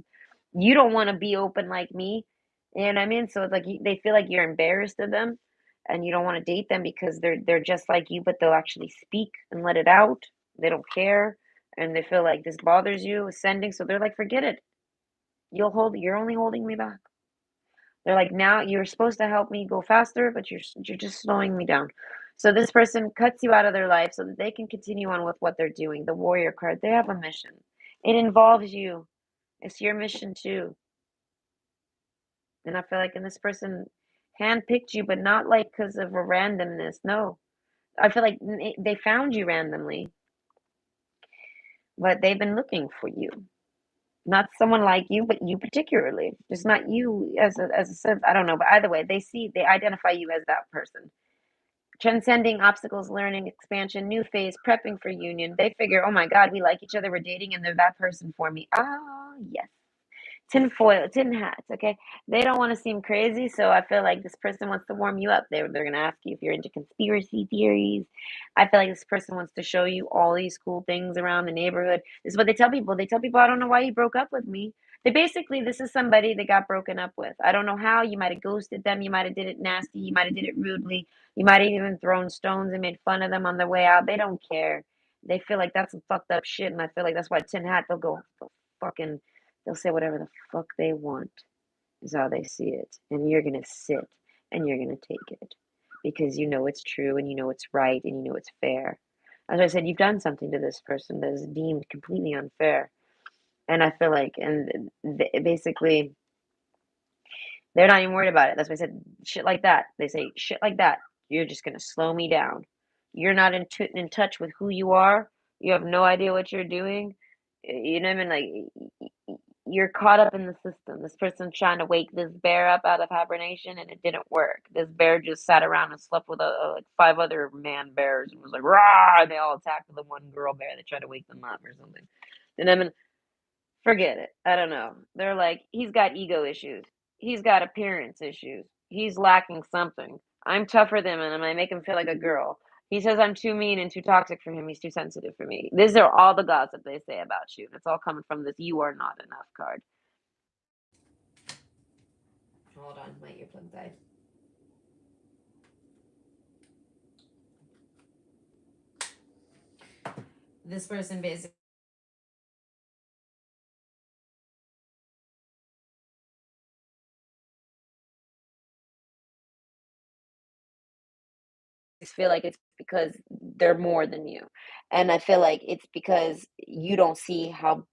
You don't want to be open like me. You know what I mean? So it's like they feel like you're embarrassed of them, and you don't want to date them because they're just like you, but they'll actually speak and let it out. They don't care and they feel like this bothers you ascending, so they're like, forget it. You're only holding me back. They're like, now you're supposed to help me go faster, but you're just slowing me down. So this person cuts you out of their life so that they can continue on with what they're doing. The warrior card, they have a mission. It involves you. It's your mission too. And I feel like and this person handpicked you, but not like because of a randomness. No. I feel like they found you randomly, but they've been looking for you. Not someone like you, but you particularly. Just not you as a sense. I don't know, but either way, they identify you as that person. Transcending obstacles, learning, expansion, new phase, prepping for union. They figure, oh my God, we like each other, we're dating, and they're that person for me. Ah, yes. Tin foil, tin hats, okay? They don't want to seem crazy, so I feel like this person wants to warm you up. They're gonna ask you if you're into conspiracy theories. I feel like this person wants to show you all these cool things around the neighborhood. This is what they tell people. They tell people, I don't know why you broke up with me. They basically, this is somebody that got broken up with. I don't know how. You might have ghosted them. You might have did it nasty. You might have did it rudely. You might have even thrown stones and made fun of them on their way out. They don't care. They feel like that's some fucked up shit, and I feel like that's why tin hat. They'll fucking they'll say whatever the fuck they want, is how they see it. And you're going to sit and you're going to take it because you know it's true and you know it's right and you know it's fair. As I said, you've done something to this person that is deemed completely unfair. And I feel like, and basically, they're not even worried about it. That's why I said shit like that. They say shit like that. You're just going to slow me down. You're not in touch with who you are. You have no idea what you're doing. You know what I mean? Like, you're caught up in the system. This person's trying to wake this bear up out of hibernation, and it didn't work. This bear just sat around and slept with like five other man bears and was like, rah! And they all attacked the one girl bear that tried to wake them up or something. And I mean, forget it. I don't know. They're like, he's got ego issues. He's got appearance issues. He's lacking something. I'm tougher than him, and I make him feel like a girl. He says I'm too mean and too toxic for him. He's too sensitive for me. These are all the gossip they say about you. It's all coming from this "you are not enough" card. Hold on, my earplug died. This person basically feel like it's because they're more than you, and I feel like it's because you don't see how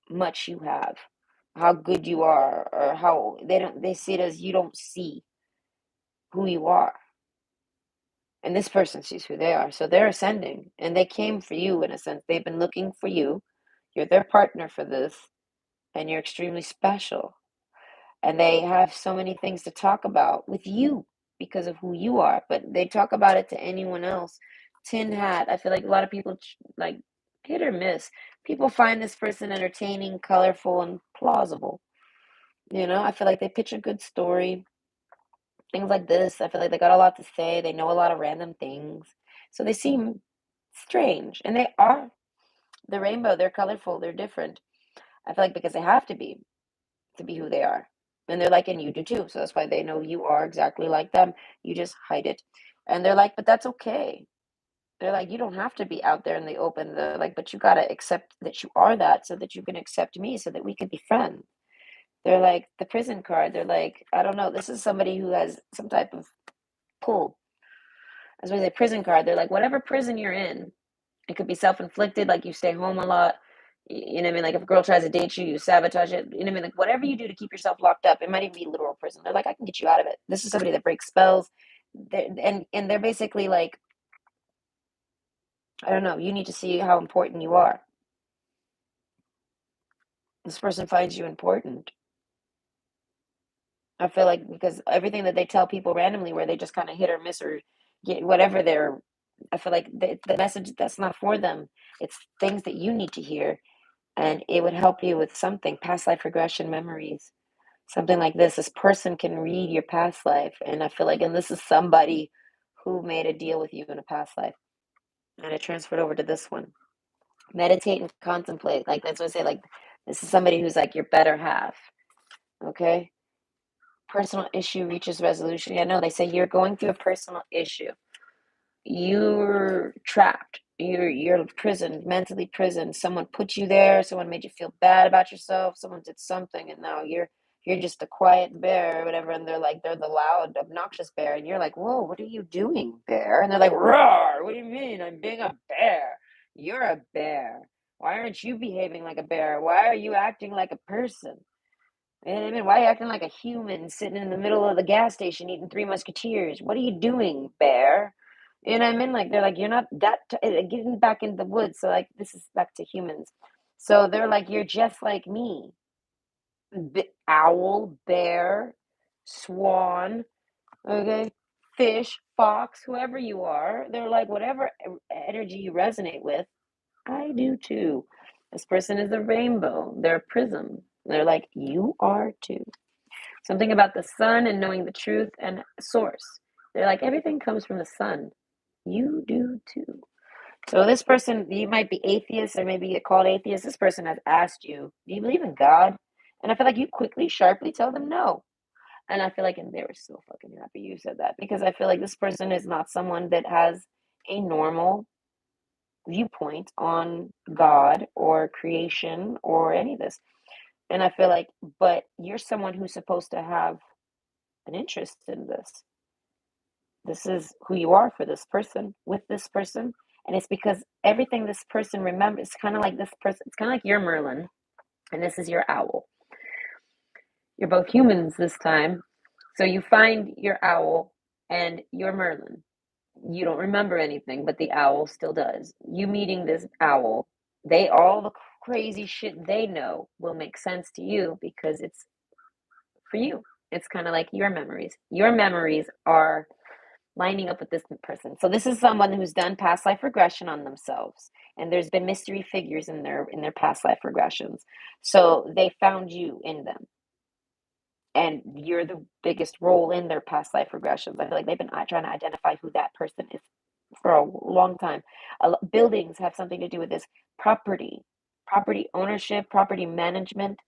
much you have, how good you are, or how they see it as you don't see who you are. And this person sees who they are. So they're ascending and they came for you in a sense. They've been looking for you. You're their partner for this, and you're extremely special. And they have so many things to talk about with you because of who you are, but they talk about it to anyone else. Tin hat, I feel like a lot of people like hit or miss. People find this person entertaining, colorful, and plausible. I feel like they pitch a good story, things like this. I feel like they got a lot to say. They know a lot of random things. So they seem strange. And they are the rainbow. They're colorful. They're different. I feel like because they have to be who they are. And they're like, and you do too. So that's why they know you are exactly like them. You just hide it. And they're like, but that's okay. They're like, you don't have to be out there in the open. They're like, but you got to accept that you are that so that you can accept me so that we can be friends. They're like the prison card. They're like, I don't know. This is somebody who has some type of pull. As well as a prison card. They're like, whatever prison you're in, It could be self-inflicted, like you stay home a lot. You know what I mean? Like if a girl tries to date you, you sabotage it. You know what I mean? Like whatever you do to keep yourself locked up, it might even be literal prison. They're like, I can get you out of it. This is somebody that breaks spells. And they're basically like, I don't know, you need to see how important you are. This person finds you important. I feel like because everything that they tell people randomly, where they just kind of hit or miss or get whatever they're, I feel like the message that's not for them. It's things that you need to hear, and it would help you with something, past life regression memories, something like this. This person can read your past life, and I feel like, and this is somebody who made a deal with you in a past life, and it transferred over to this one. Meditate and contemplate. Like that's what I say. Like this is somebody who's like your better half. Okay. Personal issue reaches resolution. Yeah, no, they say you're going through a personal issue. You're trapped. You're prisoned, mentally prisoned. Someone put you there. Someone made you feel bad about yourself. Someone did something, and now you're just a quiet bear or whatever. And they're the loud, obnoxious bear, and you're like, whoa, what are you doing, bear? And they're like, roar. What do you mean? I'm being a bear. You're a bear. Why aren't you behaving like a bear? Why are you acting like a person? You know what I mean? Why are you acting like a human sitting in the middle of the gas station eating Three Musketeers? What are you doing, bear? You know what I mean? Like they're like, you're not that getting back in the woods. So like this is back to humans. So they're like, you're just like me. Owl, bear, swan, okay, fish, fox, whoever you are. They're like, whatever energy you resonate with, I do too. This person is a rainbow. They're a prism. They're like, you are too. Something about the sun and knowing the truth and source. They're like, everything comes from the sun. You do too. So this person, you might be atheist or maybe get called atheist. This person has asked you, do you believe in God? And I feel like you quickly, sharply tell them no. And I feel like, and they were so fucking happy you said that, because I feel like this person is not someone that has a normal viewpoint on God or creation or any of this. And I feel like, but you're someone who's supposed to have an interest in this. This is who you are for this person, with this person. And it's because everything this person remembers, it's kind of like this person, it's kind of like your Merlin, and this is your owl. You're both humans this time. So you find your owl and your Merlin. You don't remember anything, but the owl still does. You meeting this owl, they all the crazy shit they know will make sense to you because it's for you. It's kind of like your memories. Your memories are lining up with this person. So this is someone who's done past life regression on themselves, and there's been mystery figures in their past life regressions. So they found you in them, and you're the biggest role in their past life regressions. I feel like they've been trying to identify who that person is for a long time. Buildings have something to do with this. Property ownership, property management.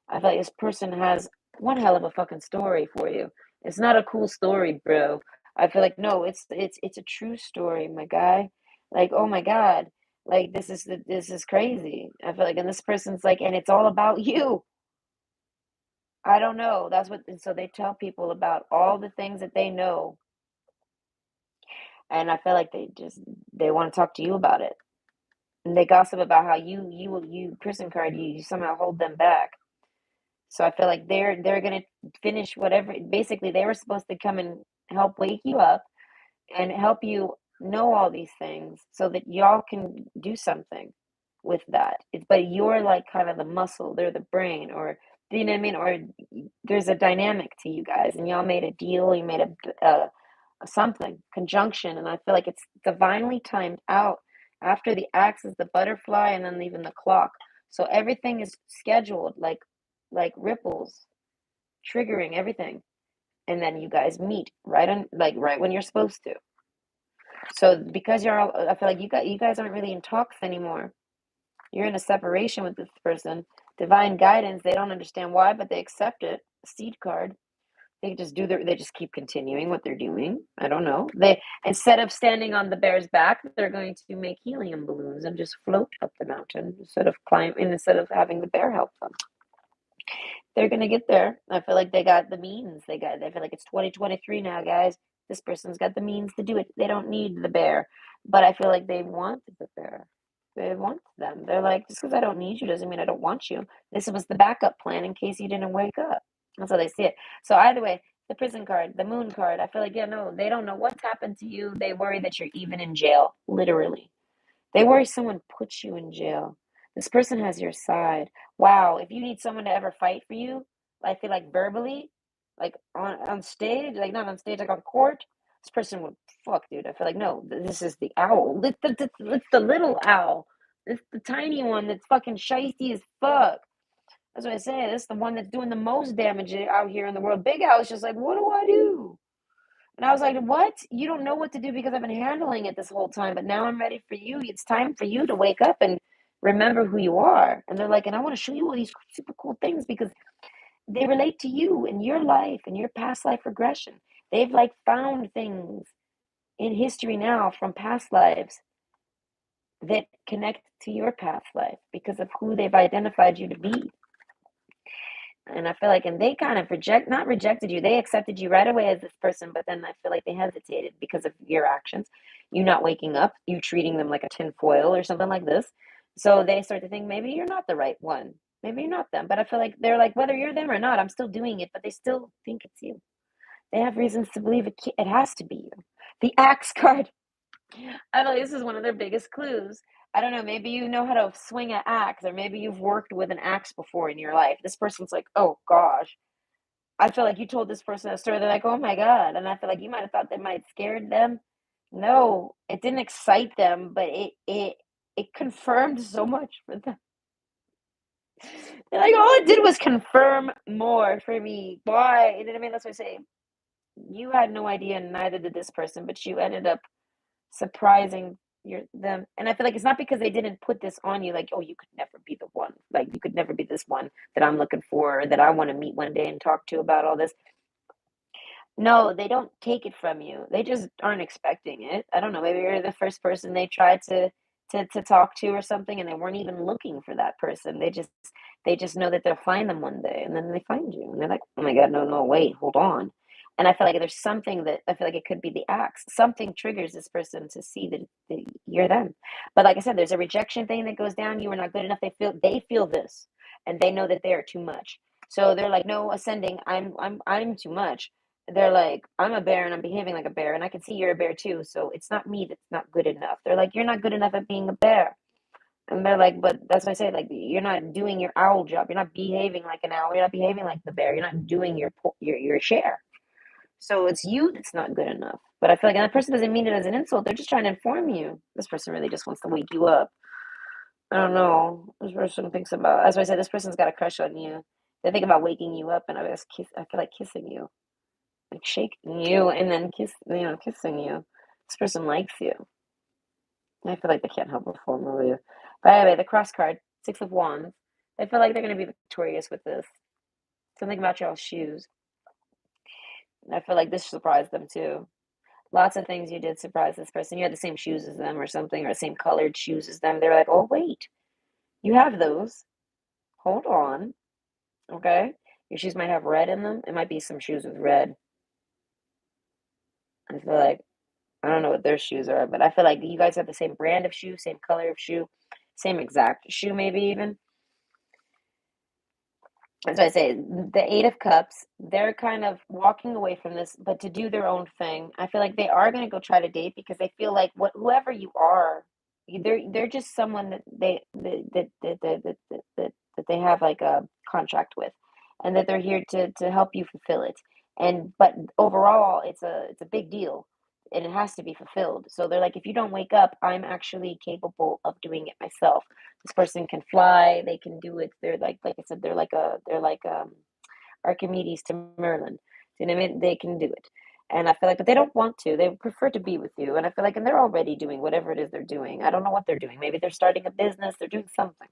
I feel like this person has one hell of a fucking story for you. It's not a cool story, bro. I feel like no, it's a true story, my guy. Like, oh my God. Like this is crazy. I feel like, and this person's like, and it's all about you. I don't know. That's what, and so they tell people about all the things that they know, and I feel like they want to talk to you about it. And they gossip about how you prison card you somehow hold them back. So I feel like they're gonna finish whatever. Basically, they were supposed to come and help wake you up and help you know all these things so that y'all can do something with that. But you're like kind of the muscle, they're the brain, or you know what I mean? Or there's a dynamic to you guys, and y'all made a deal. You made a something conjunction, and I feel like it's divinely timed out. After the axe is the butterfly, and then even the clock. So everything is scheduled like ripples, triggering everything, and then you guys meet right on like right when you're supposed to. So because you're all, I feel like you guys aren't really in talks anymore. You're in a separation with this person. Divine guidance, they don't understand why, but they accept it. Seed card. They just keep continuing what they're doing. I don't know. They, instead of standing on the bear's back, they're going to make helium balloons and just float up the mountain instead of having the bear help them. They're gonna get there. I feel like they got the means. I feel like it's 2023 now, guys. This person's got the means to do it. They don't need the bear. But I feel like they wanted the bear. They want them. They're like, just because I don't need you doesn't mean I don't want you. This was the backup plan in case you didn't wake up. That's how they see it. So either way, the prison card, the moon card, I feel like, yeah, no, they don't know what's happened to you. They worry that you're even in jail, literally. They worry someone puts you in jail. This person has your side. Wow, if you need someone to ever fight for you, I feel like verbally, like on stage, like not on stage, like on court, this person would fuck, dude. I feel like no, this is the owl. It's the little owl. It's the tiny one that's fucking shisty as fuck. That's what I say. This is the one that's doing the most damage out here in the world. Big Owl is just like, what do I do? And I was like, what? You don't know what to do because I've been handling it this whole time, but now I'm ready for you. It's time for you to wake up and remember who you are. And they're like, and I want to show you all these super cool things because they relate to you and your life and your past life regression. They've like found things in history now from past lives that connect to your past life because of who they've identified you to be. And I feel like, and they kind of not rejected you, they accepted you right away as this person, but then I feel like they hesitated because of your actions. You not waking up, you treating them like a tin foil or something like this. So they start to think maybe you're not the right one. Maybe you're not them. But I feel like they're like, whether you're them or not, I'm still doing it, but they still think it's you. They have reasons to believe it has to be you. The axe card. I feel like this is one of their biggest clues. I don't know, maybe you know how to swing an axe, or maybe you've worked with an axe before in your life. This person's like, oh gosh. I feel like you told this person a story, they're like, oh my God. And I feel like you might have thought that might have scared them. No, it didn't excite them, but it confirmed so much for them. They're like, all it did was confirm more for me. Why? You know what I mean? That's what I say. You had no idea, and neither did this person, but you ended up surprising them. And I feel like it's not because they didn't put this on you, like, oh, you could never be the one. Like you could never be this one that I'm looking for or that I want to meet one day and talk to about all this. No, they don't take it from you. They just aren't expecting it. I don't know, maybe you're the first person they tried to talk to or something and they weren't even looking for that person. They just know that they'll find them one day and then they find you and they're like, "Oh my God, no, no, wait, hold on." And I feel like there's something that I feel like it could be the acts. Something triggers this person to see that you're them. But like I said, there's a rejection thing that goes down. You are not good enough. They feel this and they know that they are too much. So they're like, no, ascending, I'm too much. They're like, I'm a bear and I'm behaving like a bear, and I can see you're a bear too. So it's not me that's not good enough. They're like, you're not good enough at being a bear. And they're like, but that's what I say, like, you're not doing your owl job. You're not behaving like an owl. You're not behaving like the bear. You're not doing your share. So it's you that's not good enough. But I feel like and that person doesn't mean it as an insult. They're just trying to inform you. This person really just wants to wake you up. I don't know. This person thinks about, as I said, this person's got a crush on you. They think about waking you up, and I feel like kissing you, like shaking you and then kissing you. This person likes you. I feel like they can't help but fall in love with you. But anyway, the cross card, Six of Wands. I feel like they're going to be victorious with this. Something about y'all's shoes. I feel like this surprised them too. Lots of things you did surprise this person. You had the same shoes as them or something, or the same colored shoes as them. They're like, oh, wait, you have those. Hold on. Okay. Your shoes might have red in them. It might be some shoes with red. I feel like I don't know what their shoes are, but I feel like you guys have the same brand of shoe, same color of shoe, same exact shoe, maybe even. That's what I say. The Eight of Cups, they're kind of walking away from this, but to do their own thing. I feel like they are going to go try to date because they feel like whoever you are, they're just someone that they have like a contract with, and that they're here to help you fulfill it. And but overall, it's a big deal, and it has to be fulfilled. So they're like, if you don't wake up, I'm actually capable of doing it myself. This person can fly, they can do it. They're like I said, they're like Archimedes to Merlin. Do you know what I mean? They can do it. And I feel like, but they don't want to. They prefer to be with you. And I feel like, and they're already doing whatever it is they're doing. I don't know what they're doing. Maybe they're starting a business, they're doing something.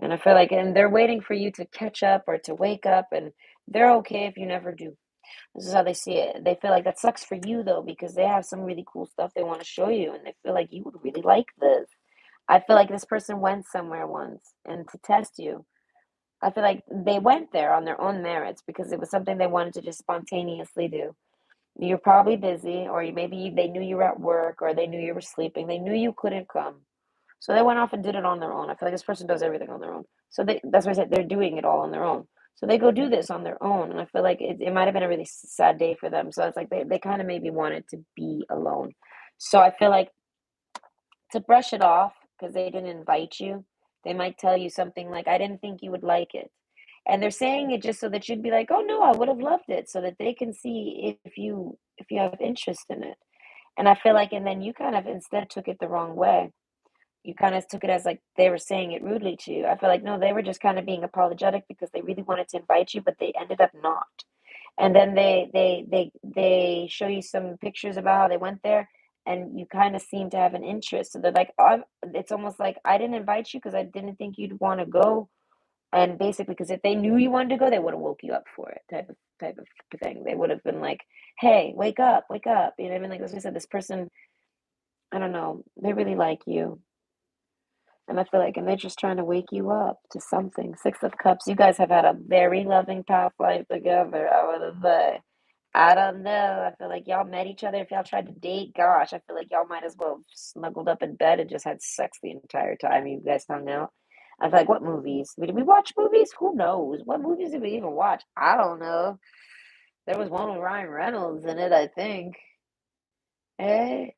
And I feel like, and they're waiting for you to catch up or to wake up. And they're okay if you never do. This is how they see it. They feel like that sucks for you though, because they have some really cool stuff they want to show you. And they feel like you would really like this. I feel like this person went somewhere once and to test you. I feel like they went there on their own merits because it was something they wanted to just spontaneously do. You're probably busy, or maybe they knew you were at work, or they knew you were sleeping. They knew you couldn't come. So they went off and did it on their own. I feel like this person does everything on their own. So that's why I said they're doing it all on their own. So they go do this on their own. And I feel like it might have been a really sad day for them. So it's like they kind of maybe wanted to be alone. So I feel like to brush it off because they didn't invite you, they might tell you something like, I didn't think you would like it. And they're saying it just so that you'd be like, oh no, I would have loved it, so that they can see if you have interest in it. And I feel like, and then you kind of instead took it the wrong way. You kind of took it as like they were saying it rudely to you. I feel like no, they were just kind of being apologetic because they really wanted to invite you, but they ended up not. And then they show you some pictures about how they went there, and you kind of seem to have an interest. So they're like, it's almost like I didn't invite you because I didn't think you'd want to go, and basically because if they knew you wanted to go, they would have woke you up for it, type of thing. They would have been like, hey, wake up, wake up. You know what I mean? Like as I said, this person, I don't know, they really like you. And I feel like, and they're just trying to wake you up to something. Six of Cups, you guys have had a very loving past life together, I would say. I don't know. I feel like y'all met each other. If y'all tried to date, gosh, I feel like y'all might as well have snuggled up in bed and just had sex the entire time you guys hung out. I feel like, what movies? Did we watch movies? Who knows? What movies did we even watch? I don't know. There was one with Ryan Reynolds in it, I think. Eh?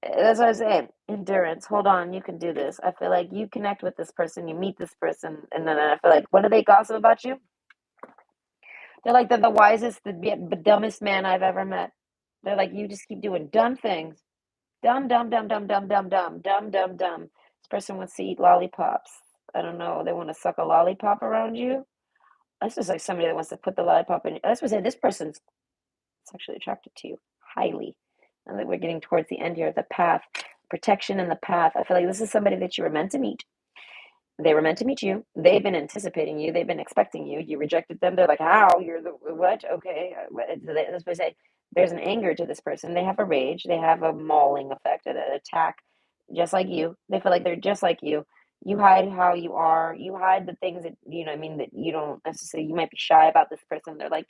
That's what I was saying. Endurance. Hold on, you can do this. I feel like you connect with this person, you meet this person, and then I feel like, what do they gossip about you? They're like, they're the wisest, the dumbest man I've ever met. They're like, you just keep doing dumb things. Dumb, dumb, dumb, dumb, dumb, dumb, dumb, dumb, dumb, dumb. This person wants to eat lollipops. I don't know. They want to suck a lollipop around you. That's just like somebody that wants to put the lollipop in. That's what I say. This person's sexually attracted to you highly. And that we're getting towards the end here of the path, protection in the path. I feel like this is somebody that you were meant to meet. They were meant to meet you. They've been anticipating you. They've been expecting you. You rejected them. They're like, how? You're the what? Okay. That's what I say. There's an anger to this person. They have a rage. They have a mauling effect, an attack, just like you. They feel like they're just like you. You hide how you are. You hide the things that, you know what I mean, that you don't necessarily, you might be shy about this person. They're like,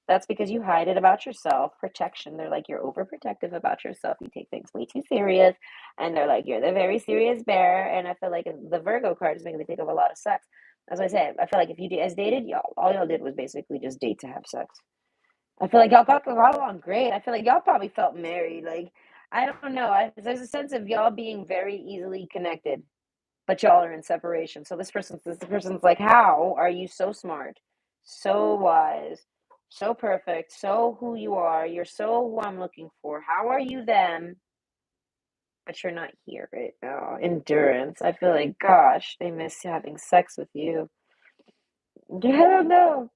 that's because you hide it about yourself. Protection. They're like, you're overprotective about yourself. You take things way too serious. And they're like, you're the very serious bear. And I feel like the Virgo card is making me think of a lot of sex. As I said, I feel like if you guys dated, y'all, all y'all did was basically just date to have sex. I feel like y'all got along great. I feel like y'all probably felt married. Like, I don't know. There's a sense of y'all being very easily connected, but y'all are in separation. So this person's like, how are you so smart, so wise, so perfect, so who you are? You're so who I'm looking for. How are you them? But you're not here right now. Endurance. I feel like, gosh, they miss having sex with you. I don't know.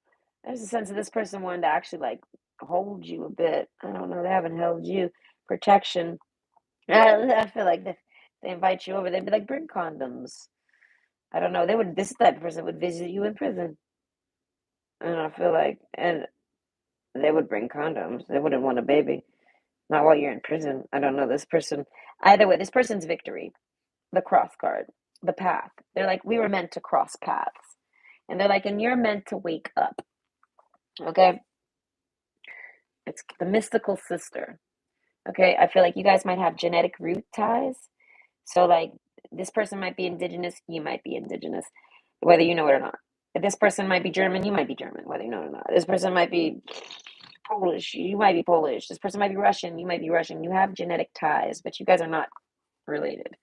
There's a sense of this person wanted to actually like hold you a bit. I don't know. They haven't held you. Protection. I feel like they invite you over. They'd be like, bring condoms. I don't know. They would. This type of person would visit you in prison, and I feel like, and they would bring condoms. They wouldn't want a baby. Not while you're in prison. I don't know. This person. Either way, this person's victory. The cross card, the path. They're like, we were meant to cross paths. And they're like, and you're meant to wake up. Okay? It's the mystical sister. Okay? I feel like you guys might have genetic root ties. So, like, this person might be indigenous, you might be indigenous, whether you know it or not. This person might be German, you might be German, whether you know it or not. This person might be Polish, you might be Polish. This person might be Russian, you might be Russian. You have genetic ties, but you guys are not related.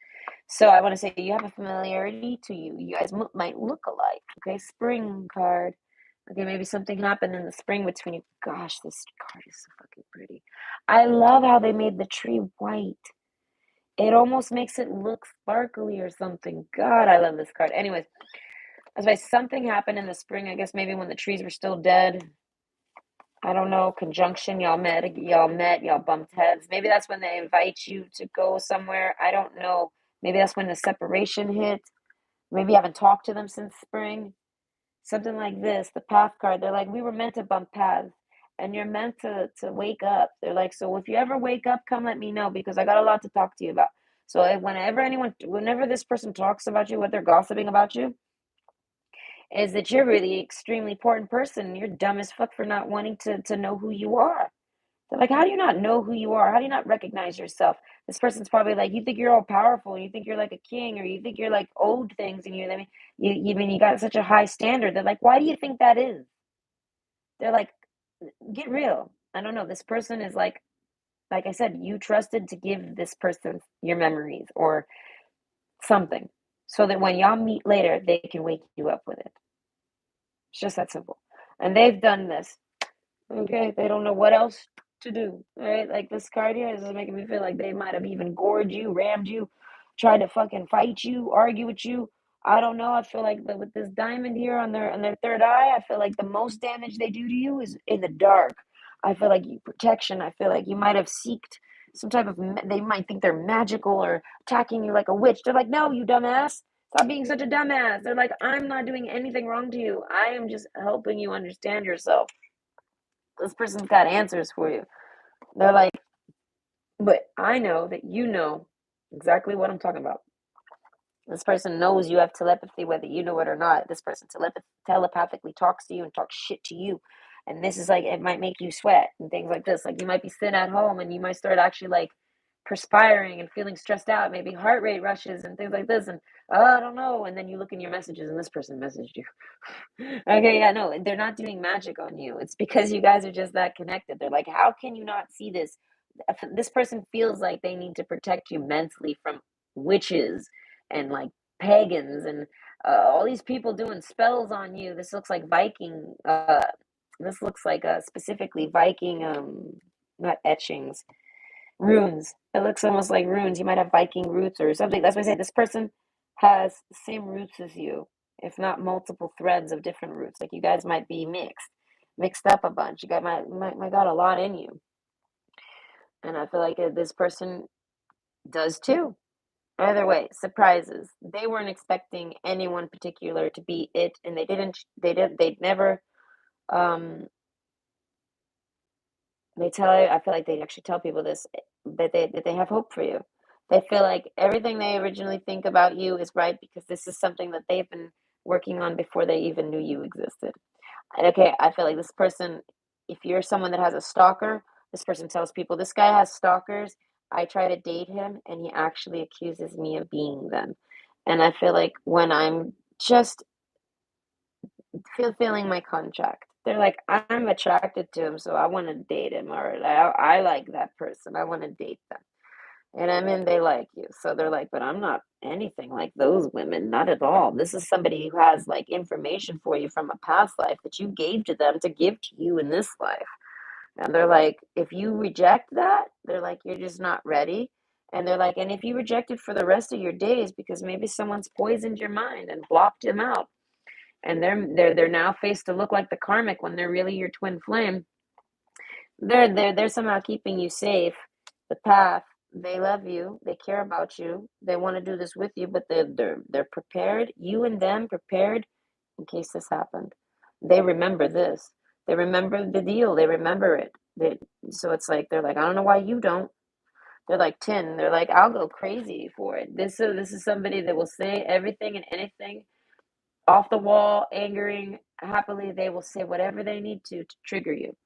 So I want to say you have a familiarity to you. You guys might look alike. Okay, spring card. Okay, maybe something happened in the spring between you. Gosh, this card is so fucking pretty. I love how they made the tree white. It almost makes it look sparkly or something. God, I love this card. Anyways, that's why something happened in the spring. I guess maybe when the trees were still dead. I don't know. Conjunction. Y'all bumped heads. Maybe that's when they invite you to go somewhere. I don't know. Maybe that's when the separation hit. Maybe you haven't talked to them since spring. Something like this, the path card. They're like, we were meant to bump paths, and you're meant to wake up. They're like, so if you ever wake up, come let me know because I got a lot to talk to you about. So whenever this person talks about you, what they're gossiping about you, is that you're really extremely important person. You're dumb as fuck for not wanting to know who you are. They're like, how do you not know who you are? How do you not recognize yourself? This person's probably like, you think you're all powerful, you think you're like a king, or you think you're like owed things, and I mean, you mean you got such a high standard. They're like, why do you think that is? They're like, get real. I don't know. This person is like I said, you trusted to give this person your memories or something, so that when y'all meet later, they can wake you up with it. It's just that simple. And they've done this. Okay, they don't know what else to do, right? Like this card here is making me feel like they might have even gored you, rammed you, tried to fucking fight you, argue with you. I don't know. I feel like with this diamond here on their third eye, I feel like the most damage they do to you is in the dark. I feel like you protection. I feel like you might have seeked some type of. They might think they're magical or attacking you like a witch. They're like, no, you dumbass. Stop being such a dumbass. They're like, I'm not doing anything wrong to you. I am just helping you understand yourself. This person's got answers for you. They're like, but I know that you know exactly what I'm talking about. This person knows you have telepathy, whether you know it or not. This person telepathically talks to you and talks shit to you. And this is like, it might make you sweat and things like this. Like, you might be sitting at home and you might start actually like perspiring and feeling stressed out. Maybe heart rate rushes and things like this. And I don't know. And then you look in your messages and this person messaged you. Okay, yeah, no, they're not doing magic on you. It's because you guys are just that connected. They're like, how can you not see this? This person feels like they need to protect you mentally from witches and like pagans and all these people doing spells on you. This looks like Viking. This looks like specifically Viking. Not etchings, runes. It looks almost like runes. You might have Viking roots or something. That's why I say this person has the same roots as you, if not multiple threads of different roots. Like you guys might be mixed up a bunch. You guys might got a lot in you. And I feel like this person does too. Either way, surprises. They weren't expecting anyone particular to be it, and they'd never, um, I feel like they actually tell people this, that they have hope for you. They feel like everything they originally think about you is right because this is something that they've been working on before they even knew you existed. Okay, I feel like this person, if you're someone that has a stalker, this person tells people, this guy has stalkers. I try to date him, and he actually accuses me of being them. And I feel like when I'm just fulfilling my contract, they're like, I'm attracted to him, so I want to date him, or I like that person. I want to date them. And I mean, they like you. So they're like, but I'm not anything like those women, not at all. This is somebody who has like information for you from a past life that you gave to them to give to you in this life. And they're like, if you reject that, they're like, you're just not ready. And they're like, and if you reject it for the rest of your days because maybe someone's poisoned your mind and blocked him out, and they're now faced to look like the karmic when they're really your twin flame, they're somehow keeping you safe. The path. They love you. They care about you. They want to do this with you, but they're prepared. You and them prepared in case this happened. They remember this. They remember the deal. They remember it. So it's like they're like, I don't know why you don't. They're like 10. They're like, I'll go crazy for it. This is somebody that will say everything and anything off the wall, angering, happily. They will say whatever they need to trigger you.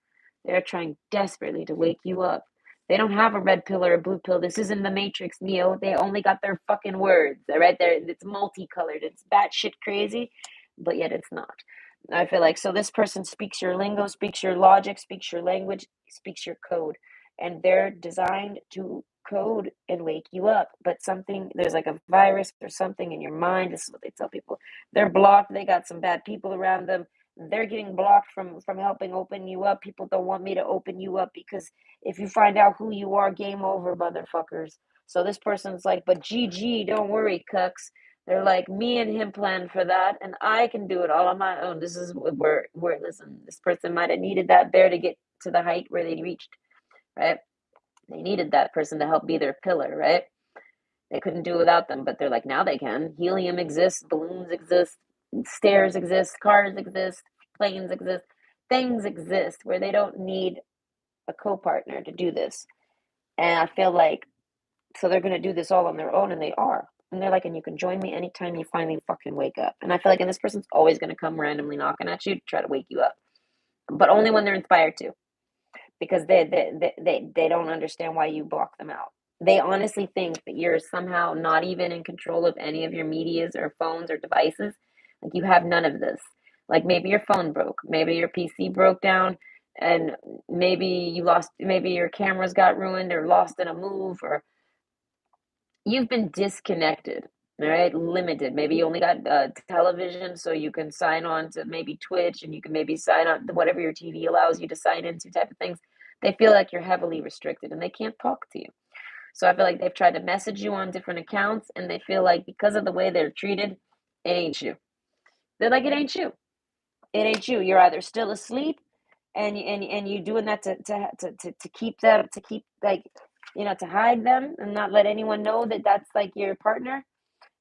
They're trying desperately to wake you up. They don't have a red pill or a blue pill. This isn't the Matrix, Neo. They only got their fucking words. They're right there. It's multicolored. It's batshit crazy, but yet it's not. I feel like so this person speaks your lingo, speaks your logic, speaks your language, speaks your code, and they're designed to code and wake you up. But something there's like a virus or something in your mind. This is what they tell people. They're blocked. They got some bad people around them. They're getting blocked from helping open you up. People don't want me to open you up because if you find out who you are, game over, motherfuckers. So this person's like, but GG, don't worry, cucks. They're like, me and him planned for that, and I can do it all on my own. This is where listen, this person might have needed that bear to get to the height where they reached, right? They needed that person to help be their pillar, right? They couldn't do without them, but they're like, now they can. Helium exists, balloons exist, stairs exist, cars exist, planes exist, things exist where they don't need a co-partner to do this. And I feel like so they're gonna do this all on their own, and they are. And they're like, and you can join me anytime you finally fucking wake up. And I feel like, and this person's always gonna come randomly knocking at you to try to wake you up, but only when they're inspired to. because they don't understand why you block them out. They honestly think that you're somehow not even in control of any of your medias or phones or devices. Like you have none of this. Like maybe your phone broke, maybe your PC broke down, and maybe you lost, maybe your cameras got ruined or lost in a move, or you've been disconnected, all right? Limited. Maybe you only got television, so you can sign on to maybe Twitch, and you can maybe sign on to whatever your TV allows you to sign into, type of things. They feel like you're heavily restricted and they can't talk to you. So I feel like they've tried to message you on different accounts, and they feel like because of the way they're treated, it ain't you. They're like, it ain't you. It ain't you. You're either still asleep, and you doing that to keep them, to keep, like, to hide them and not let anyone know that that's like your partner,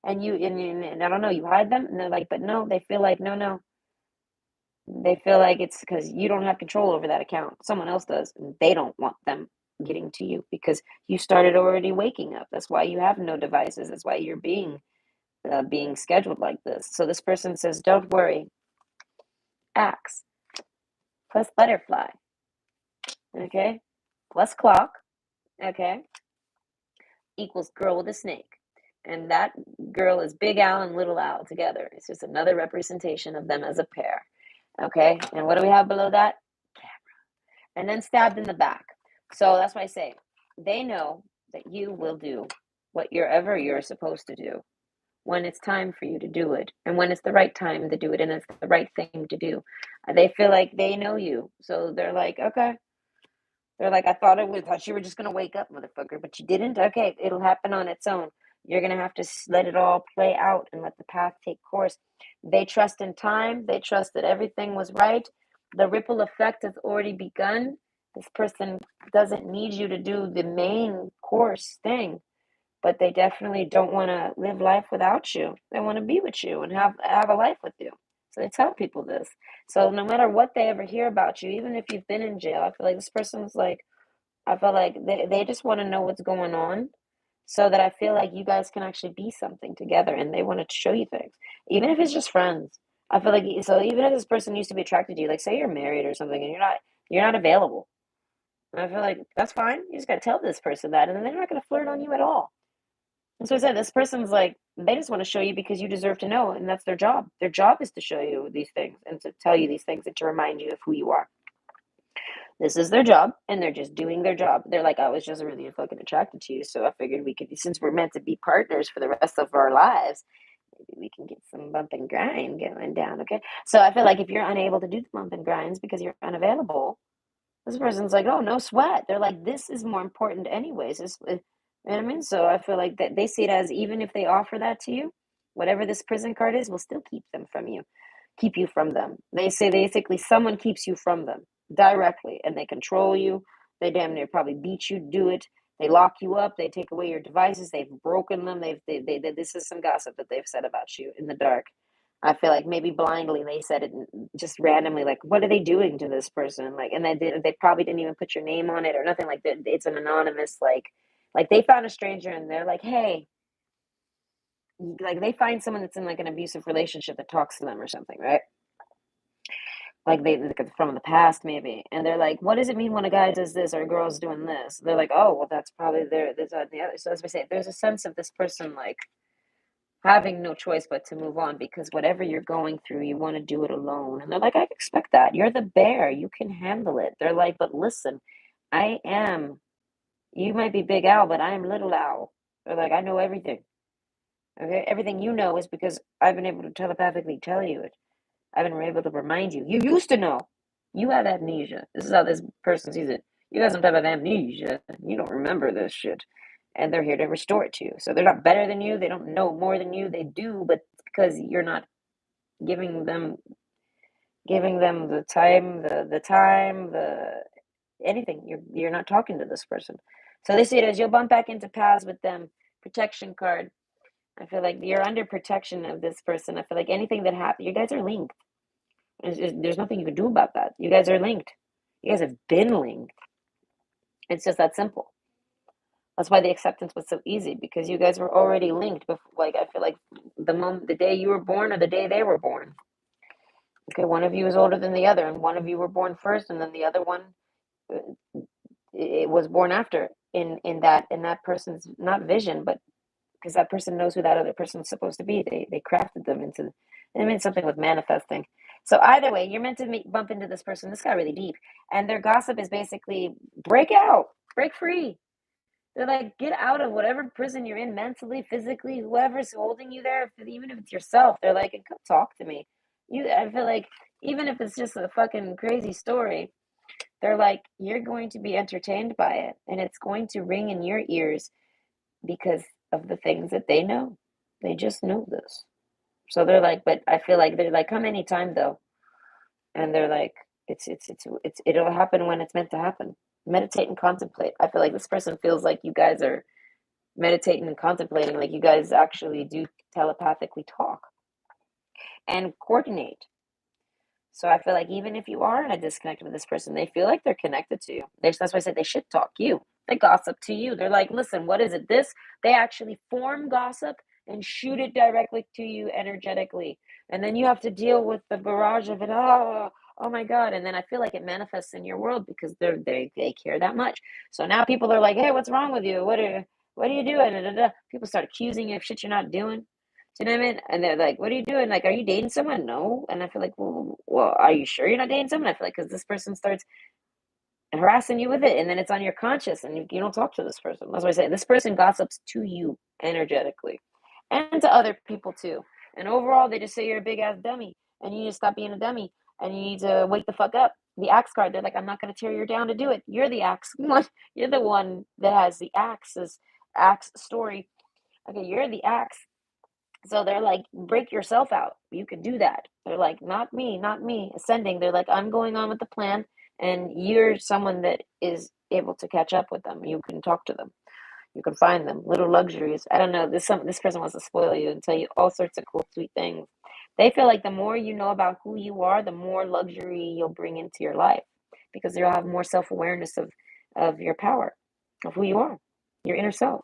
and I don't know, you hide them, and they're like, but no, they feel like, no, they feel like it's because you don't have control over that account, someone else does, and they don't want them getting to you because you started already waking up. That's why you have no devices. That's why you're being scheduled like this. So this person says, don't worry, axe plus butterfly, okay, plus clock, okay, equals girl with a snake. And that girl is Big Al and Little Al together. It's just another representation of them as a pair. Okay, and what do we have below that? And then stabbed in the back. So that's why I say they know that you will do whatever you're supposed to do when it's time for you to do it, and when it's the right time to do it, and it's the right thing to do. They feel like they know you. So they're like, okay. They're like, thought you were just gonna wake up, motherfucker, but you didn't. Okay, it'll happen on its own. You're gonna have to let it all play out and let the path take course. They trust in time. They trust that everything was right. The ripple effect has already begun. This person doesn't need you to do the main course thing, but they definitely don't want to live life without you. They want to be with you and have a life with you. So they tell people this. So no matter what they ever hear about you, even if you've been in jail, I feel like this person's like, I feel like they just want to know what's going on, so that I feel like you guys can actually be something together, and they want to show you things. Even if it's just friends. I feel like, so even if this person used to be attracted to you, like say you're married or something and you're not available. And I feel like that's fine. You just gotta tell this person that, and then they're not gonna flirt on you at all. And so I said, this person's like, they just want to show you because you deserve to know, and that's their job. Their job is to show you these things and to tell you these things and to remind you of who you are. This is their job, and they're just doing their job. They're like, I was just really fucking attracted to you, so I figured we could, since we're meant to be partners for the rest of our lives, maybe we can get some bump and grind going down, okay? So I feel like if you're unable to do the bump and grinds because you're unavailable, this person's like, oh, no sweat. They're like, this is more important anyways. You know what I mean? So I feel like that they see it as, even if they offer that to you, whatever this prison card is will still keep them from you, keep you from them. They say basically someone keeps you from them directly, and they control you. They damn near probably beat you to do it. They lock you up. They take away your devices. They've broken them. This is some gossip that they've said about you in the dark. I feel like maybe blindly they said it just randomly, like, what are they doing to this person? Like, and they probably didn't even put your name on it or nothing like that. It's an anonymous, like they found a stranger and they're like, hey, like they find someone that's in like an abusive relationship that talks to them or something, right? Like from the past maybe, and they're like, what does it mean when a guy does this or a girl's doing this? They're like, oh, well, that's probably this, that, and the other. So as we say, there's a sense of this person like having no choice but to move on, because whatever you're going through, you want to do it alone. And they're like, I expect that. You're the bear. You can handle it. They're like, but listen, I am, you might be Big Al, but I am Little Al. They're like, I know everything. Okay. Everything you know is because I've been able to telepathically tell you it. I've been able to remind you. You used to know. You have amnesia. This is how this person sees it. You have some type of amnesia. You don't remember this shit. And they're here to restore it to you. So they're not better than you. They don't know more than you. They do, but because you're not giving them the time, the anything. You're not talking to this person. So they see it as you'll bump back into paths with them. Protection card. I feel like you're under protection of this person. I feel like anything that happens, you guys are linked. There's nothing you can do about that. You guys are linked. You guys have been linked. It's just that simple. That's why the acceptance was so easy, because you guys were already linked. Before, like I feel like the day you were born or the day they were born. Okay, one of you is older than the other, and one of you were born first, and then the other one it was born after in that person's not vision, but because that person knows who that other person's supposed to be. They crafted them into they meant something with manifesting. So either way, you're meant to bump into this person. This got really deep, and their gossip is basically break out, break free. They're like, get out of whatever prison you're in mentally, physically, whoever's holding you there, even if it's yourself. They're like, and come talk to me. I feel like even if it's just a fucking crazy story, they're like, you're going to be entertained by it, and it's going to ring in your ears because of the things that they know. They just know this. So they're like, but I feel like they're like, come anytime though. And they're like, it'll happen when it's meant to happen. Meditate and contemplate. I feel like this person feels like you guys are meditating and contemplating, like you guys actually do telepathically talk and coordinate. So I feel like even if you are in a disconnect with this person, they feel like they're connected to you. That's why I said they shit talk you. They gossip to you. They're like, listen, what is it? This, they actually form gossip and shoot it directly to you energetically. And then you have to deal with the barrage of it. Oh my God. And then I feel like it manifests in your world because they care that much. So now people are like, hey, what's wrong with you? What are you doing? Da, da, da. People start accusing you of shit you're not doing. Do you know what I mean? And they're like, "What are you doing? Like, are you dating someone?" No. And I feel like, well, are you sure you're not dating someone? I feel like because this person starts harassing you with it, and then it's on your conscience, and you don't talk to this person. That's what I say. This person gossips to you energetically, and to other people too. And overall, they just say you're a big ass dummy, and you need to stop being a dummy, and you need to wake the fuck up. The axe card. They're like, I'm not going to tear you down to do it. You're the axe. You're the one that has the axes. Axe story. Okay, you're the axe. So they're like, break yourself out. You could do that. They're like, not me, not me. Ascending. They're like, I'm going on with the plan, and you're someone that is able to catch up with them. You can talk to them. You can find them. Little luxuries. I don't know. This person wants to spoil you and tell you all sorts of cool, sweet things. They feel like the more you know about who you are, the more luxury you'll bring into your life because you'll have more self awareness of your power, of who you are, your inner self.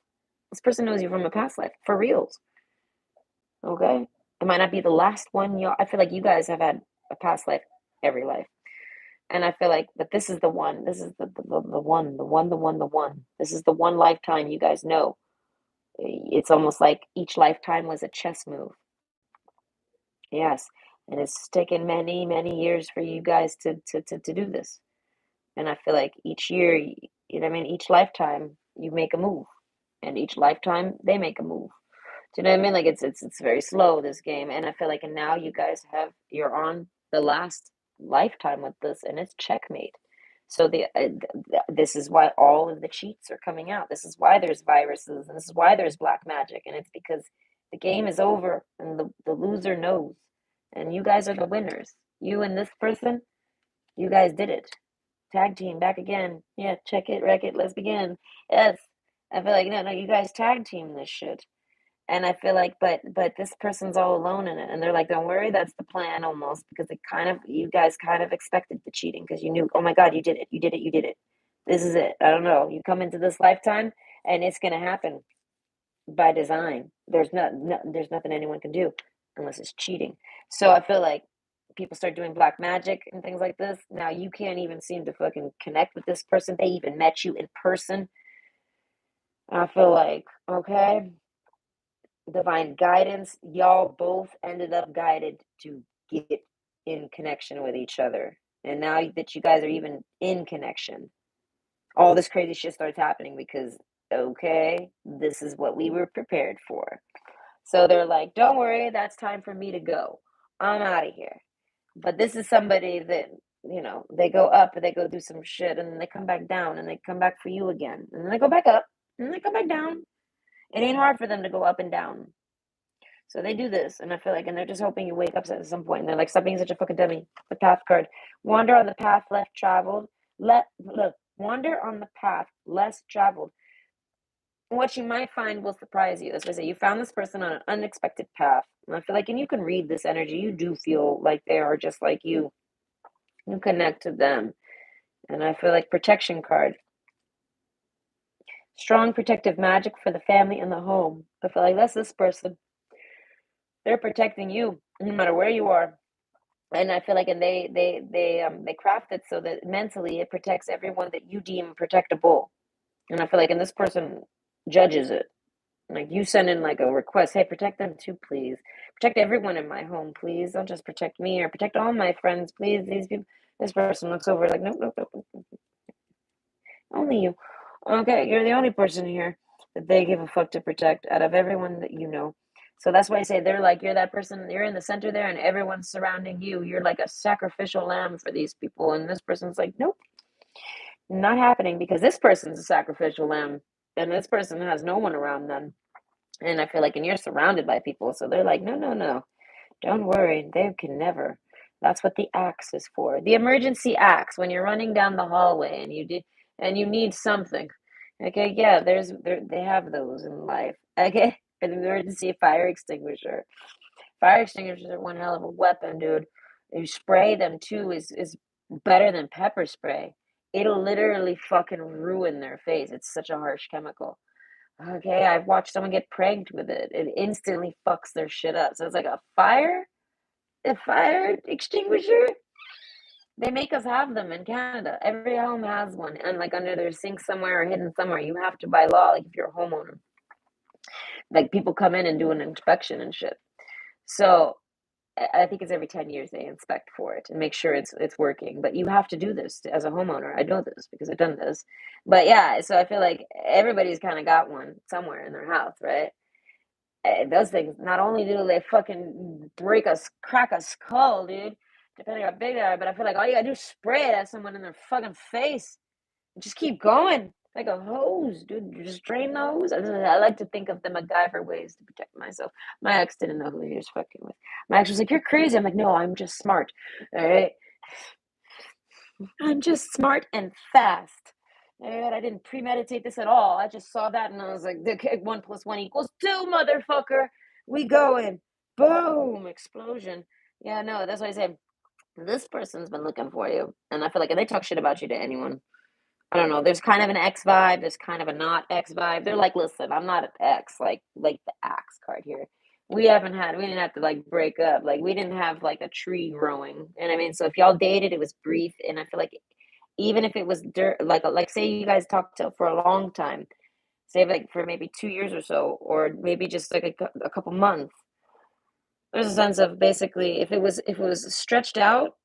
This person knows you from a past life, for reals. Okay? It might not be the last one. I feel like you guys have had a past life, every life. And I feel like, but this is the one. This is the one, the one, the one, the one. This is the one lifetime you guys know. It's almost like each lifetime was a chess move. Yes. And it's taken many, many years for you guys to do this. And I feel like each year, you know what I mean? Each lifetime, you make a move. And each lifetime, they make a move. Do you know what I mean? Like it's very slow, this game, and I feel like and now you guys you're on the last lifetime with this, and it's checkmate. So this is why all of the cheats are coming out. This is why there's viruses, and this is why there's black magic, and it's because the game is over, and the loser knows, and you guys are the winners. You and this person, you guys did it. Tag team back again. Yeah, check it, wreck it, let's begin. Yes, I feel like no, you guys tag team this shit. And I feel like, but this person's all alone in it, and they're like, "Don't worry, that's the plan almost." Because you guys kind of expected the cheating because you knew, oh my God, you did it, you did it, you did it. This is it. I don't know. You come into this lifetime, and it's gonna happen by design. There's nothing anyone can do unless it's cheating. So I feel like people start doing black magic and things like this. Now you can't even seem to fucking connect with this person. They even met you in person. I feel like, okay, divine guidance, y'all both ended up guided to get in connection with each other. And now that you guys are even in connection, all this crazy shit starts happening because, okay, this is what we were prepared for. So they're like, don't worry, that's time for me to go. I'm out of here. But this is somebody that, they go up and they go do some shit and then they come back down and they come back for you again. And then they go back up and they come back down. It ain't hard for them to go up and down. So they do this, and I feel like, and they're just hoping you wake up at some point. And they're like, "Stop being such a fucking dummy." The path card: wander on the path left traveled. Wander on the path less traveled. What you might find will surprise you. That's what I say. You found this person on an unexpected path, and I feel like, and you can read this energy. You do feel like they are just like you. You connect to them, and I feel like protection card. Strong protective magic for the family and the home. I feel like that's this person. They're protecting you no matter where you are. And I feel like, and they craft it so that mentally it protects everyone that you deem protectable. And I feel like, and this person judges it. Like you send in like a request, hey, protect them too, please. Protect everyone in my home, please. Don't just protect me or protect all my friends, please. These people. This person looks over like, nope, nope, nope, nope, only you. Okay, you're the only person here that they give a fuck to protect out of everyone that you know. So that's why I say they're like, you're that person, you're in the center there, and everyone's surrounding you. You're like a sacrificial lamb for these people. And this person's like, nope, not happening, because this person's a sacrificial lamb. And this person has no one around them. And I feel like, and you're surrounded by people. So they're like, no, no, no. Don't worry, they can never. That's what the axe is for. The emergency axe when you're running down the hallway and you need something. Okay, yeah, they have those in life. Okay, an emergency fire extinguisher. Fire extinguishers are one hell of a weapon, dude. You spray them too is better than pepper spray. It'll literally fucking ruin their face. It's such a harsh chemical. Okay, I've watched someone get pranked with it. It instantly fucks their shit up. So it's like a fire extinguisher. They make us have them in Canada. Every home has one, and like under their sink somewhere or hidden somewhere. You have to by law, like if you're a homeowner. Like people come in and do an inspection and shit. So I think it's every 10 years they inspect for it and make sure it's working. But you have to do this as a homeowner. I know this because I've done this. But yeah, so I feel like everybody's kind of got one somewhere in their house, right? Those things, not only do they fucking crack a skull, dude, depending how big they are, but I feel like all you gotta do is spray it at someone in their fucking face and just keep going like a hose, dude. You just drain the hose. I like to think of the MacGyver ways to protect myself. My ex didn't know who he was fucking with. My ex was like, "You're crazy." I'm like, "No, I'm just smart. All right, I'm just smart and fast. And I didn't premeditate this at all. I just saw that and I was like, okay, 1 + 1 = 2, motherfucker. We going. Boom. Explosion. Yeah, no, that's what I said. This person's been looking for you. And I feel like if they talk shit about you to anyone, I don't know. There's kind of an X vibe. There's kind of a not X vibe. They're like, listen, I'm not an X, like the axe card here. We didn't have to like break up. Like we didn't have like a tree growing. And I mean, so if y'all dated, it was brief. And I feel like even if it was like say you guys talked for a long time, say like for maybe 2 years or so, or maybe just like a couple months. There's a sense of basically if it was stretched out,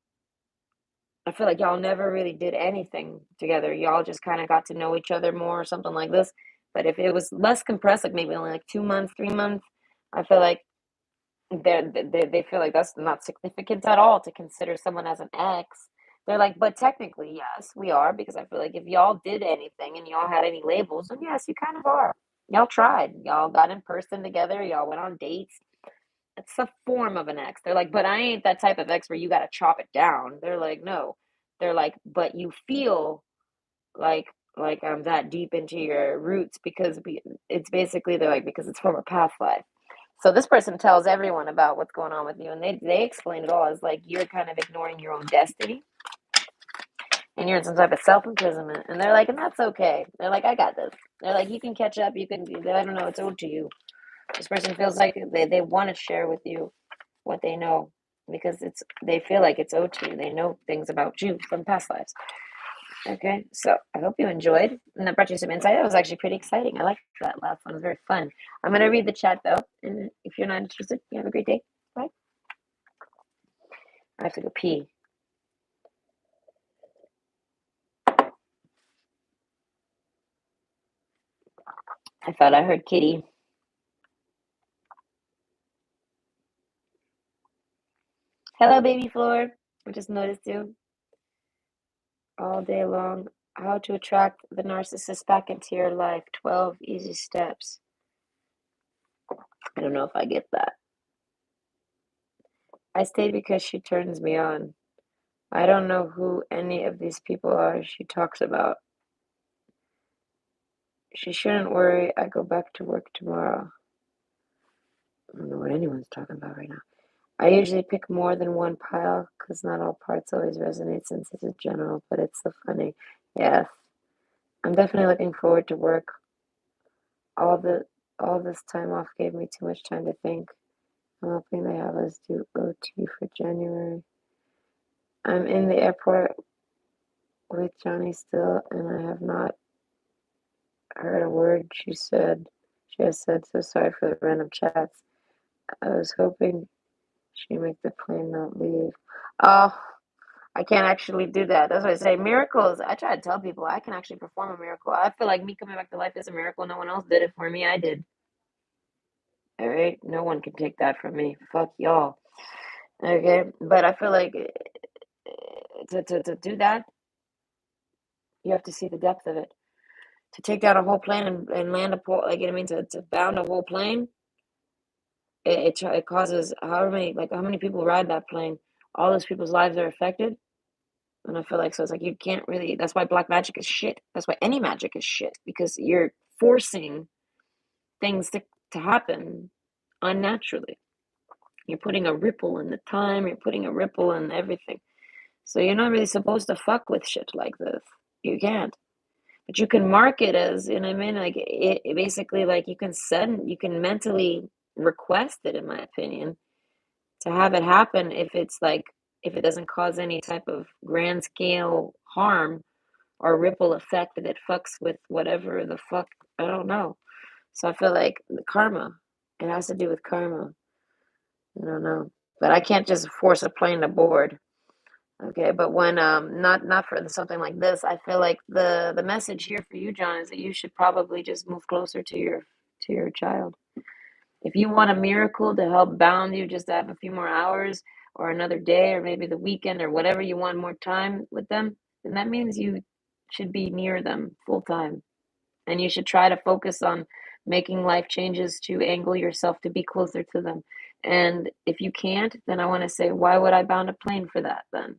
I feel like y'all never really did anything together. Y'all just kind of got to know each other more or something like this. But if it was less compressed, like maybe only like 2 months, 3 months, I feel like they feel like that's not significant at all to consider someone as an ex. They're like, but technically, yes, we are, because I feel like if y'all did anything and y'all had any labels, then yes, you kind of are. Y'all tried. Y'all got in person together. Y'all went on dates. It's a form of an ex. They're like, but I ain't that type of ex where you got to chop it down. They're like, no. They're like, but you feel like I'm that deep into your roots because it's basically they're like because it's from a past life. So this person tells everyone about what's going on with you, and they explain it all as like you're kind of ignoring your own destiny, and you're in some type of self imprisonment. And they're like, and that's okay. They're like, I got this. They're like, you can catch up. You can. I don't know. It's owed to you. This person feels like they want to share with you what they know because they feel like it's owed to you. They know things about you from past lives. Okay, so I hope you enjoyed, and that brought you some insight. That was actually pretty exciting. I liked that last one. It was very fun. I'm gonna read the chat though, and if you're not interested, you have a great day. Bye. I have to go pee. I thought I heard Kitty. Hello, baby Floor. I just noticed you all day long. How to attract the narcissist back into your life. 12 easy steps. I don't know if I get that. I stayed because she turns me on. I don't know who any of these people are she talks about. She shouldn't worry. I go back to work tomorrow. I don't know what anyone's talking about right now. I usually pick more than one pile because not all parts always resonate since it's a general, but it's the funny. Yes, I'm definitely looking forward to work. All the all this time off gave me too much time to think. I'm hoping they have us do OT for January. I'm in the airport with Johnny still, and I have not heard a word she has said, so sorry for the random chats. I was hoping she'd make the plane not leave. Oh, I can't actually do that. That's why I say miracles. I try to tell people I can actually perform a miracle. I feel like me coming back to life is a miracle. No one else did it for me. I did. All right? No one can take that from me. Fuck y'all. Okay? But I feel like to do that, you have to see the depth of it. To take down a whole plane and land a port, like, you know what I mean? To bound a whole plane, it causes how many people ride that plane? All those people's lives are affected. And I feel like, so it's like you can't really, that's why black magic is shit. That's why any magic is shit, because you're forcing things to happen unnaturally. You're putting a ripple in the time, you're putting a ripple in everything. So you're not really supposed to fuck with shit like this. You can't. But you can mark it as, you know what I mean? Like it basically, like you can mentally request it, in my opinion, to have it happen if it doesn't cause any type of grand scale harm or ripple effect that fucks with whatever the fuck, I don't know. So I feel like the karma, it has to do with karma. I don't know. But I can't just force a plane to board. Okay, but when not for something like this, I feel like the message here for you, John, is that you should probably just move closer to your child. If you want a miracle to help bound you, just to have a few more hours or another day or maybe the weekend or whatever you want more time with them, then that means you should be near them full time. And you should try to focus on making life changes to angle yourself to be closer to them. And if you can't, then I want to say, why would I bound a plane for that then?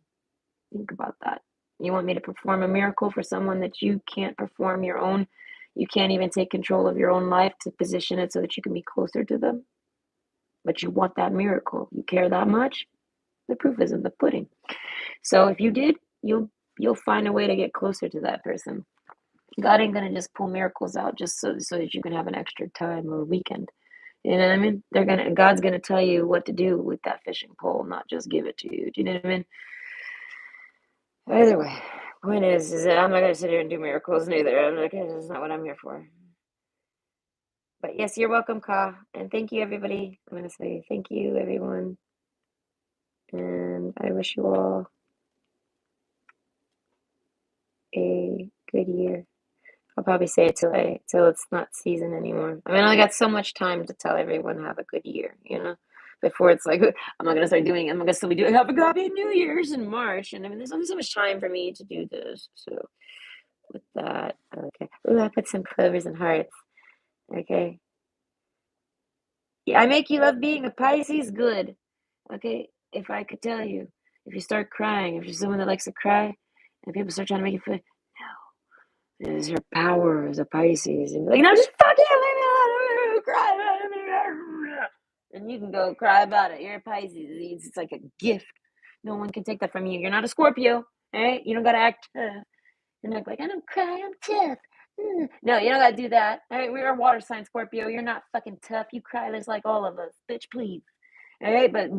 Think about that. You want me to perform a miracle for someone that you can't perform your own? You can't even take control of your own life to position it so that you can be closer to them? But you want that miracle. You care that much? The proof is in the pudding. So if you did, you'll find a way to get closer to that person. God ain't gonna just pull miracles out just so that you can have an extra time or weekend. You know what I mean? God's gonna tell you what to do with that fishing pole, not just give it to you. Do you know what I mean? Either way, point is that I'm not gonna sit here and do miracles neither. That's not what I'm here for. But yes, you're welcome, Ka, and thank you, everybody. I'm gonna say thank you, everyone, and I wish you all a good year. I'll probably say it till it's not season anymore. I mean, I only got so much time to tell everyone have a good year, you know, before it's like I'm not gonna start doing. I'm not gonna still be doing have a happy New Year's in March, and I mean, there's only so much time for me to do this. So with that, okay. Ooh, I put some clovers and hearts. Okay. Yeah, I make you love being a Pisces. Good. Okay. If I could tell you, if you start crying, if you're someone that likes to cry, and people start trying to make you feel is your power as a Pisces. And be like, no, just fucking leave me alone. Cry about it. And you can go cry about it. You're a Pisces. It's like a gift. No one can take that from you. You're not a Scorpio. All right? You don't got to act tough. You're not like, I don't cry. I'm tough. No, you don't got to do that. All right? We're a water sign, Scorpio. You're not fucking tough. You cry just like all of us. Bitch, please. All right? But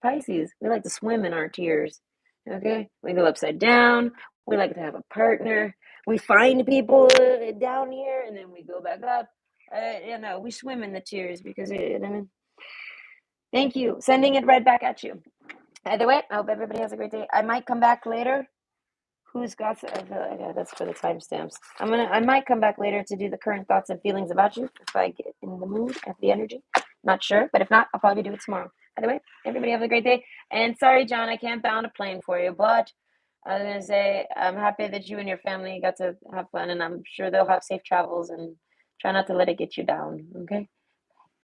Pisces, we like to swim in our tears. Okay? We go upside down. We like to have a partner. We find people down here and then we go back up. We swim in the tears because I mean, thank you. Sending it right back at you. Either way, I hope everybody has a great day. I might come back later. Who's got? Yeah, that's for the timestamps. I might come back later to do the current thoughts and feelings about you if I get in the mood, have the energy. Not sure, but if not, I'll probably do it tomorrow. Either way, everybody have a great day. And sorry, John, I can't bound a plane for you, but I was gonna say I'm happy that you and your family got to have fun, and I'm sure they'll have safe travels. And try not to let it get you down. Okay.